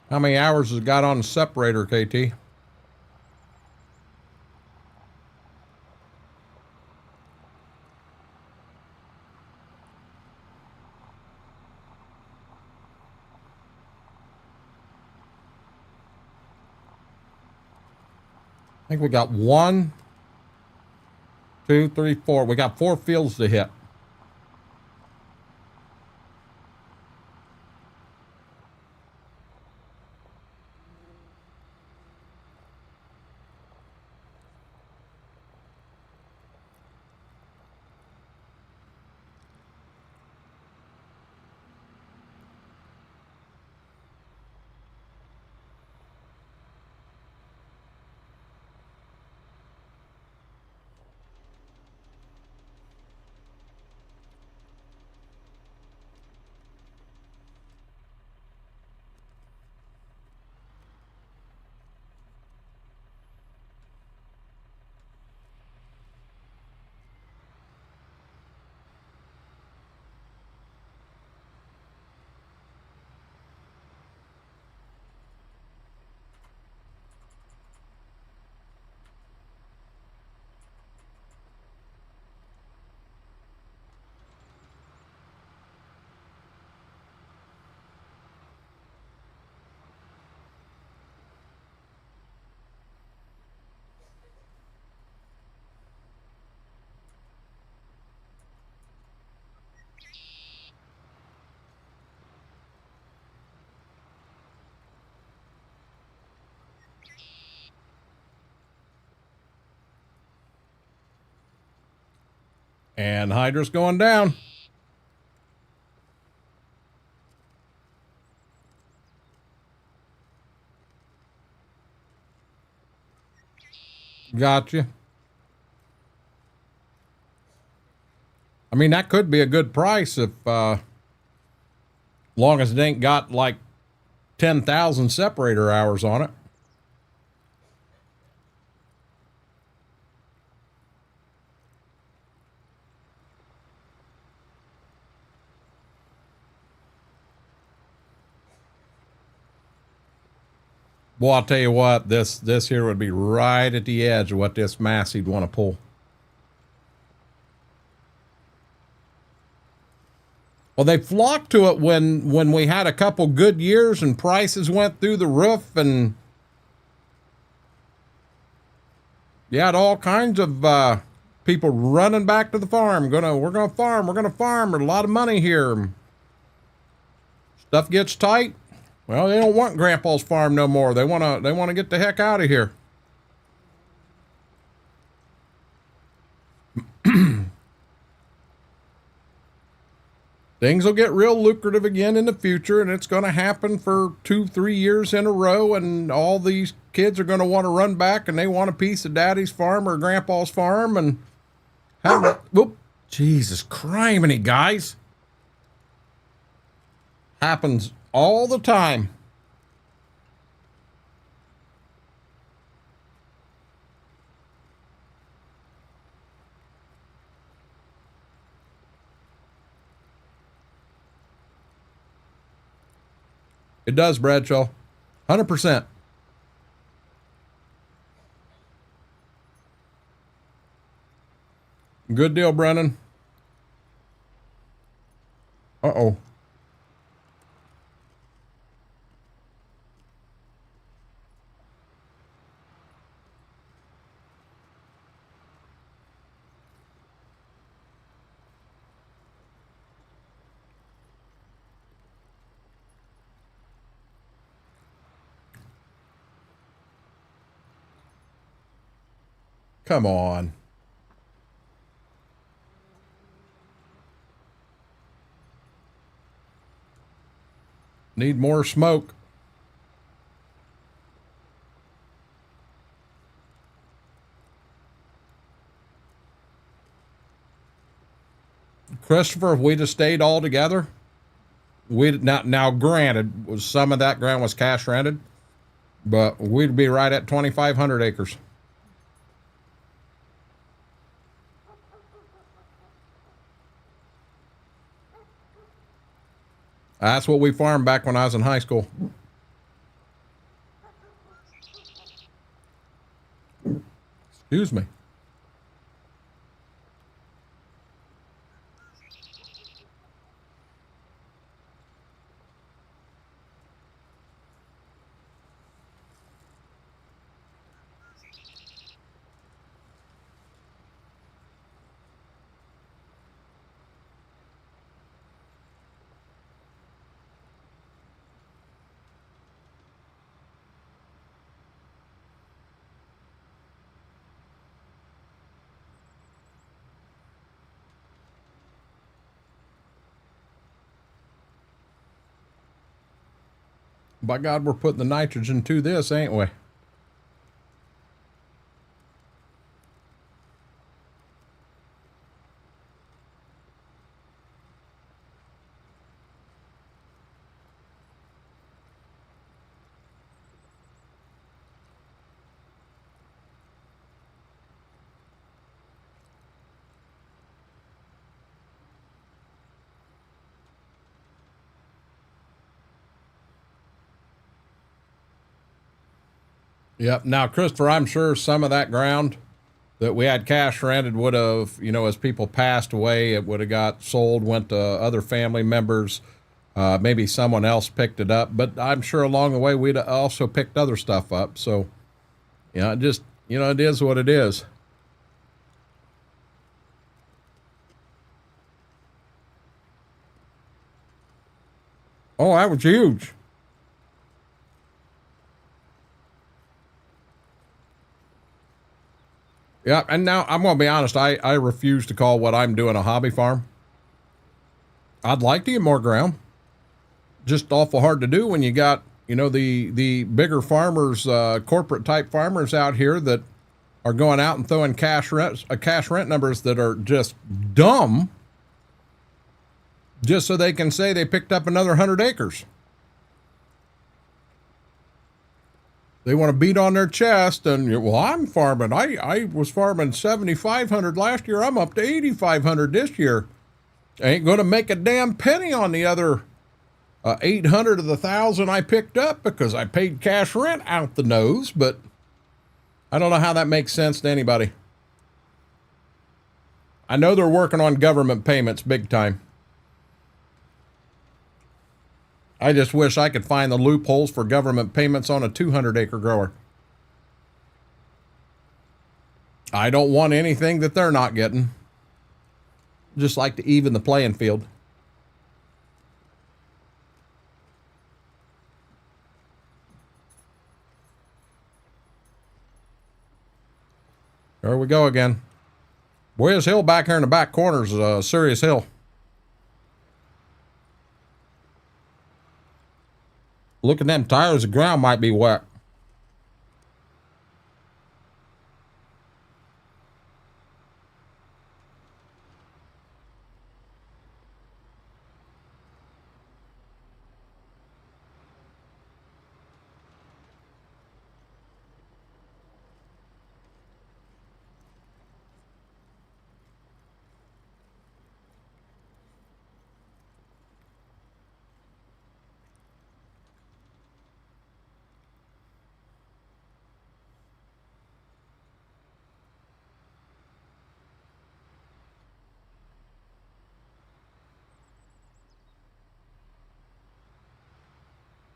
[SPEAKER 1] How many hours has it got on the separator, KT? I think we got 1, 2, 3, 4. We got 4 fields to hit. Anhydrous going down. Gotcha. I mean, that could be a good price if, long as it ain't got like 10,000 separator hours on it. Boy, I'll tell you what, this here would be right at the edge of what this Massey'd want to pull. Well, they flocked to it when we had a couple good years and prices went through the roof, and you had all kinds of people running back to the farm. We're gonna farm. There's a lot of money here. Stuff gets tight. Well, they don't want Grandpa's farm no more. They wanna get the heck out of here. Things will get real lucrative again in the future, and it's going to happen for 2-3 years in a row, and all these kids are going to want to run back, and they want a piece of Daddy's farm or Grandpa's farm, and whoop, Jesus criminy, guys. Happens all the time. It does, Bradshaw. 100%. Good deal, Brennan. Uh-oh. Come on. Need more smoke. Christopher, if we'd have stayed all together, now granted, was some of that ground was cash rented, but we'd be right at 2,500 acres. That's what we farmed back when I was in high school. Excuse me. By God, we're putting the nitrogen to this, ain't we? Yep. Now, Christopher, I'm sure some of that ground that we had cash rented would have, as people passed away, it would have got sold, went to other family members. Maybe someone else picked it up, but I'm sure along the way we'd also picked other stuff up. So, it just, it is what it is. Oh, that was huge. Yeah, and now I'm going to be honest. I refuse to call what I'm doing a hobby farm. I'd like to get more ground. Just awful hard to do when you got, the bigger farmers, corporate type farmers out here that are going out and throwing cash rent numbers that are just dumb, just so they can say they picked up another 100 acres. They want to beat on their chest and, well, I'm farming. I was farming 7,500 last year. I'm up to 8,500 this year. I ain't going to make a damn penny on the other 800 of the 1,000 I picked up because I paid cash rent out the nose, but I don't know how that makes sense to anybody. I know they're working on government payments big time. I just wish I could find the loopholes for government payments on a 200-acre grower. I don't want anything that they're not getting. Just like to even the playing field. There we go again. Boy, this hill back here in the back corner is a serious hill. Look at them tires. The ground might be wet.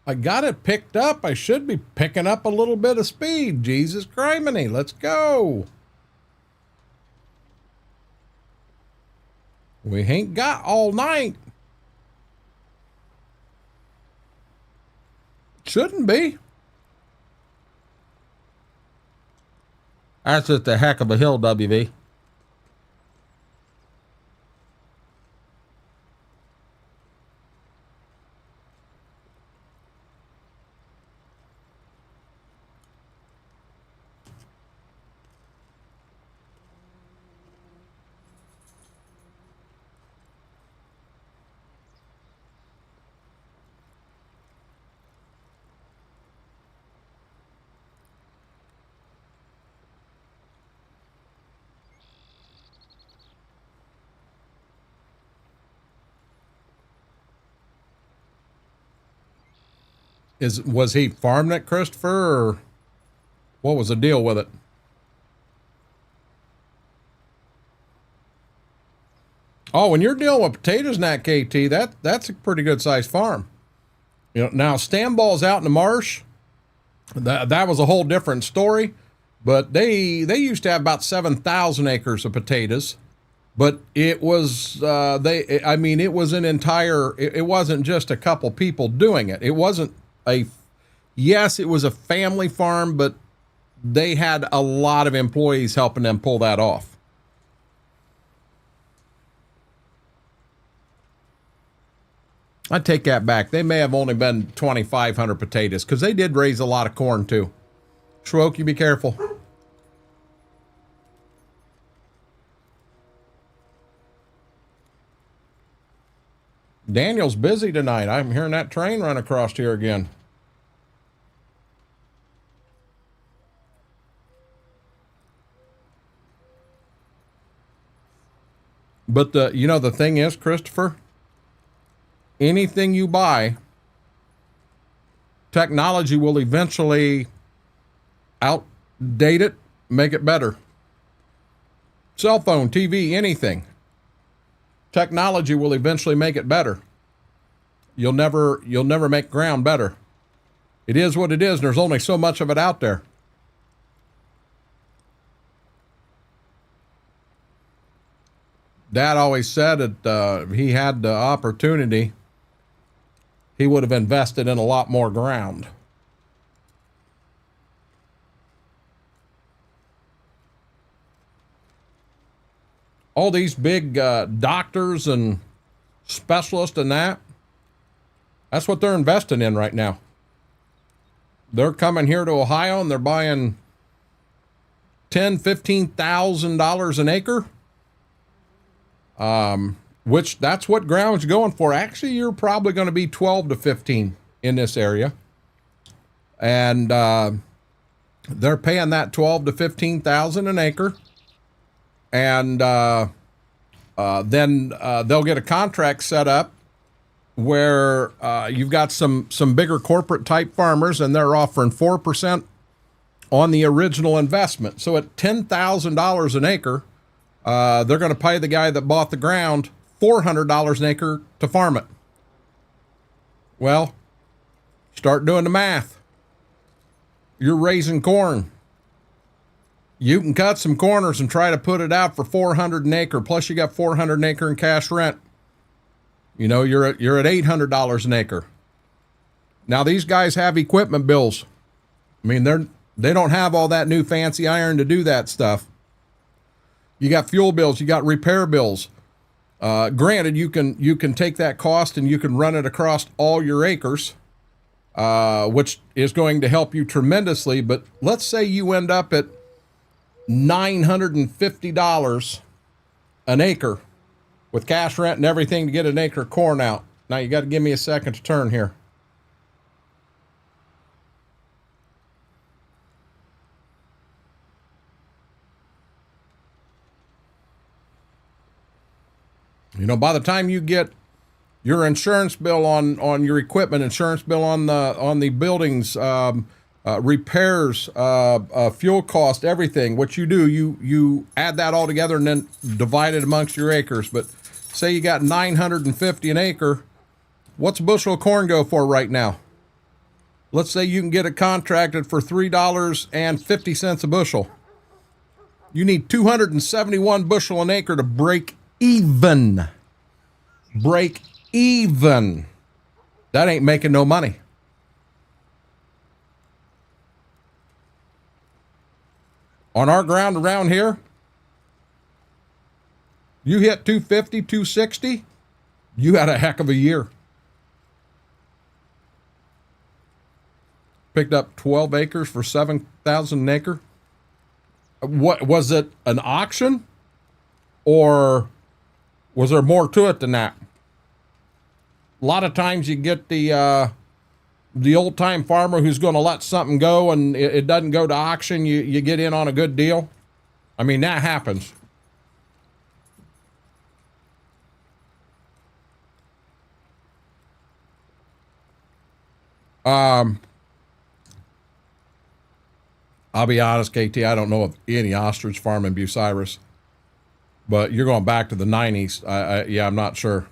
[SPEAKER 1] I got it picked up. I should be picking up a little bit of speed. Jesus criminy. Let's go. We ain't got all night. Shouldn't be. That's just a heck of a hill, WV. Was he farming it, Christopher, or what was the deal with it? Oh, when you're dealing with potatoes in that KT, that's a pretty good sized farm. Now Stanball's out in the marsh. That was a whole different story. But they used to have about 7,000 acres of potatoes. But it was it was an entire. It wasn't just a couple people doing it. It wasn't yes, it was a family farm, but they had a lot of employees helping them pull that off. I take that back. They may have only been 2,500 potatoes because they did raise a lot of corn too. Shwoke, you be careful. Daniel's busy tonight. I'm hearing that train run across here again. But the thing is, Christopher, anything you buy, technology will eventually outdate it, make it better. Cell phone, TV, anything. Technology will eventually make it better. You'll never make ground better. It is what it is, and there's only so much of it out there. Dad always said that if he had the opportunity, he would have invested in a lot more ground. all these big doctors and specialists and that's what they're investing in right now. They're coming here to Ohio and they're buying $10,000, $15,000 an acre. Which that's what ground's going for. Actually, you're probably going to be 12 to 15 in this area. And they're paying that 12 to 15,000 an acre. And then they'll get a contract set up where you've got some bigger corporate type farmers, and they're offering 4% on the original investment. So at $10,000 an acre, they're going to pay the guy that bought the ground $400 an acre to farm it. Well, start doing the math. You're raising corn. You can cut some corners and try to put it out for $400 an acre. Plus you got $400 an acre in cash rent. You know, you're at $800 an acre. Now these guys have equipment bills. I mean, they don't have all that new fancy iron to do that stuff. You got fuel bills, you got repair bills. Granted, you can take that cost and you can run it across all your acres, which is going to help you tremendously. But let's say you end up at $950 an acre with cash rent and everything to get an acre of corn out. Now you got to give me a second to turn here. You know, by the time you get your insurance bill on your equipment, insurance bill on the buildings, repairs, fuel cost, everything, what you do, you add that all together and then divide it amongst your acres. But say you got 950 an acre, what's a bushel of corn go for right now? Let's say you can get it contracted for $3.50 a bushel. You need 271 bushel an acre to break even. Break even. That ain't making no money. On our ground around here, you hit 250, 260, you had a heck of a year. Picked up 12 acres for $7,000 an acre. What was it, an auction? Or was there more to it than that? A lot of times you get the old time farmer who's going to let something go and it doesn't go to auction. You get in on a good deal. I mean, that happens. I'll be honest, KT, I don't know of any ostrich farm in Bucyrus, but you're going back to the 90s. Yeah, I'm not sure.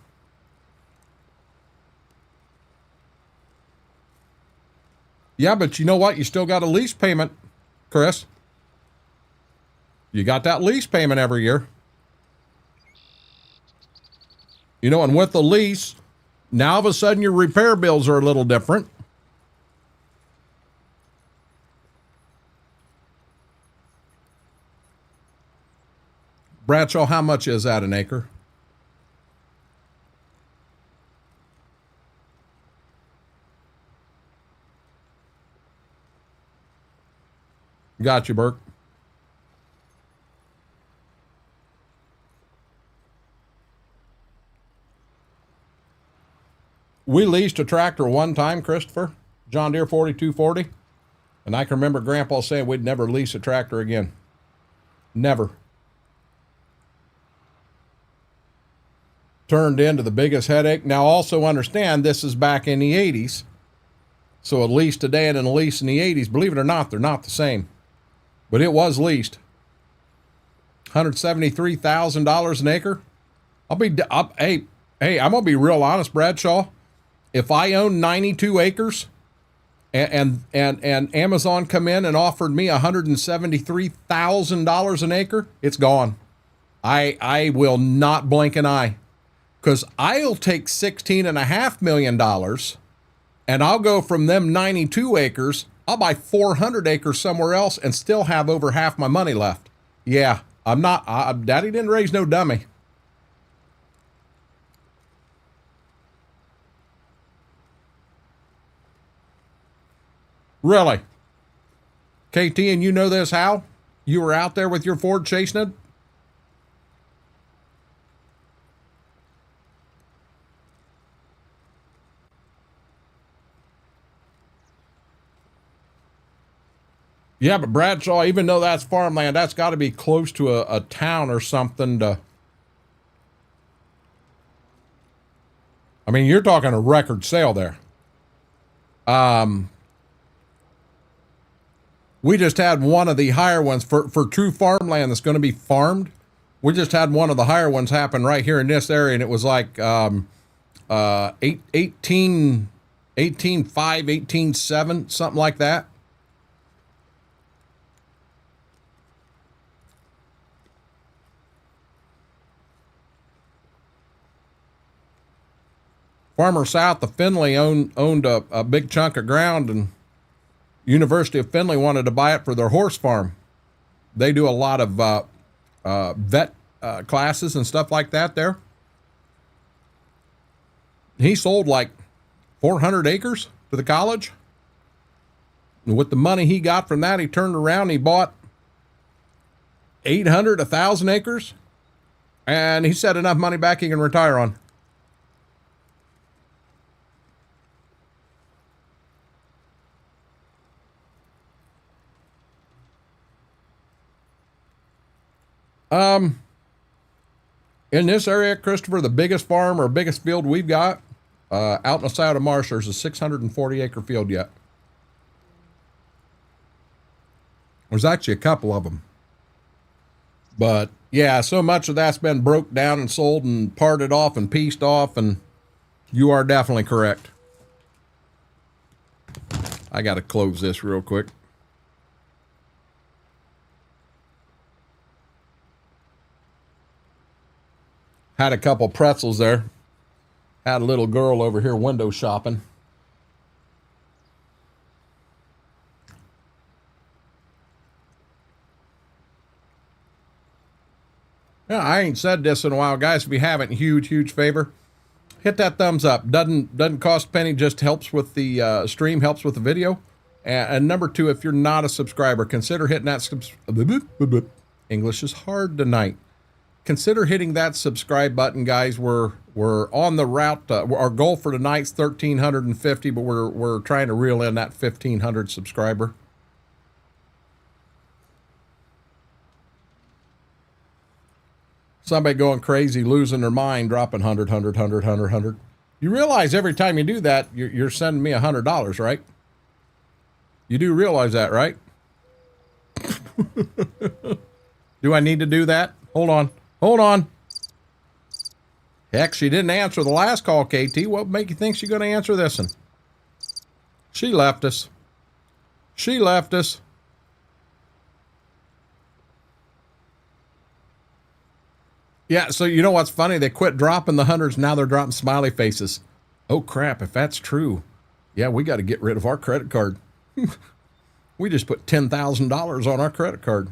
[SPEAKER 1] Yeah, but you know what? You still got a lease payment, Chris. You got that lease payment every year. You know, and with the lease, now all of a sudden your repair bills are a little different. Bradshaw, how much is that an acre? Got you, Burke. We leased a tractor one time, Christopher, John Deere 4240. And I can remember Grandpa saying we'd never lease a tractor again. Never. Turned into the biggest headache. Now also understand this is back in the 80s. So a lease today and a lease in the 80s, believe it or not, they're not the same. But it was leased. $173,000 an acre. Hey, I'm going to be real honest, Bradshaw. If I own 92 acres and Amazon come in and offered me $173,000 an acre, it's gone. I will not blink an eye, because I'll take $16.5 million and I'll go from them 92 acres. I'll buy 400 acres somewhere else and still have over half my money left. Yeah, I'm not, Daddy didn't raise no dummy. Really? KT, and you know this, how? You were out there with your Ford chasing it? Yeah, but Bradshaw, even though that's farmland, that's got to be close to a town or something to... I mean, you're talking a record sale there. We just had one of the higher ones for true farmland that's going to be farmed. We just had one of the higher ones happen right here in this area, and it was like 18.5, 18.7, something like that. Farmer south of Findlay owned a big chunk of ground, and University of Findlay wanted to buy it for their horse farm. They do a lot of vet classes and stuff like that there. He sold like 400 acres to the college. And with the money he got from that, he turned around and he bought 800, 1,000 acres. And he said enough money back he can retire on. In this area, Christopher, the biggest farm or biggest field we've got out in the side of Marsh, there's a 640 acre field yet. There's actually a couple of them. But yeah, so much of that's been broke down and sold and parted off and pieced off, and you are definitely correct. I got to close this real quick. Had a couple pretzels there. Had a little girl over here window shopping. Yeah, I ain't said this in a while, guys. If you haven't, huge favor. Hit that thumbs up. Doesn't cost a penny, just helps with the stream, helps with the video. And number two, if you're not a subscriber, consider hitting that English is hard tonight. Consider hitting that subscribe button, guys. We're on the route. Our goal for tonight's 1,350, but we're trying to reel in that 1,500 subscriber. Somebody going crazy, losing their mind, dropping 100. You realize every time you do that, you're sending me $100, right? You do realize that, right? Do I need to do that? Hold on. Heck, she didn't answer the last call, KT. What would make you think she's going to answer this one? She left us. Yeah, so you know what's funny? They quit dropping the hundreds. Now they're dropping smiley faces. Oh, crap. If that's true, yeah, we got to get rid of our credit card. We just put $10,000 on our credit card.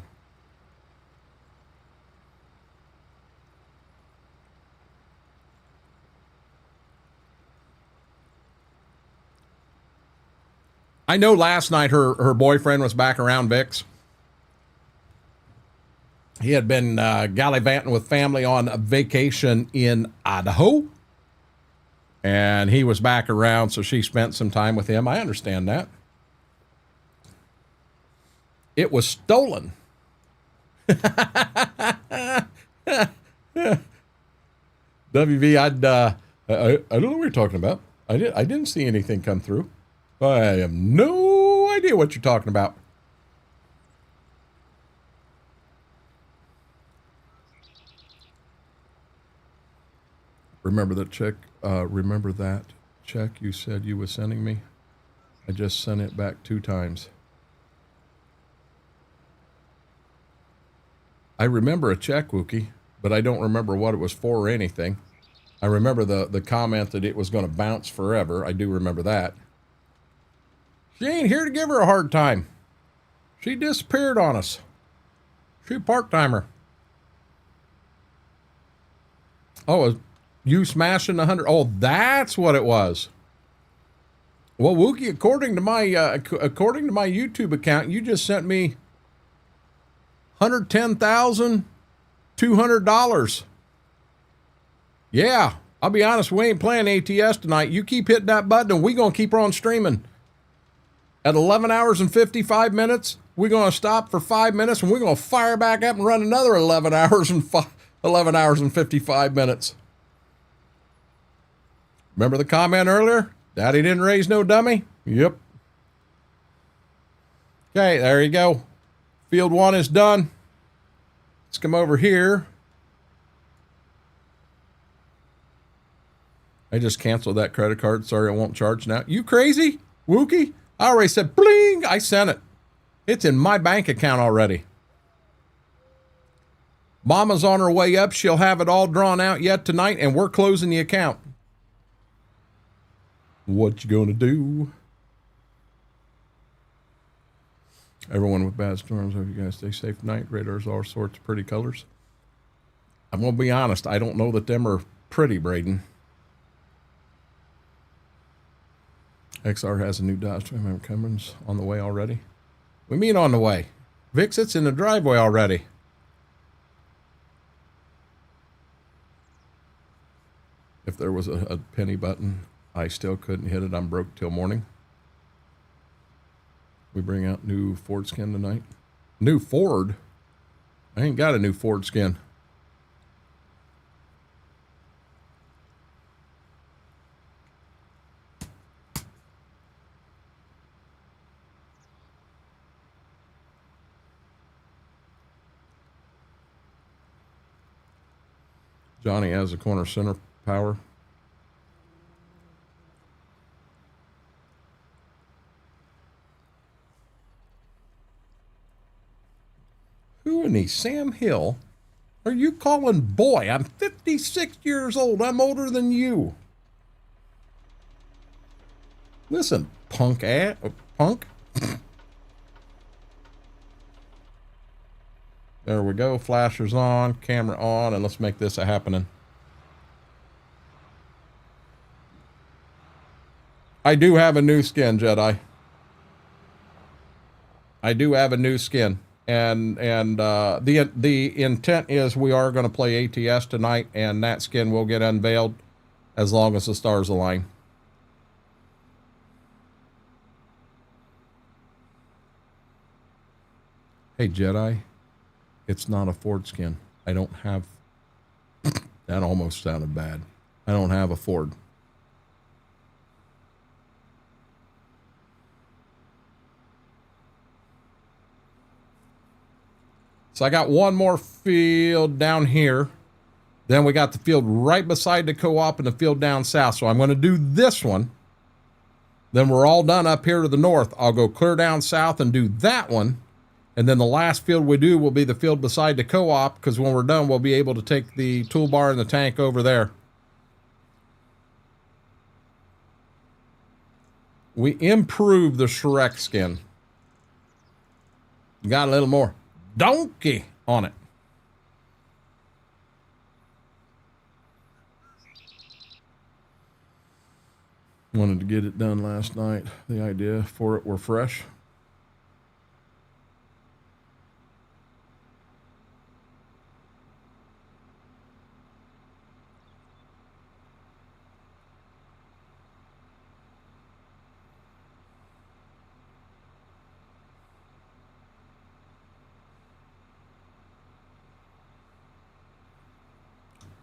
[SPEAKER 1] I know last night her boyfriend was back around Vic's. He had been gallivanting with family on a vacation in Idaho. And he was back around, so she spent some time with him. I understand that. It was stolen. WV, I don't know what you're talking about. I didn't see anything come through. I have no idea what you're talking about. Remember that check you said you were sending me? I just sent it back 2 times. I remember a check, Wookie, but I don't remember what it was for or anything. I remember the comment that it was going to bounce forever. I do remember that. She ain't here to give her a hard time. She disappeared on us. She a part-timer. Oh, you smashing 100. Oh, that's what it was. Well, Wookie, according to my YouTube account, you just sent me $110,200. Yeah, I'll be honest, we ain't playing ATS tonight. You keep hitting that button, and we gonna keep on streaming. At 11 hours and 55 minutes, we're gonna stop for 5 minutes, and we're gonna fire back up and run another 11 hours and 55 minutes. Remember the comment earlier? Daddy didn't raise no dummy? Yep. Okay, there you go. Field 1 is done. Let's come over here. I just canceled that credit card. Sorry, I won't charge now. You crazy, Wookie? I already said bling. I sent it. It's in my bank account already. Mama's on her way up. She'll have it all drawn out yet tonight, and we're closing the account. What you gonna do? Everyone with bad storms, hope you guys stay safe tonight. Radars, all sorts of pretty colors. I'm gonna be honest, I don't know that them are pretty, Braden. XR has a new Dodge Ram Cummins on the way already. We mean on the way. Vix, it's in the driveway already. If there was a penny button, I still couldn't hit it. I'm broke till morning. We bring out new Ford skin tonight. New Ford? I ain't got a new Ford skin. Johnny has a corner center power. Who in the Sam Hill are you calling boy? I'm 56 years old. I'm older than you. Listen, punk. There we go. Flashers on, camera on, and let's make this a happening. I do have a new skin, Jedi. I do have a new skin. And the intent is we are going to play ATS tonight, and that skin will get unveiled as long as the stars align. Hey, Jedi, it's not a Ford skin. I don't have... That almost sounded bad. I don't have a Ford. So I got one more field down here. Then we got the field right beside the co-op and the field down south. So I'm going to do this one. Then we're all done up here to the north. I'll go clear down south and do that one. And then the last field we do will be the field beside the co-op, because when we're done, we'll be able to take the toolbar and the tank over there. We improved the Shrek skin. Got a little more donkey on it. Wanted to get it done last night. The idea for it were fresh.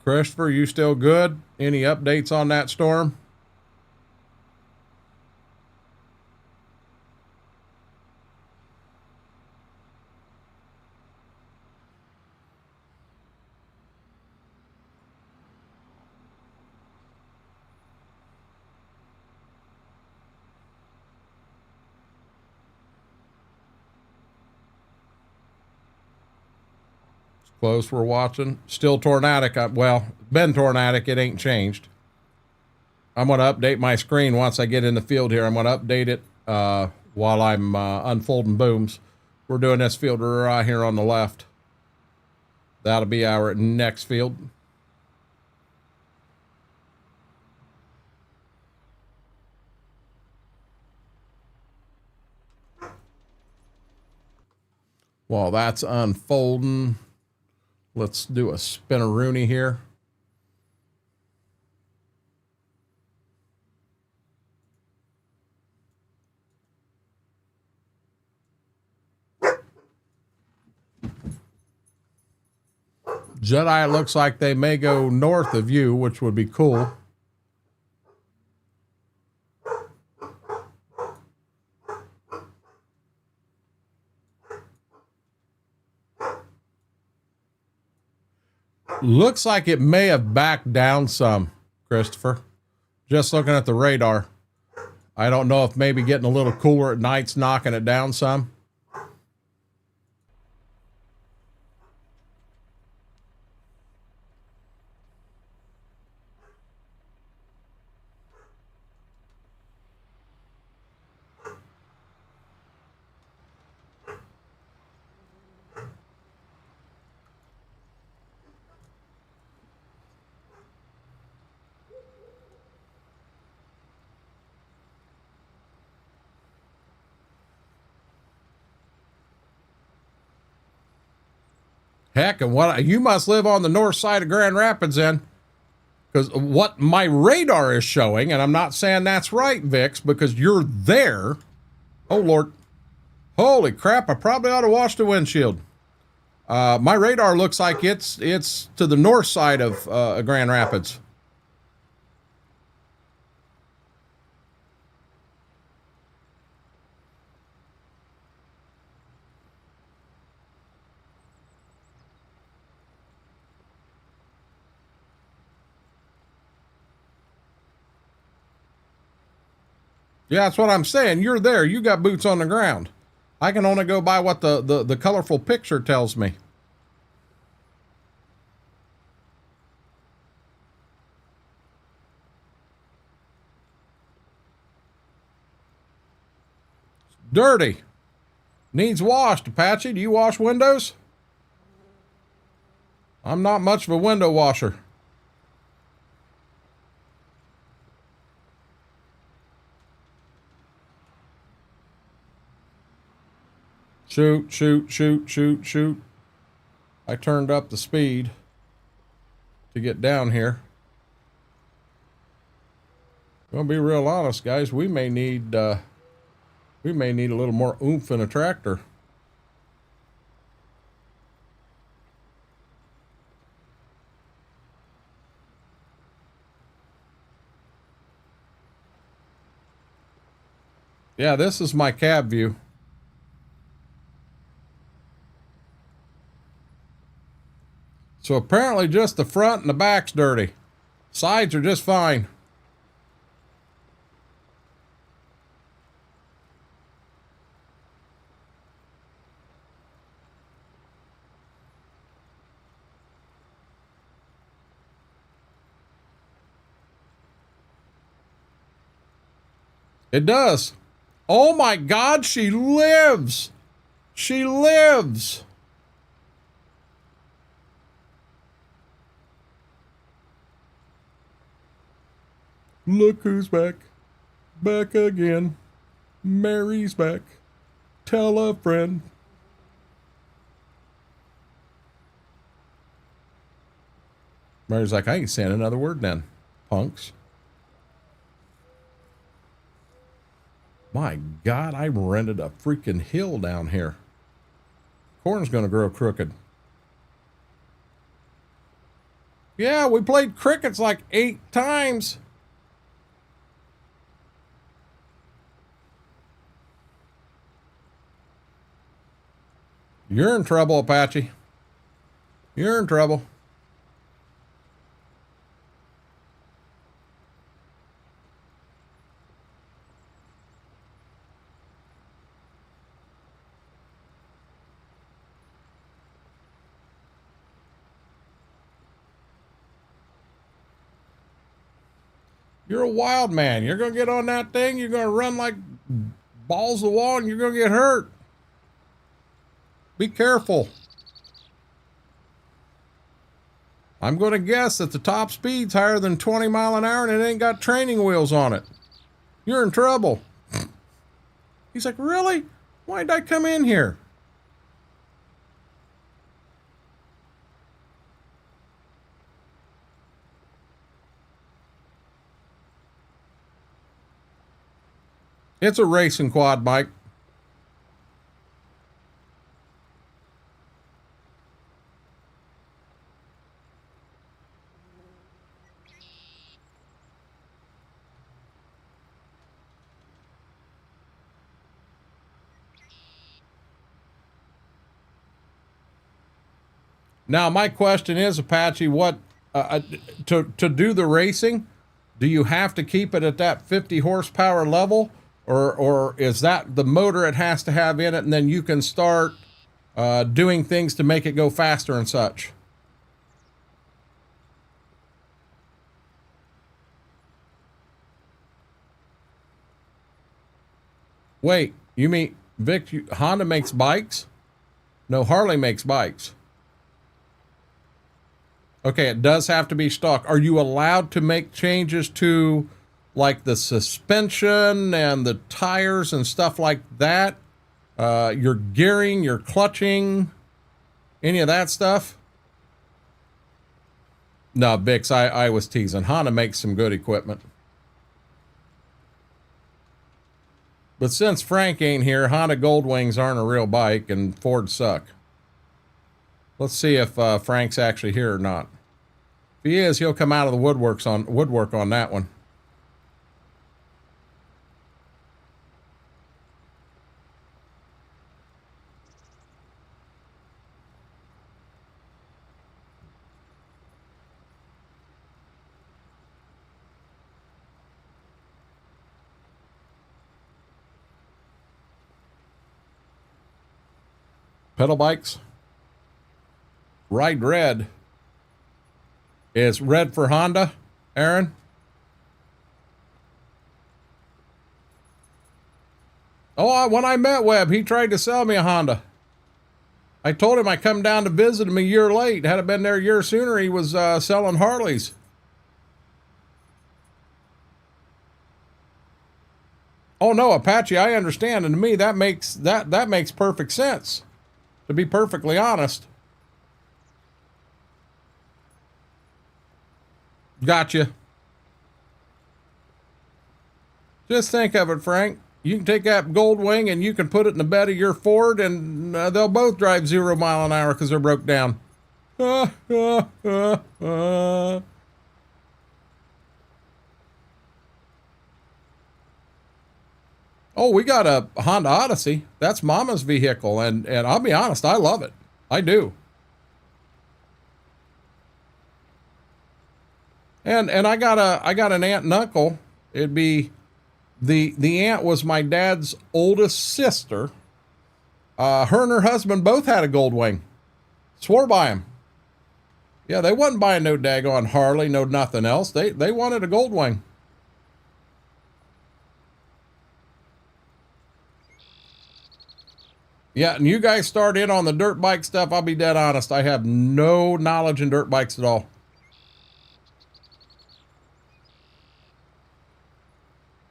[SPEAKER 1] Christopher, you still good? Any updates on that storm? Close, we're watching. Still tornadic. Well, been tornadic. It ain't changed. I'm going to update my screen once I get in the field here. I'm going to update it while I'm unfolding booms. We're doing this field right here on the left. That'll be our next field. While that's unfolding, let's do a spin-a-rooney here. Jedi, it looks like they may go north of you, which would be cool. Looks like it may have backed down some, Christopher. Just looking at the radar. I don't know if maybe getting a little cooler at night's knocking it down some. Heck, and what you must live on the north side of Grand Rapids then. Because what my radar is showing, and I'm not saying that's right, Vix, because you're there. Oh, Lord. Holy crap, I probably ought to wash the windshield. My radar looks like it's to the north side of Grand Rapids. Yeah, that's what I'm saying. You're there. You got boots on the ground. I can only go by what the colorful picture tells me. Dirty. Needs washed, Apache. Do you wash windows? I'm not much of a window washer. Shoot, shoot, shoot, shoot, shoot. I turned up the speed to get down here. Gonna be real honest, guys. We may need a little more oomph in a tractor. Yeah, this is my cab view. So apparently just the front and the back's dirty. Sides are just fine. It does. Oh my God, she lives. She lives. Look who's back. Back again. Mary's back. Tell a friend. Mary's like, I ain't saying another word then, punks. My God, I rented a freaking hill down here. Corn's gonna grow crooked. Yeah, we played crickets like 8 times. You're in trouble, Apache. You're in trouble. You're a wild man. You're going to get on that thing. You're going to run like balls of the wall and you're going to get hurt. Be careful. I'm going to guess that the top speed's higher than 20 mile an hour and it ain't got training wheels on it. You're in trouble. He's like, really? Why did I come in here? It's a racing quad bike. Now, my question is, Apache, what to do the racing? Do you have to keep it at that 50 horsepower level, or is that the motor it has to have in it, and then you can start doing things to make it go faster and such? Wait, you mean Vic? Honda makes bikes? No, Harley makes bikes. Okay, it does have to be stock. Are you allowed to make changes to like the suspension and the tires and stuff like that? Your gearing, your clutching, any of that stuff? No, Bix, I was teasing. Honda makes some good equipment. But since Frank ain't here, Honda Goldwings aren't a real bike and Ford suck. Let's see if Frank's actually here or not. If he is, he'll come out of the woodwork on that one. Pedal bikes. Ride red. Is red for Honda, Aaron? Oh, when I met Webb, he tried to sell me a Honda. I told him I come down to visit him a year late. Had I been there a year sooner, he was selling Harleys. Oh no, Apache, I understand, and to me that makes perfect sense. To be perfectly honest. Gotcha. Just think of it, Frank. You can take that Goldwing and you can put it in the bed of your Ford, and they'll both drive 0 mile an hour because they're broke down. Oh, we got a Honda Odyssey. That's Mama's vehicle, and I'll be honest, I love it. I do. And I got an aunt and uncle. It'd be the aunt was my dad's oldest sister. Her and her husband both had a Goldwing. Swore by him. Yeah, they wasn't buying no daggone Harley, no nothing else. They wanted a Goldwing. Yeah, and you guys start in on the dirt bike stuff. I'll be dead honest. I have no knowledge in dirt bikes at all.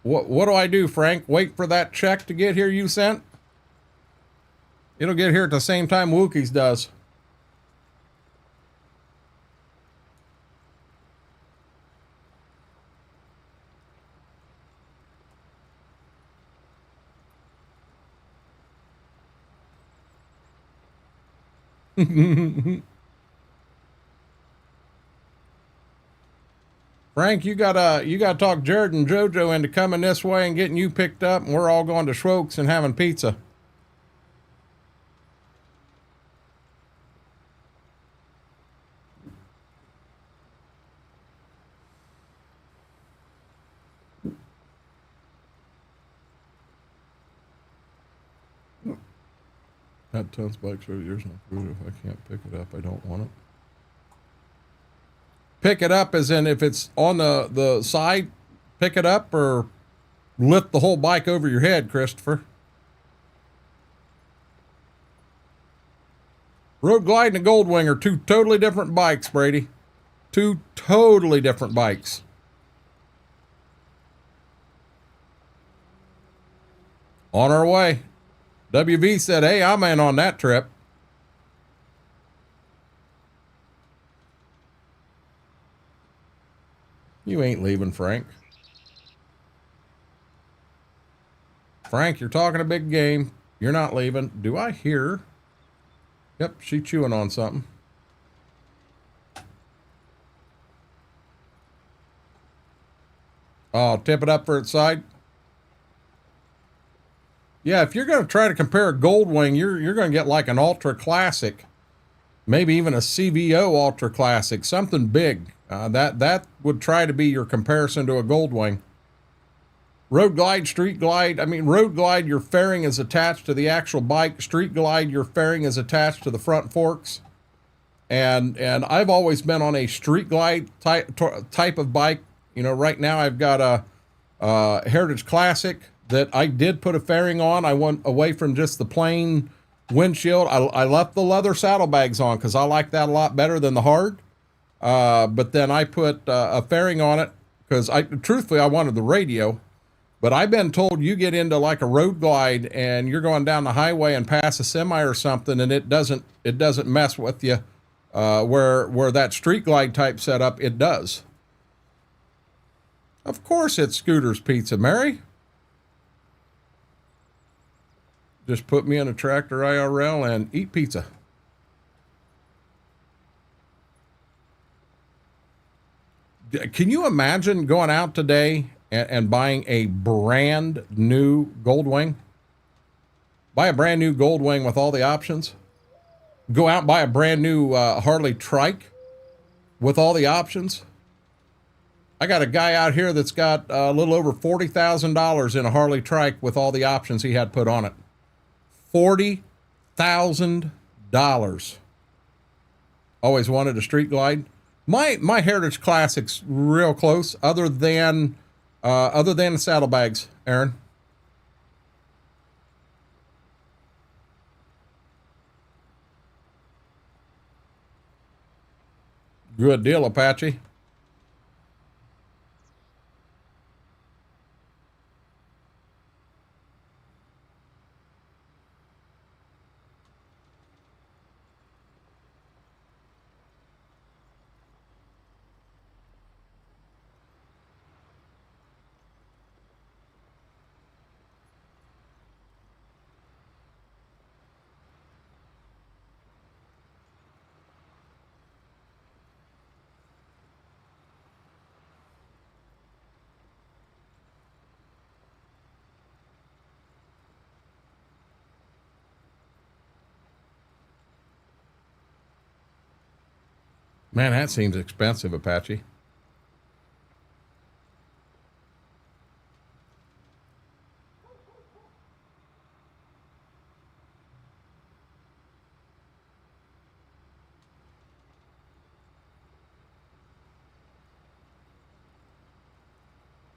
[SPEAKER 1] What do I do, Frank? Wait for that check to get here you sent? It'll get here at the same time Wookiees does. Frank, you gotta talk Jared and JoJo into coming this way and getting you picked up, and we're all going to Schwokes and having pizza. That Tons bike show yours not good. If I can't pick it up, I don't want it. Pick it up as in if it's on the side, pick it up, or lift the whole bike over your head, Christopher. Road Glide and a Goldwing are two totally different bikes, Brady. Two totally different bikes. On our way. WV said, hey, I'm in on that trip. You ain't leaving, Frank. Frank, you're talking a big game. You're not leaving. Do I hear? Yep, she's chewing on something. Oh, tip it up for its side. Yeah, if you're going to try to compare a Goldwing, you're going to get like an Ultra Classic, maybe even a CVO Ultra Classic, something big. That would try to be your comparison to a Goldwing. Road Glide, Street Glide. I mean, Road Glide, your fairing is attached to the actual bike. Street Glide, your fairing is attached to the front forks. And I've always been on a Street Glide type of bike. You know, right now I've got a Heritage Classic that I did put a fairing on. I went away from just the plain windshield. I left the leather saddlebags on because I like that a lot better than the hard. But then I put a fairing on it because truthfully, I wanted the radio. But I've been told you get into like a Road Glide and you're going down the highway and pass a semi or something, and it doesn't mess with you. Where that Street Glide type setup, it does. Of course it's Scooter's Pizza, Mary. Just put me in a tractor IRL and eat pizza. Can you imagine going out today and buying a brand new Goldwing? Buy a brand new Goldwing with all the options. Go out and buy a brand new Harley Trike with all the options. I got a guy out here that's got a little over $40,000 in a Harley Trike with all the options he had put on it. $40,000. Always wanted a Street Glide. My Heritage Classic's real close, other than the saddlebags, Aaron. Good deal, Apache. Man, that seems expensive, Apache.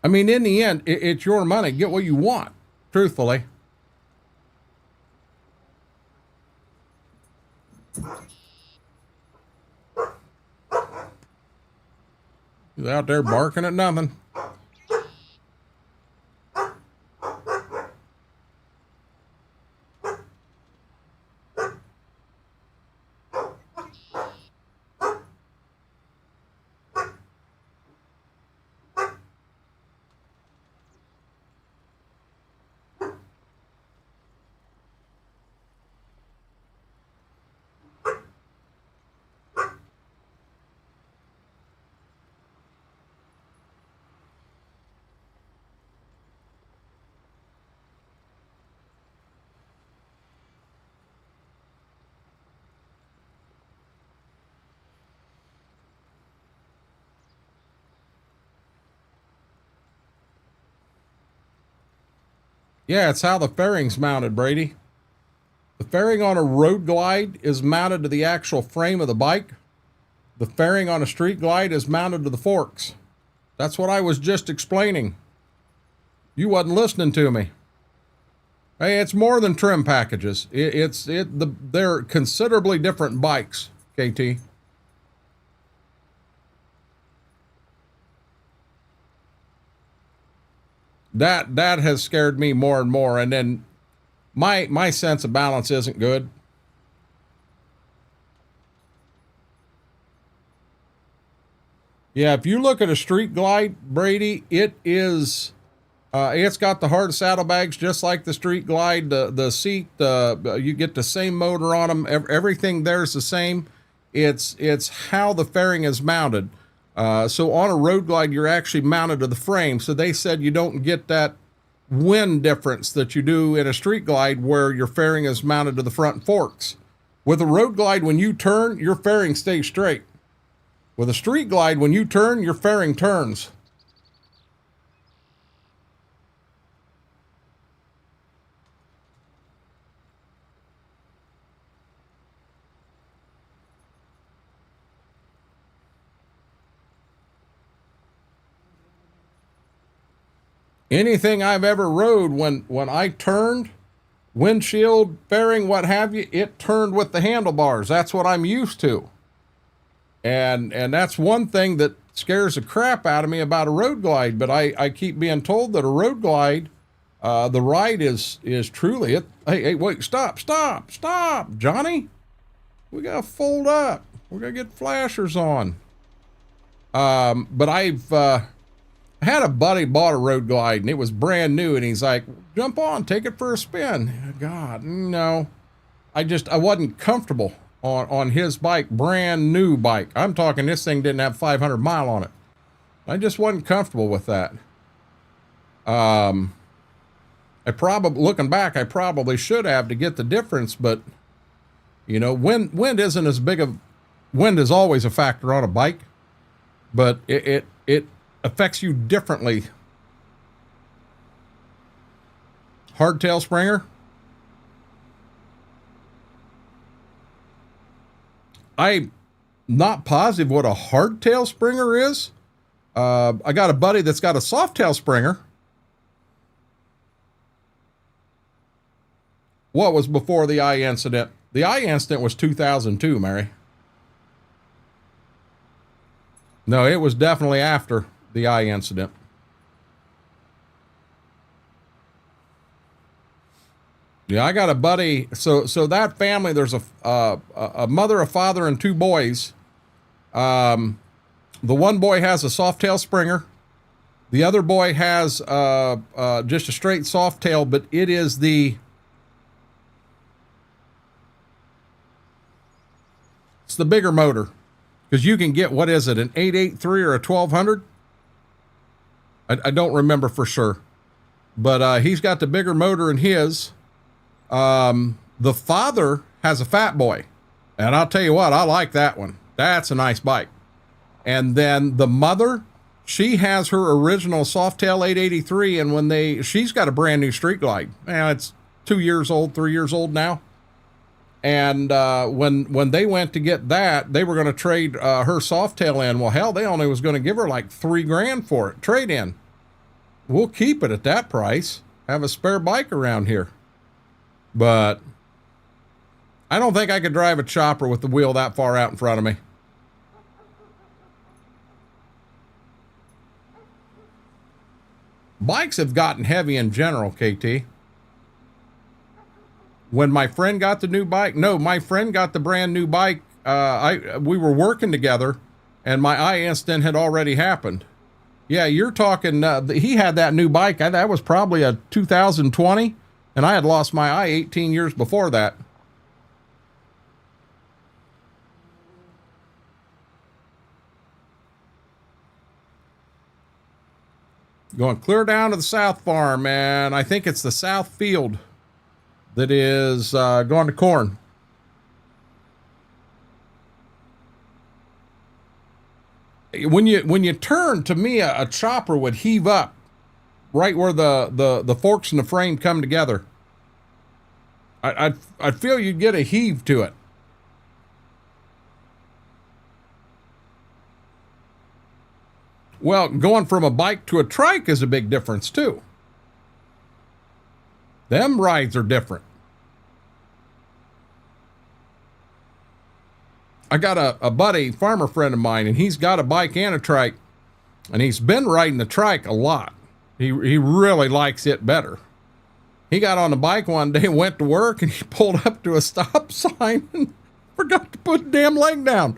[SPEAKER 1] I mean, in the end, it's your money. Get what you want, truthfully. He's out there barking at nothing. Yeah, it's how the fairing's mounted, Brady. The fairing on a Road Glide is mounted to the actual frame of the bike. The fairing on a Street Glide is mounted to the forks. That's what I was just explaining. You wasn't listening to me. Hey, it's more than trim packages. They're considerably different bikes, KT. That has scared me more and more, and then my sense of balance isn't good. Yeah, if you look at a Street Glide, Brady, it is It's got the hard saddlebags just like the Street Glide. The seat, you get the same motor on them. Everything there's the same. It's how the fairing is mounted. So on a Road Glide, you're actually mounted to the frame. So they said you don't get that wind difference that you do in a Street Glide where your fairing is mounted to the front forks. With a Road Glide, when you turn, your fairing stays straight. With a Street Glide, when you turn, your fairing turns. Anything I've ever rode, when I turned, windshield, fairing, what have you, it turned with the handlebars. That's what I'm used to. And that's one thing that scares the crap out of me about a Road Glide. But I keep being told that a Road Glide, the ride is truly it. Hey, wait, stop, Johnny. We gotta fold up. We're gonna get flashers on. But I had a buddy bought a Road Glide and it was brand new, and he's like, jump on, take it for a spin. God, no. I wasn't comfortable on his bike, brand new bike. I'm talking this thing didn't have 500 mile on it. I just wasn't comfortable with that. Looking back, I probably should have to get the difference, but you know, wind isn't as big of, wind is always a factor on a bike, but it affects you differently. Hardtail Springer. I'm not positive what a hardtail Springer is. I got a buddy that's got a softtail Springer. What was before the eye incident? The eye incident was 2002, Mary. No, it was definitely after the eye incident. Yeah, I got a buddy. So that family, there's a mother, a father, and two boys. The one boy has a softtail Springer. The other boy has just a straight softtail, but it is it's the bigger motor, because you can get, what is it, an 883 or a 1200? I don't remember for sure, but he's got the bigger motor in his. The father has a Fat Boy, and I'll tell you what, I like that one. That's a nice bike. And then the mother, she has her original Softail 883, and she's got a brand new Street Glide. It's 2 years old, 3 years old now. And when they went to get that, they were going to trade her Softail in. Well, hell, they only was going to give her like $3,000 for it, trade in. We'll keep it at that price. Have a spare bike around here. But I don't think I could drive a chopper with the wheel that far out in front of me. Bikes have gotten heavy in general, KT. When my friend got the new bike, my friend got the brand new bike. We were working together, and my eye incident had already happened. Yeah, you're talking, he had that new bike. That was probably a 2020, and I had lost my eye 18 years before that. Going clear down to the South Farm, and I think it's the South Field that is going to corn. When you turn, to me, a chopper would heave up right where the forks and the frame come together. I'd feel you'd get a heave to it. Well, going from a bike to a trike is a big difference too. Them rides are different. I got a buddy, farmer friend of mine, and he's got a bike and a trike, and he's been riding the trike a lot. He really likes it better. He got on the bike one day, went to work, and he pulled up to a stop sign and forgot to put the damn leg down.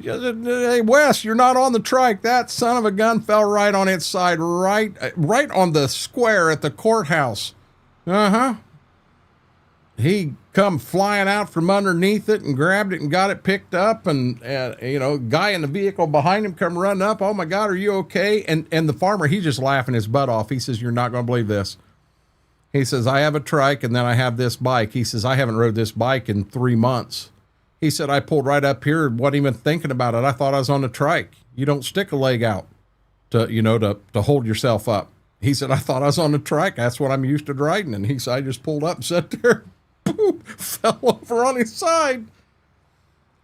[SPEAKER 1] Hey, Wes, you're not on the trike. That son of a gun fell right on its side, right on the square at the courthouse. Uh-huh. He come flying out from underneath it and grabbed it and got it picked up. And guy in the vehicle behind him come running up. Oh, my God, are you okay? And the farmer, he's just laughing his butt off. He says, you're not going to believe this. He says, I have a trike and then I have this bike. He says, I haven't rode this bike in 3 months. He said, I pulled right up here, wasn't even thinking about it. I thought I was on the trike. You don't stick a leg out to hold yourself up. He said, I thought I was on the trike. That's what I'm used to riding. And he said, I just pulled up and sat there, boom, fell over on his side.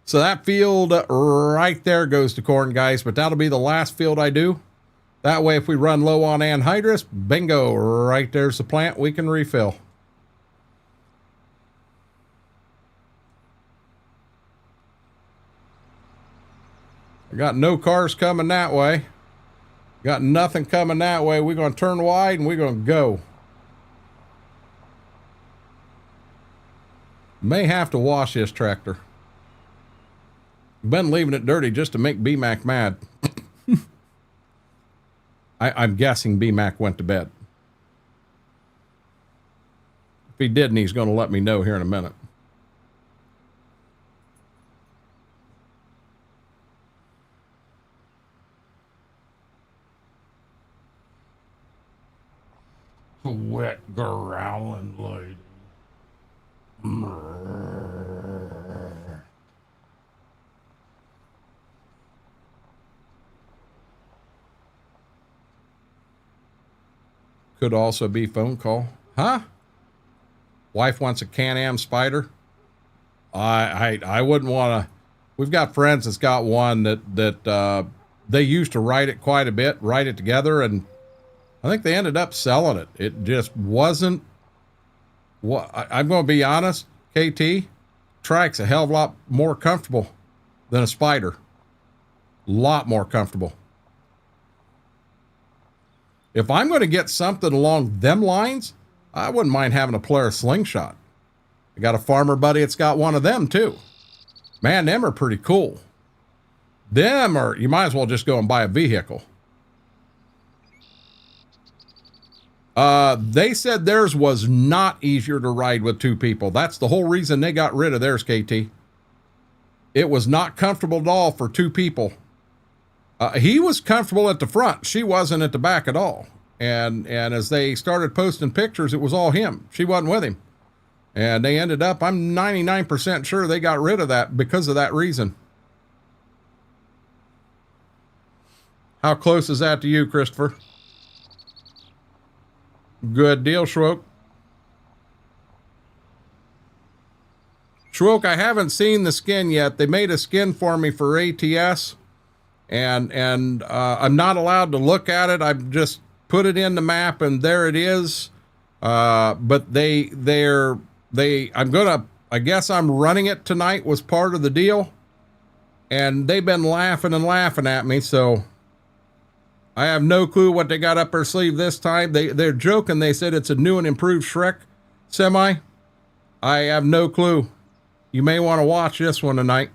[SPEAKER 1] So that field right there goes to corn, guys, but that'll be the last field I do. That way, if we run low on anhydrous, bingo, right there's the plant we can refill. I got no cars coming that way. Got nothing coming that way. We're going to turn wide and we're going to go. May have to wash this tractor. Been leaving it dirty just to make B-Mac mad. I'm guessing B-Mac went to bed. If he didn't, he's going to let me know here in a minute. Wet growling lady. Could also be phone call. Huh? Wife wants a Can-Am Spider. I wouldn't want to. We've got friends that's got one that they used to ride it quite a bit, ride it together, and I think they ended up selling it. It just wasn't what I'm going to be honest. KT, trike's a hell of a lot more comfortable than a Spider. A lot more comfortable. If I'm going to get something along them lines, I wouldn't mind having a Polaris slingshot. I got a farmer buddy that's got one of them too. Man, them are pretty cool. You might as well just go and buy a vehicle. They said theirs was not easier to ride with two people. That's the whole reason they got rid of theirs, KT. It was not comfortable at all for two people. He was comfortable at the front. She wasn't at the back at all. And as they started posting pictures, it was all him. She wasn't with him. And they ended up, I'm 99% sure they got rid of that because of that reason. How close is that to you, Christopher? Good deal, Schwoke. Schwoke, I haven't seen the skin yet. They made a skin for me for ATS. And I'm not allowed to look at it. I've just put it in the map and there it is. But I guess I'm running it tonight was part of the deal. And they've been laughing and laughing at me. So I have no clue what they got up their sleeve this time. They're joking. They said it's a new and improved Shrek semi. I have no clue. You may want to watch this one tonight.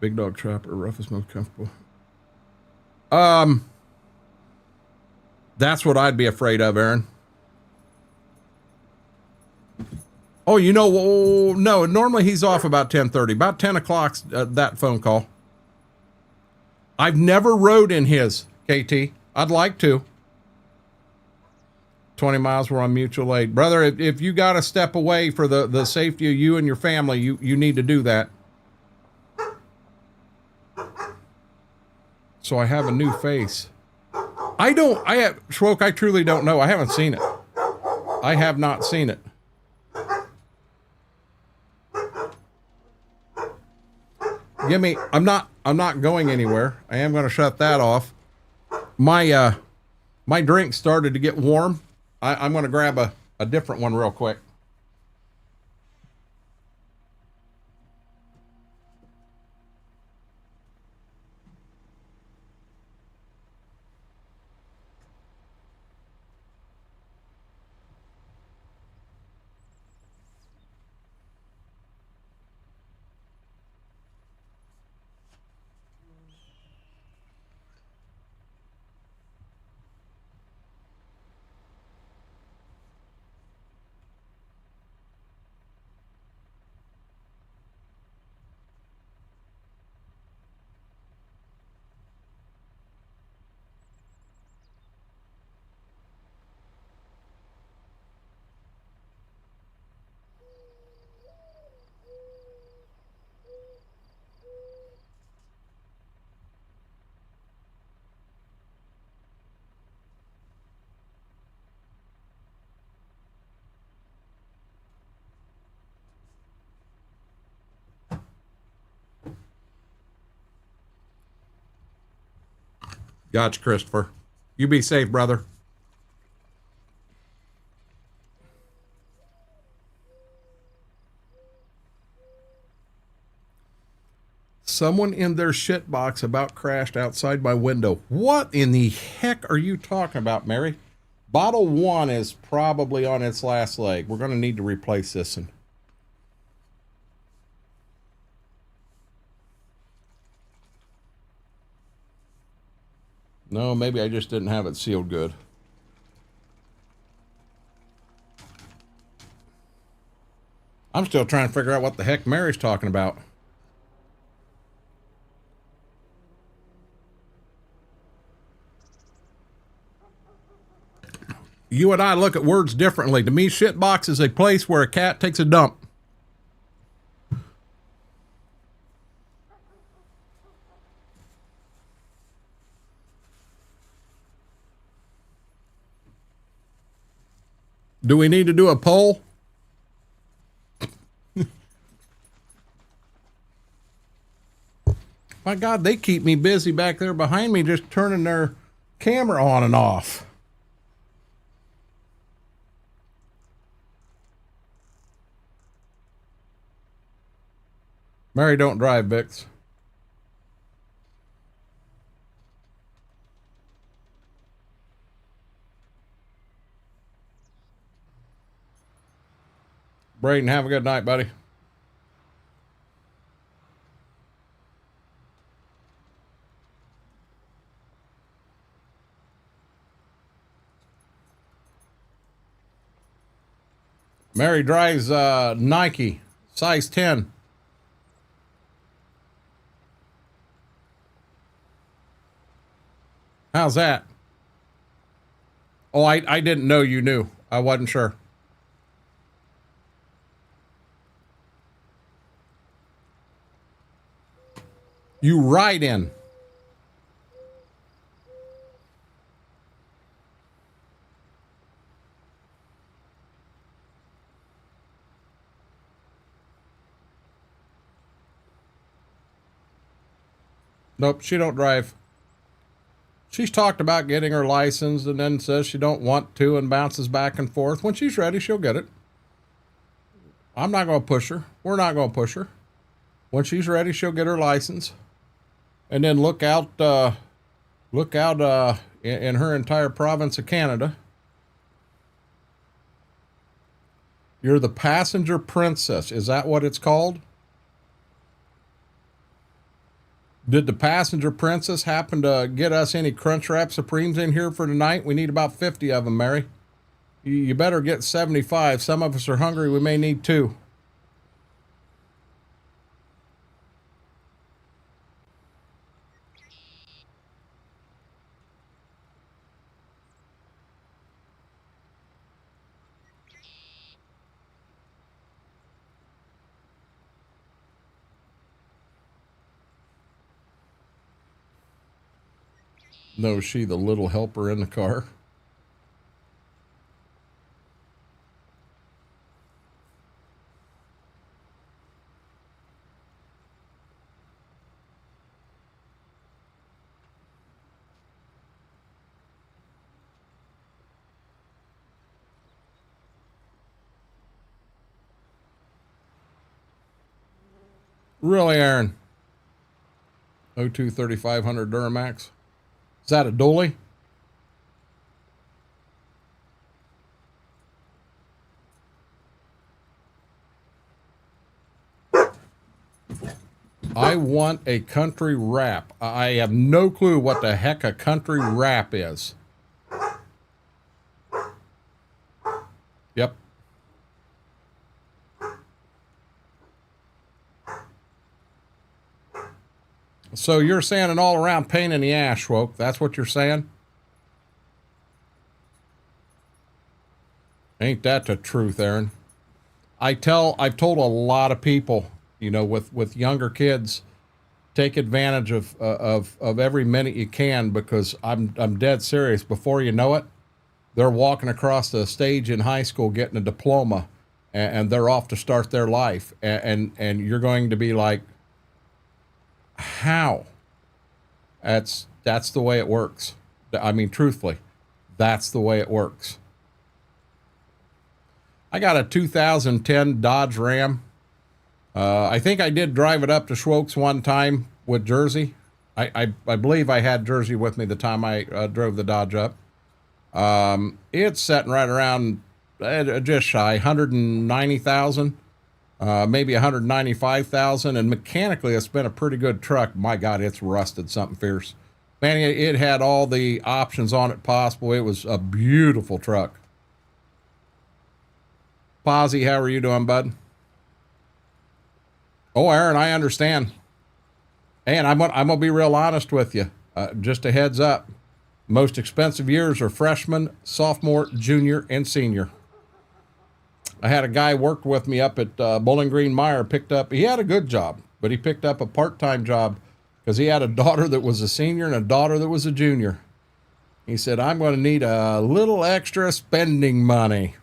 [SPEAKER 1] Big dog trapper, roughest, most comfortable. That's what I'd be afraid of, Aaron. Oh, no, normally he's off about 10:30, about 10 o'clock, that phone call. I've never rode in his, KT. I'd like to. 20 miles, we're on mutual aid. Brother, if you got to step away for the safety of you and your family, you need to do that. So I have a new face. Schwoke, I truly don't know. I haven't seen it. I have not seen it. I'm not going anywhere. I am going to shut that off. My drink started to get warm. I'm going to grab a different one real quick. Gotcha, Christopher. You be safe, brother. Someone in their shit box about crashed outside my window. What in the heck are you talking about, Mary? Bottle 1 is probably on its last leg. We're going to need to replace this one. No, maybe I just didn't have it sealed good. I'm still trying to figure out what the heck Mary's talking about. You and I look at words differently. To me, shitbox is a place where a cat takes a dump. Do we need to do a poll? My God, they keep me busy back there behind me just turning their camera on and off. Mary, don't drive, Bix. Braden, have a good night, buddy. Mary drives Nike, size 10. How's that? Oh, I didn't know you knew. I wasn't sure. You ride in. Nope, she don't drive. She's talked about getting her license and then says she don't want to and bounces back and forth. When she's ready, she'll get it. I'm not going to push her. We're not going to push her. When she's ready, she'll get her license. And then look out in her entire province of Canada. You're the passenger princess. Is that what it's called? Did the passenger princess happen to get us any Crunchwrap Supremes in here for tonight? We need about 50 of them, Mary. You better get 75. Some of us are hungry. We may need 2. No, is she the little helper in the car? Really, Aaron? 02 3500 Duramax. Is that a dually? I want a country wrap. I have no clue what the heck a country wrap is. Yep. So you're saying an all-around pain in the ass, Schwoke. That's what you're saying? Ain't that the truth, Aaron? I've told a lot of people, you know, with younger kids, take advantage of every minute you can, because I'm dead serious. Before you know it, they're walking across the stage in high school getting a diploma, and they're off to start their life. And you're going to be like, how? That's that's the way it works. I mean, truthfully, that's the way it works. I got a 2010 Dodge Ram. I think I did drive it up to Schwokes one time with Jersey. I believe I had Jersey with me the time I drove the Dodge up. It's sitting right around just shy 190,000, maybe 195,000, and mechanically it's been a pretty good truck. My God, it's rusted something fierce. Man, it had all the options on it possible. It was a beautiful truck. Posy, how are you doing, bud? Oh, Aaron, I understand. And I'm gonna be real honest with you. Just a heads up. Most expensive years are freshman, sophomore, junior, and senior. I had a guy work with me up at Bowling Green Meyer, he had a good job, but he picked up a part-time job because he had a daughter that was a senior and a daughter that was a junior. He said, I'm going to need a little extra spending money.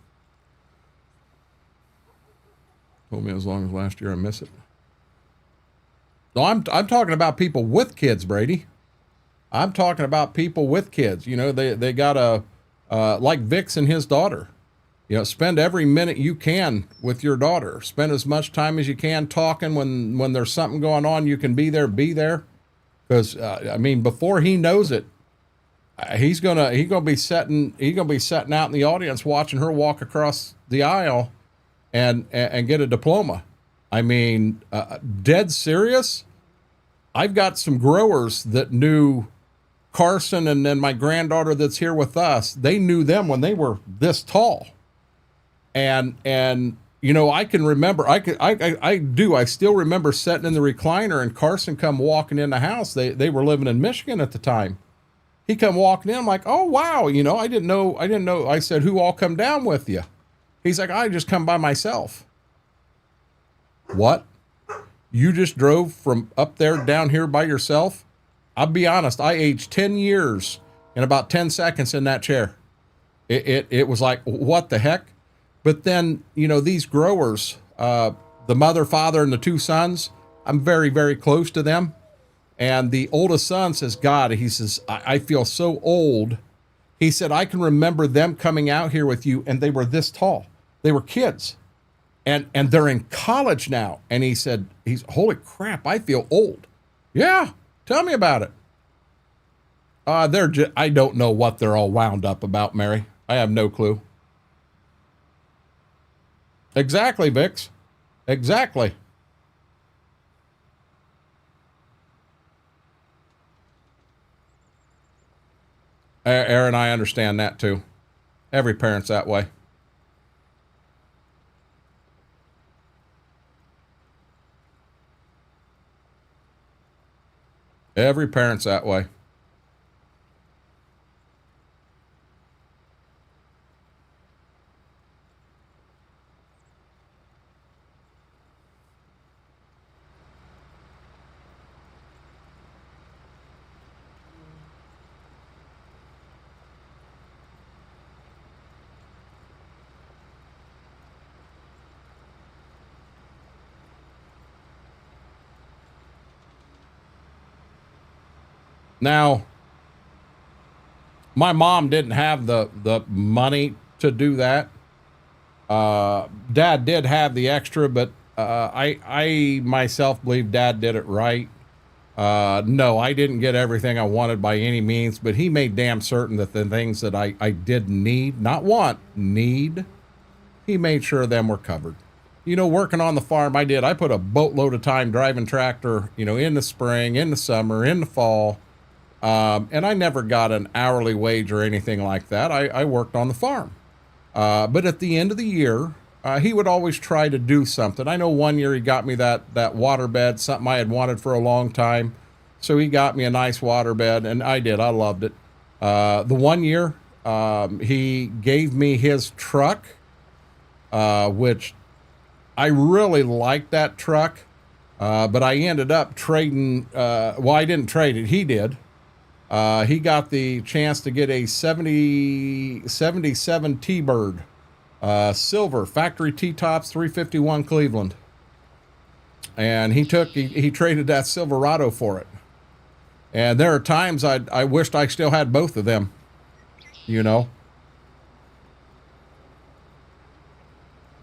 [SPEAKER 1] Told me as long as last year I miss it. No, I'm talking about people with kids, Brady. I'm talking about people with kids. You know, they got like Vic's and his daughter. You know, spend every minute you can with your daughter. Spend as much time as you can talking. When there's something going on, you can be there. Because I mean, before he knows it, he's gonna be sitting out in the audience watching her walk across the aisle and get a diploma. I mean, dead serious. I've got some growers that knew Carson, and then my granddaughter that's here with us. They knew them when they were this tall. And you know, I can remember, I still remember sitting in the recliner and Carson come walking in the house. They were living in Michigan at the time. He come walking in, I'm like, oh wow, you know, I didn't know. I said, who all come down with you? He's like, I just come by myself. What? You just drove from up there down here by yourself? I'll be honest, I aged 10 years in about 10 seconds in that chair. It was like, what the heck? But then, you know, these growers, the mother, father, and the two sons, I'm very, very close to them. And the oldest son says, God, he says, I feel so old. He said, I can remember them coming out here with you, and they were this tall. They were kids. And they're in college now. And he said, holy crap, I feel old. Yeah, tell me about it. I don't know what they're all wound up about, Mary. I have no clue. Exactly, Vix. Exactly. Aaron, I understand that too. Every parent's that way. Every parent's that way. Now, my mom didn't have the money to do that. Dad did have the extra, but I myself believe Dad did it right. No, I didn't get everything I wanted by any means, but he made damn certain that the things that I did need, not want, need, he made sure them were covered. You know, working on the farm, I put a boatload of time driving tractor, you know, in the spring, in the summer, in the fall. And I never got an hourly wage or anything like that. I worked on the farm. But at the end of the year, he would always try to do something. I know one year he got me that water bed, something I had wanted for a long time. So he got me a nice water bed, and I did. I loved it. The one year, he gave me his truck, which I really liked that truck. But I ended up trading, well, I didn't trade it. He did. He got the chance to get a 77 T-Bird, silver factory T-tops, 351 Cleveland. And he traded that Silverado for it. And there are times I wished I still had both of them, you know.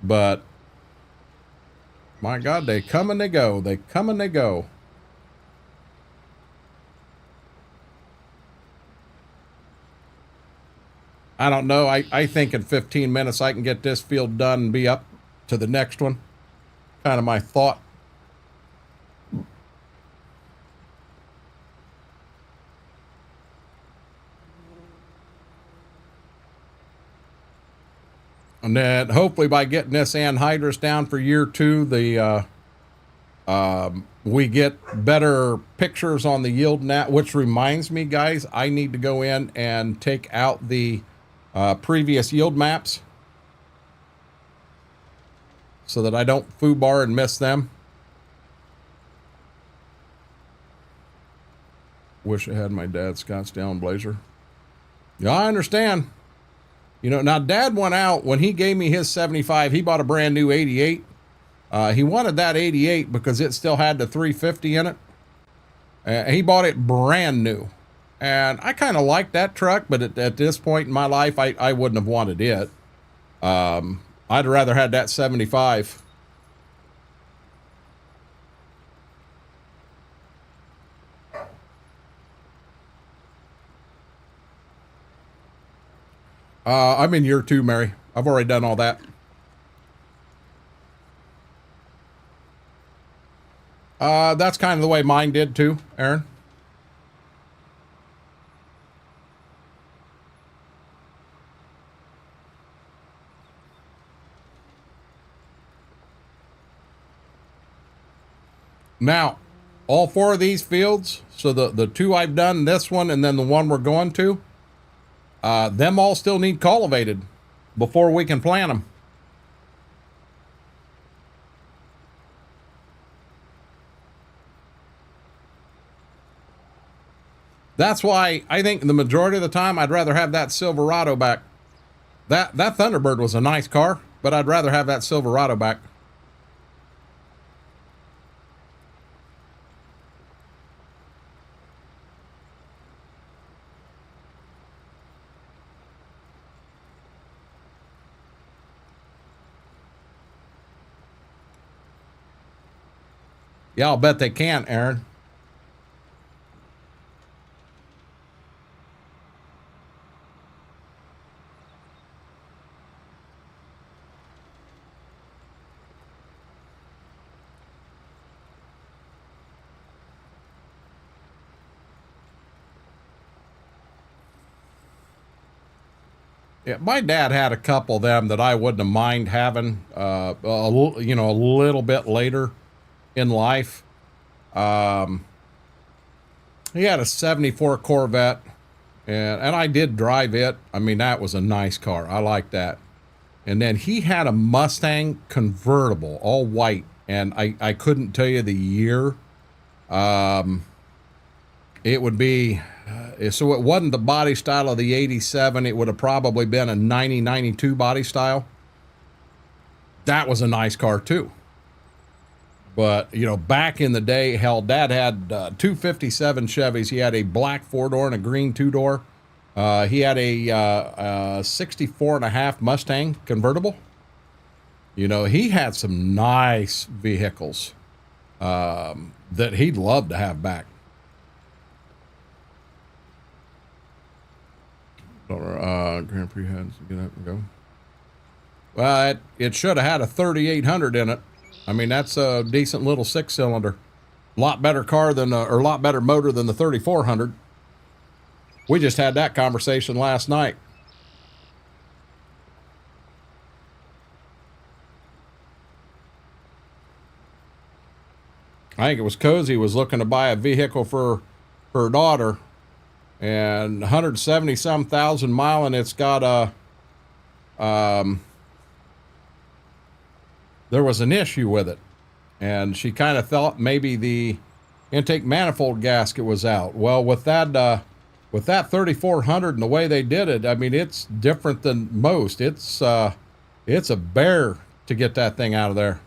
[SPEAKER 1] But my God, they come and they go. They come and they go. I don't know. I think in 15 minutes I can get this field done and be up to the next one. Kind of my thought. And then hopefully by getting this anhydrous down for year 2, we get better pictures on the yield net, which reminds me, guys, I need to go in and take out the previous yield maps so that I don't foobar and miss them. Wish I had my dad's Scottsdale Blazer. Yeah, I understand. You know, now Dad went out when he gave me his 75. He bought a brand new 88. He wanted that 88 because it still had the 350 in it. He bought it brand new. And I kind of liked that truck, but at this point in my life, I wouldn't have wanted it. I'd rather had that 75. I'm in year 2, Mary. I've already done all that. That's kind of the way mine did too, Aaron. Now, all 4 of these fields, so the 2 I've done, this one, and then the one we're going to, them all still need cultivated before we can plant them. That's why I think the majority of the time I'd rather have that Silverado back. That Thunderbird was a nice car, but I'd rather have that Silverado back. Yeah, I'll bet they can, Aaron. Yeah, my dad had a couple of them that I wouldn't have mind having, a little bit later in life. He had a 74 Corvette, and I did drive it. I mean, that was a nice car. I like that. And then he had a Mustang convertible, all white, and I couldn't tell you the year. It would be, so it wasn't the body style of the 87. It would have probably been a 90, 92 body style. That was a nice car too. But, you know, back in the day, hell, Dad had 257 Chevys. He had a black 4-door and a green 2-door. He had a 64 and a half Mustang convertible. You know, he had some nice vehicles that he'd love to have back. Grand Prix heads, get up and go. Well, it should have had a 3800 in it. I mean, that's a decent little 6-cylinder. Lot better car than, or lot better motor than the 3400. We just had that conversation last night. I think it was Cozy was looking to buy a vehicle for her daughter, and 170 some thousand mile, and it's got a, there was an issue with it, and she kind of thought maybe the intake manifold gasket was out. Well, with that 3400 and the way they did it, I mean, it's different than most. It's a bear to get that thing out of there.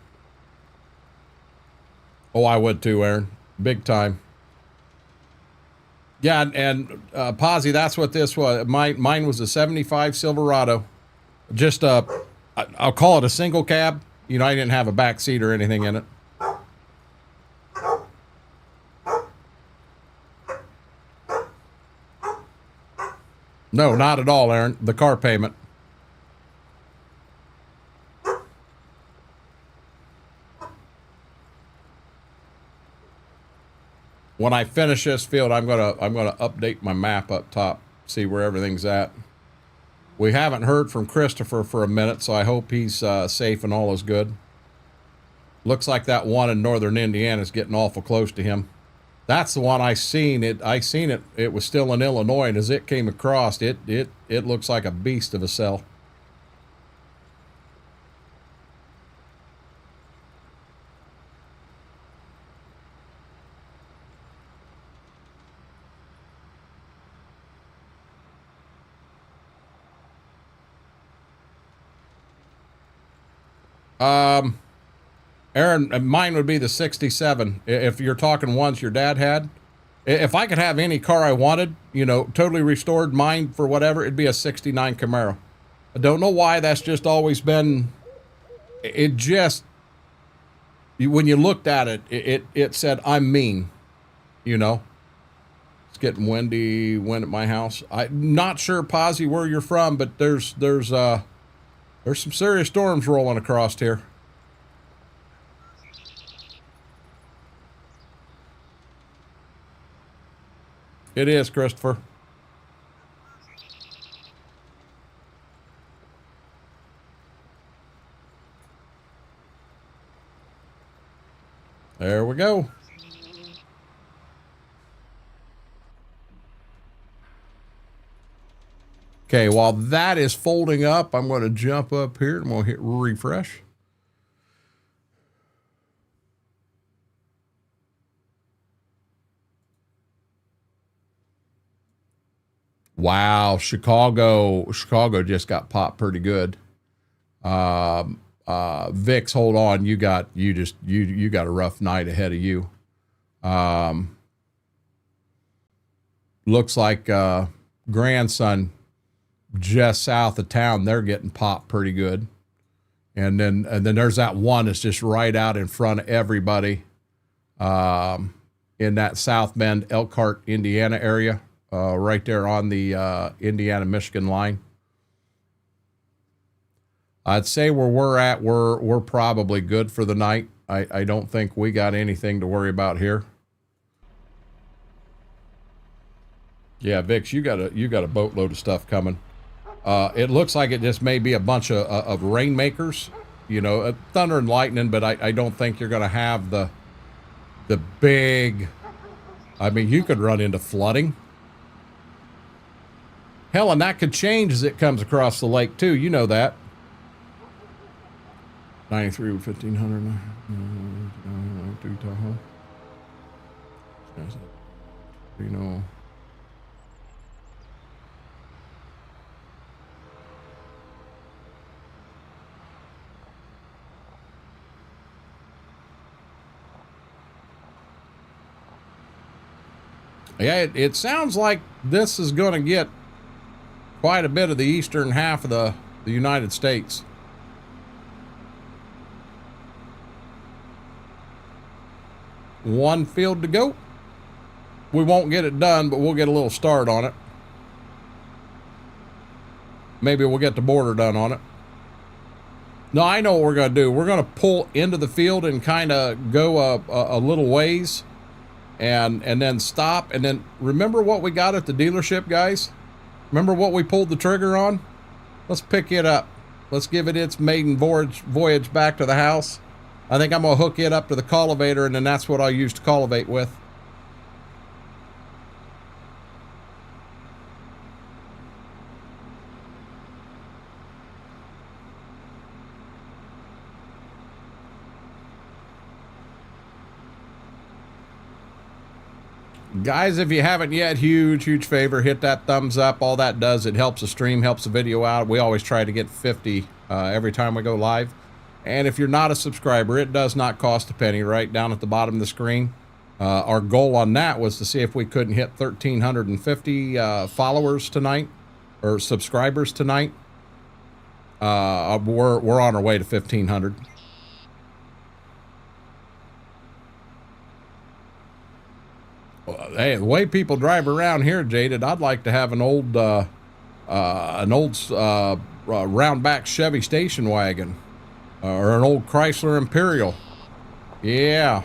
[SPEAKER 1] Oh, I would too, Aaron. Big time. Yeah, and Posy, that's what this was. Mine was a 75 Silverado. Just I'll call it a single cab. You know, I didn't have a back seat or anything in it. No, not at all, Aaron. The car payment. When I finish this field, I'm gonna update my map up top, see where everything's at. We haven't heard from Christopher for a minute, so I hope he's safe and all is good. Looks like that one in northern Indiana is getting awful close to him. That's the one I seen. It was still in Illinois, and as it came across, it looks like a beast of a cell. Aaron, mine would be the 67. If you're talking ones your dad had, if I could have any car I wanted, you know, totally restored, mine for whatever, it'd be a 69 Camaro. I don't know why that's just always been, it just, when you looked at it, it said, I'm mean, you know. It's getting wind at my house. I'm not sure, Posy, where you're from, but there's some serious storms rolling across here. It is, Christopher. There we go. Okay, while that is folding up, I'm going to jump up here and I'm going to hit refresh. Wow, Chicago just got popped pretty good. Vix, hold on, you got a rough night ahead of you. Looks like grandson just south of town, they're getting popped pretty good. And then there's that one that's just right out in front of everybody in that South Bend, Elkhart, Indiana area. Right there on the Indiana-Michigan line. I'd say where we're at, we're probably good for the night. I don't think we got anything to worry about here. Yeah, Vix, you got a boatload of stuff coming. It looks like it just may be a bunch of rainmakers, you know, thunder and lightning, but I don't think you're going to have the big. I mean, you could run into flooding. Hell, and that could change as it comes across the lake, too. You know that. 93 with 1500. You know. Yeah, it sounds like this is going to get quite a bit of the eastern half of the United States. One field to go. We won't get it done, but we'll get a little start on it. Maybe we'll get the border done on it. No, I know what we're going to do. We're going to pull into the field and kind of go a little ways and then stop. And then remember what we got at the dealership, guys? Remember what we pulled the trigger on? Let's pick it up. Let's give it its maiden voyage back to the house. I think I'm going to hook it up to the cultivator, and then that's what I'll use to cultivate with. Guys, if you haven't yet, huge favor, hit that thumbs up. All that does, it helps the stream, helps the video out. We always try to get 50 every time we go live. And if you're not a subscriber, it does not cost a penny. Right down at the bottom of the screen, Our goal on that was to see if we couldn't hit 1,350 followers tonight, or subscribers tonight. We're on our way to 1,500. Hey, the way people drive around here, Jaded, I'd like to have an old round back Chevy station wagon, or an old Chrysler Imperial. Yeah,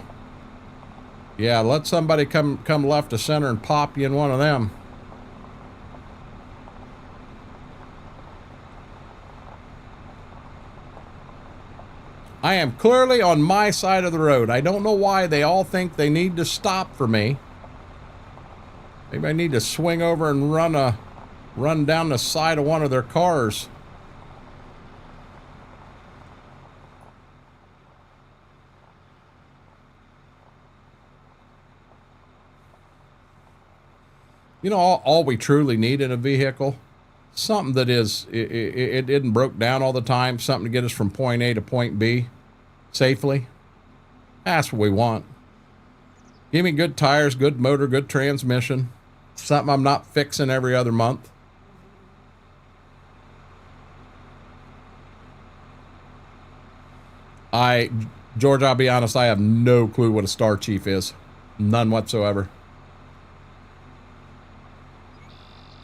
[SPEAKER 1] let somebody come left to center and pop you in one of them. I am clearly on my side of the road. I don't know why they all think they need to stop for me. Maybe I need to swing over and run down the side of one of their cars. You know, all we truly need in a vehicle, something that it isn't broke down all the time, something to get us from point A to point B safely. That's what we want. Give me good tires, good motor, good transmission. Something I'm not fixing every other month. George, I'll be honest, I have no clue what a Star Chief is. None whatsoever.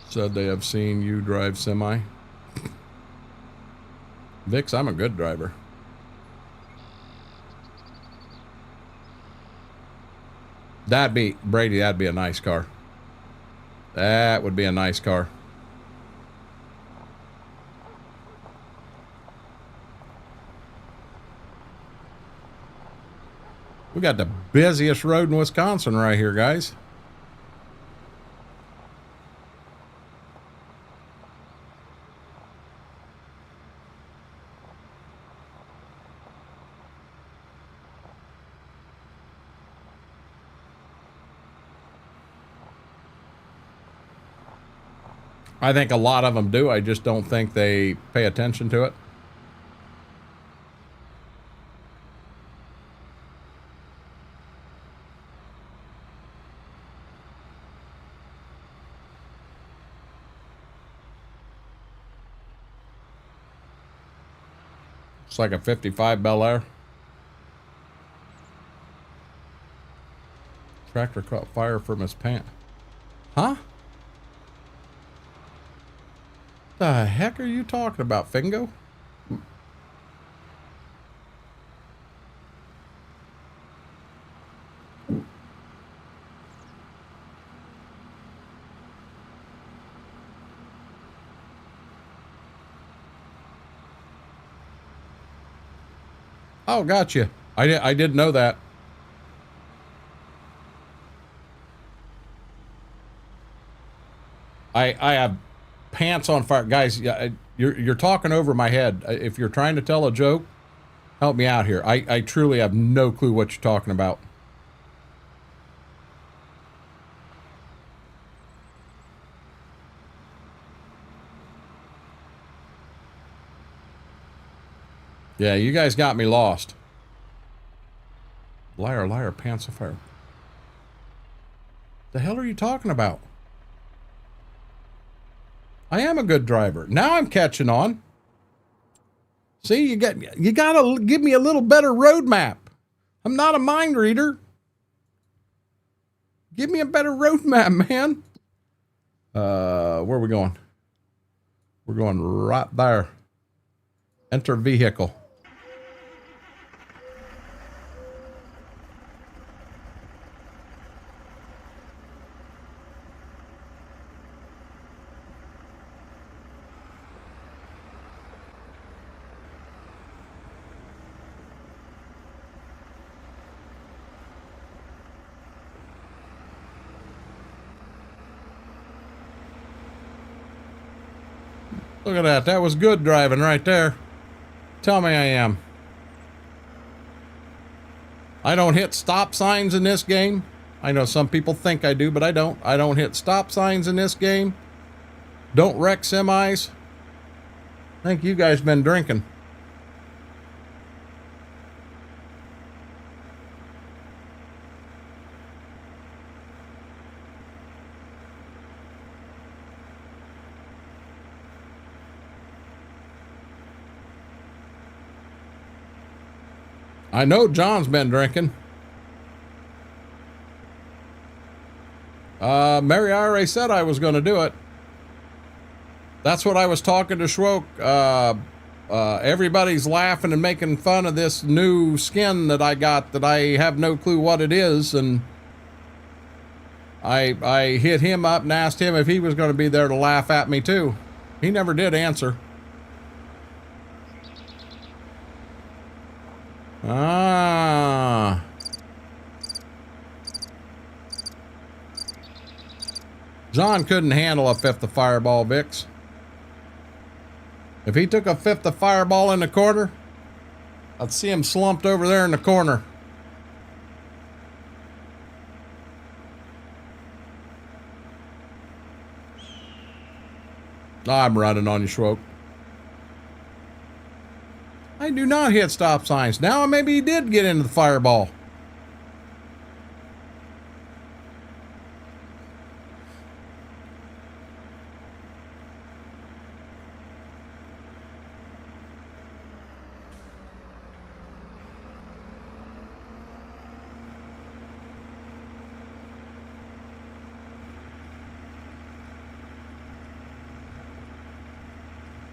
[SPEAKER 1] Said they have seen you drive semi. Vix, I'm a good driver. Brady, that'd be a nice car. That would be a nice car. We got the busiest road in Wisconsin right here, guys. I think a lot of them do. I just don't think they pay attention to it. It's like a 55 Bel Air. Tractor caught fire from his pant. Huh? The heck are you talking about, Fingo? Oh, gotcha. I didn't know that. I have pants on fire, guys. You're talking over my head. If you're trying to tell a joke, help me out here. I truly have no clue what you're talking about. Yeah, you guys got me lost. Liar, liar, pants on fire. The hell are you talking about? I am a good driver. Now I'm catching on. See, you gotta give me a little better roadmap. I'm not a mind reader. Give me a better roadmap, man. Where are we going? We're going right there. Enter vehicle. Look at that. That was good driving right there. Tell me I am. I don't hit stop signs in this game. I know some people think I do, but I don't. I don't hit stop signs in this game. Don't wreck semis. I think you guys been drinking. I know John's been drinking. Mary, I already said I was going to do it. That's what I was talking to Schwoke. Everybody's laughing and making fun of this new skin that I got that I have no clue what it is. And I hit him up and asked him if he was going to be there to laugh at me too. He never did answer. Ah. John couldn't handle a fifth of Fireball, Vix. If he took a fifth of Fireball in the corner, I'd see him slumped over there in the corner. I'm running on you, Schwoke. I do not hit stop signs. Now maybe he did get into the Fireball.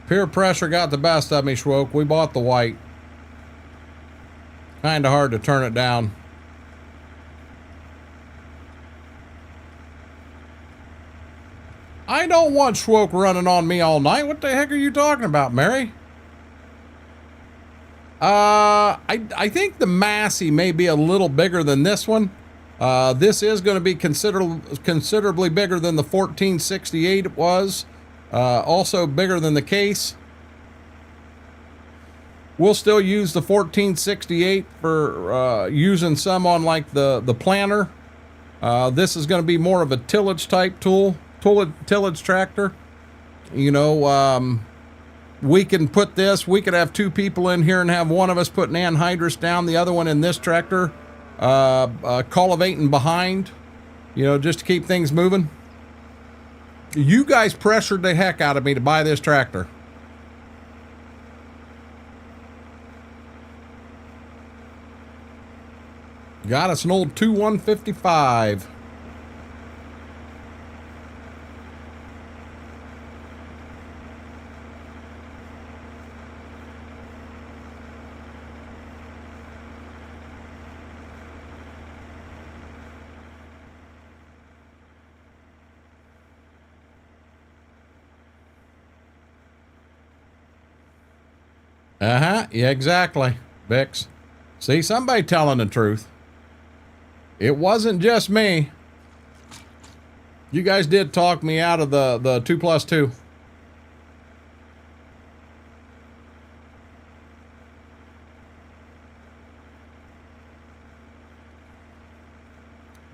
[SPEAKER 1] Peer pressure got the best of me, Schwoke. We bought the white. Kinda hard to turn it down. I don't want Schwoke running on me all night. What the heck are you talking about, Mary? I think the Massey may be a little bigger than this one. This is going to be considerably bigger than the 1468 was. Also bigger than the case. We'll still use the 1468 for using some on like the planter. This is going to be more of a tillage type tillage tractor. You know, we can put this, we could have two people in here and have one of us putting anhydrous down, the other one in this tractor, cultivating behind, you know, just to keep things moving. You guys pressured the heck out of me to buy this tractor. Got us an old 2155. Yeah, exactly, Bix. See, somebody telling the truth. It wasn't just me. You guys did talk me out of the 2+2.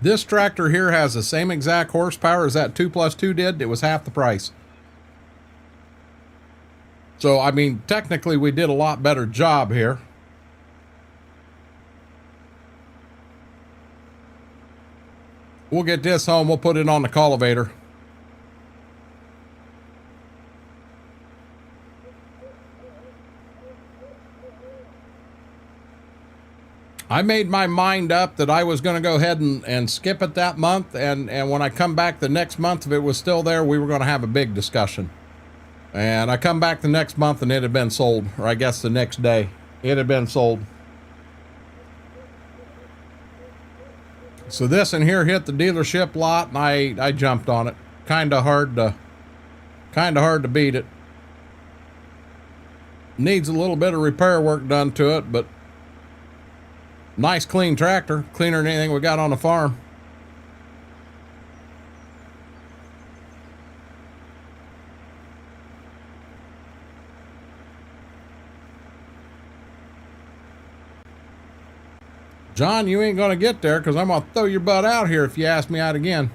[SPEAKER 1] This tractor here has the same exact horsepower as that 2+2 did. It was half the price. So, I mean, technically we did a lot better job here. We'll get this home. We'll put it on the cultivator. I made my mind up that I was going to go ahead and skip it that month. And when I come back the next month, if it was still there, we were going to have a big discussion. And I come back the next month and it had been sold, or I guess the next day it had been sold. So this in here hit the dealership lot and I jumped on it. Kind of hard to beat it. Needs a little bit of repair work done to it, but nice clean tractor, cleaner than anything we got on the farm. John, you ain't gonna get there because I'm gonna throw your butt out here if you ask me out again.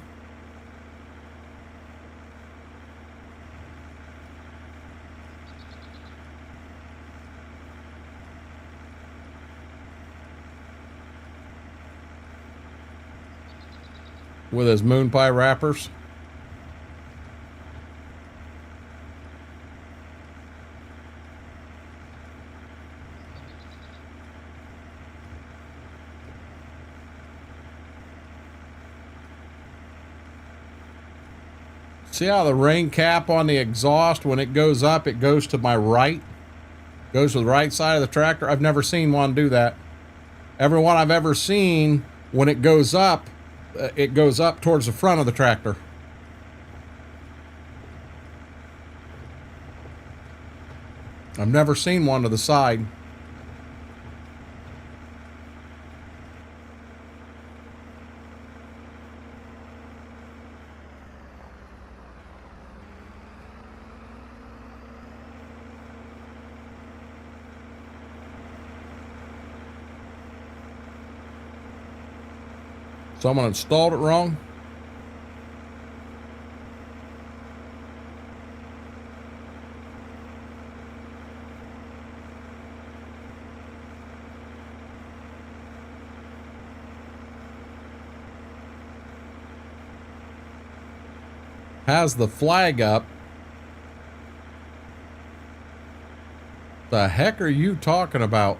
[SPEAKER 1] With his moon pie wrappers. See how the rain cap on the exhaust, when it goes up, it goes to my right? Goes to the right side of the tractor? I've never seen one do that. Every one I've ever seen, when it goes up towards the front of the tractor. I've never seen one to the side. Someone installed it wrong. Has the flag up. The heck are you talking about?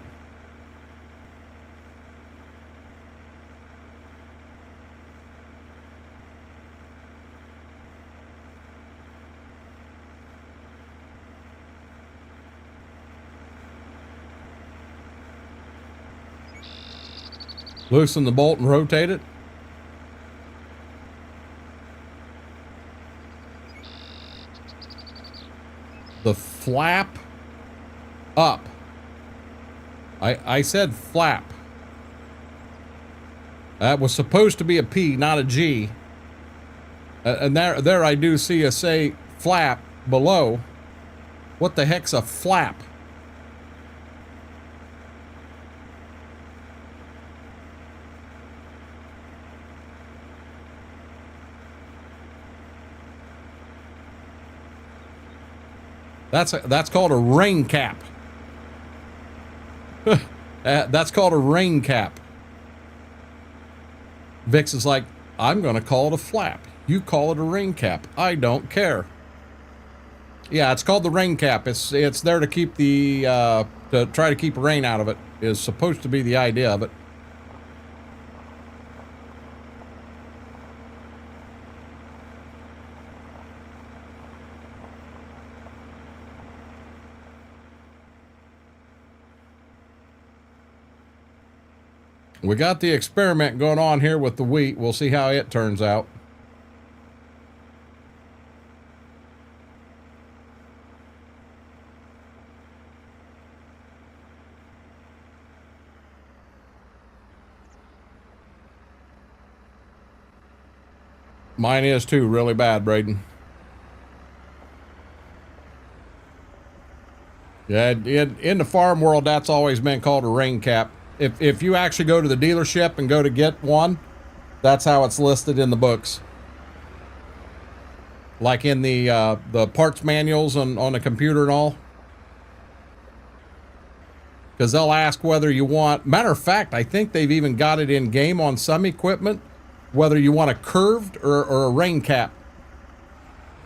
[SPEAKER 1] Loosen the bolt and rotate it. The flap up. I said flap. That was supposed to be a P, not a G. And there I do see a say flap below. What the heck's a flap? That's called a rain cap. That's called a rain cap. Vix is like, I'm going to call it a flap. You call it a rain cap. I don't care. Yeah, it's called the rain cap. It's there to keep the to try to keep rain out of it. Is supposed to be the idea of it. We got the experiment going on here with the wheat. We'll see how it turns out. Mine is too, really bad, Braden. Yeah, in the farm world, that's always been called a rain cap. If you actually go to the dealership and go to get one, that's how it's listed in the books. Like in the parts manuals on the computer and all. Because they'll ask whether you want... Matter of fact, I think they've even got it in game on some equipment, whether you want a curved or a rain cap.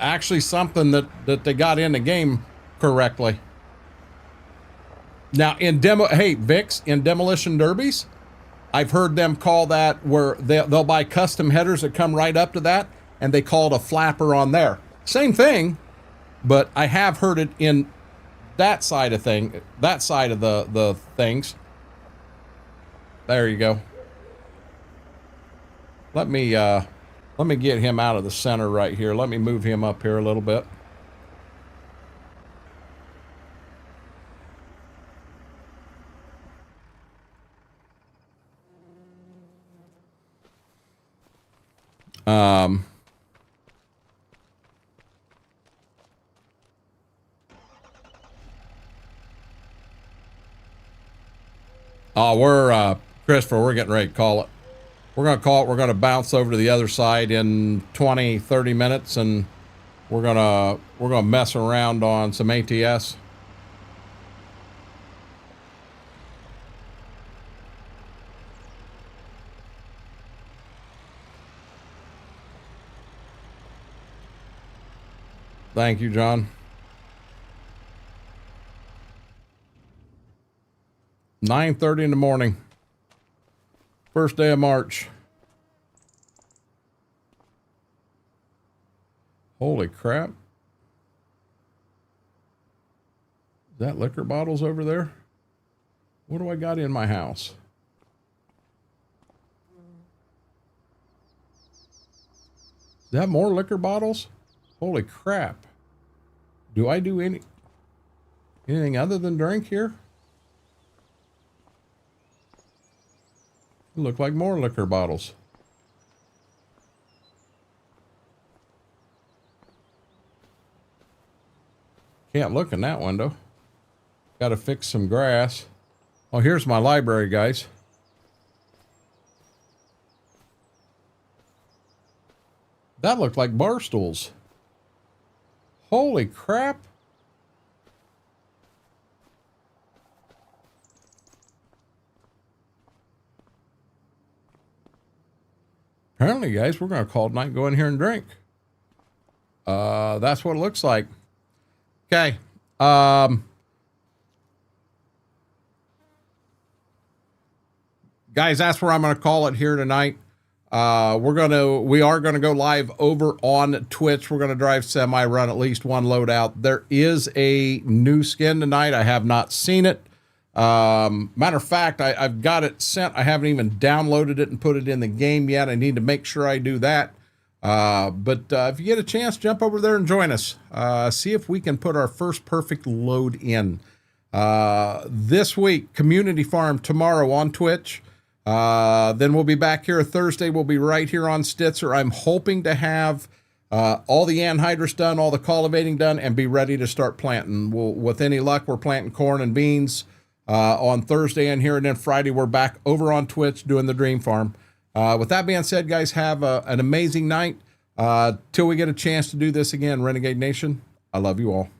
[SPEAKER 1] Actually something that they got in the game correctly. Now, hey, Vix, in demolition derbies, I've heard them call that where they'll buy custom headers that come right up to that, and they call it a flapper on there. Same thing, but I have heard it in that side of the things. There you go. Let me get him out of the center right here. Let me move him up here a little bit. Christopher, we're getting ready to call it. We're going to call it. We're going to bounce over to the other side in 20, 30 minutes, and we're going to mess around on some ATS. Thank you, John. 9:30 in the morning. First day of March. Holy crap. Is that liquor bottles over there? What do I got in my house? Is that more liquor bottles? Holy crap. Do I do anything other than drink here? Look like more liquor bottles. Can't look in that window. Got to fix some grass. Oh, here's my library, guys. That looked like bar stools. Holy crap. Apparently, guys, we're going to call it night and go in here and drink. That's what it looks like. Okay. Guys, that's where I'm going to call it here tonight. We are going to go live over on Twitch. We're going to drive semi, run at least one load out. There is a new skin tonight. I have not seen it. Matter of fact, I've got it sent. I haven't even downloaded it and put it in the game yet. I need to make sure I do that. But if you get a chance, jump over there and join us. See if we can put our first perfect load in. This week, Community Farm tomorrow on Twitch. Then we'll be back here Thursday. We'll be right here on Stitzer. I'm hoping to have all the anhydrous done, all the cultivating done, and be ready to start planting. With any luck, we're planting corn and beans on Thursday and here, and then Friday we're back over on Twitch doing the Dream Farm. With that being said, guys, have an amazing night. Till we get a chance to do this again, Renegade Nation, I love you all.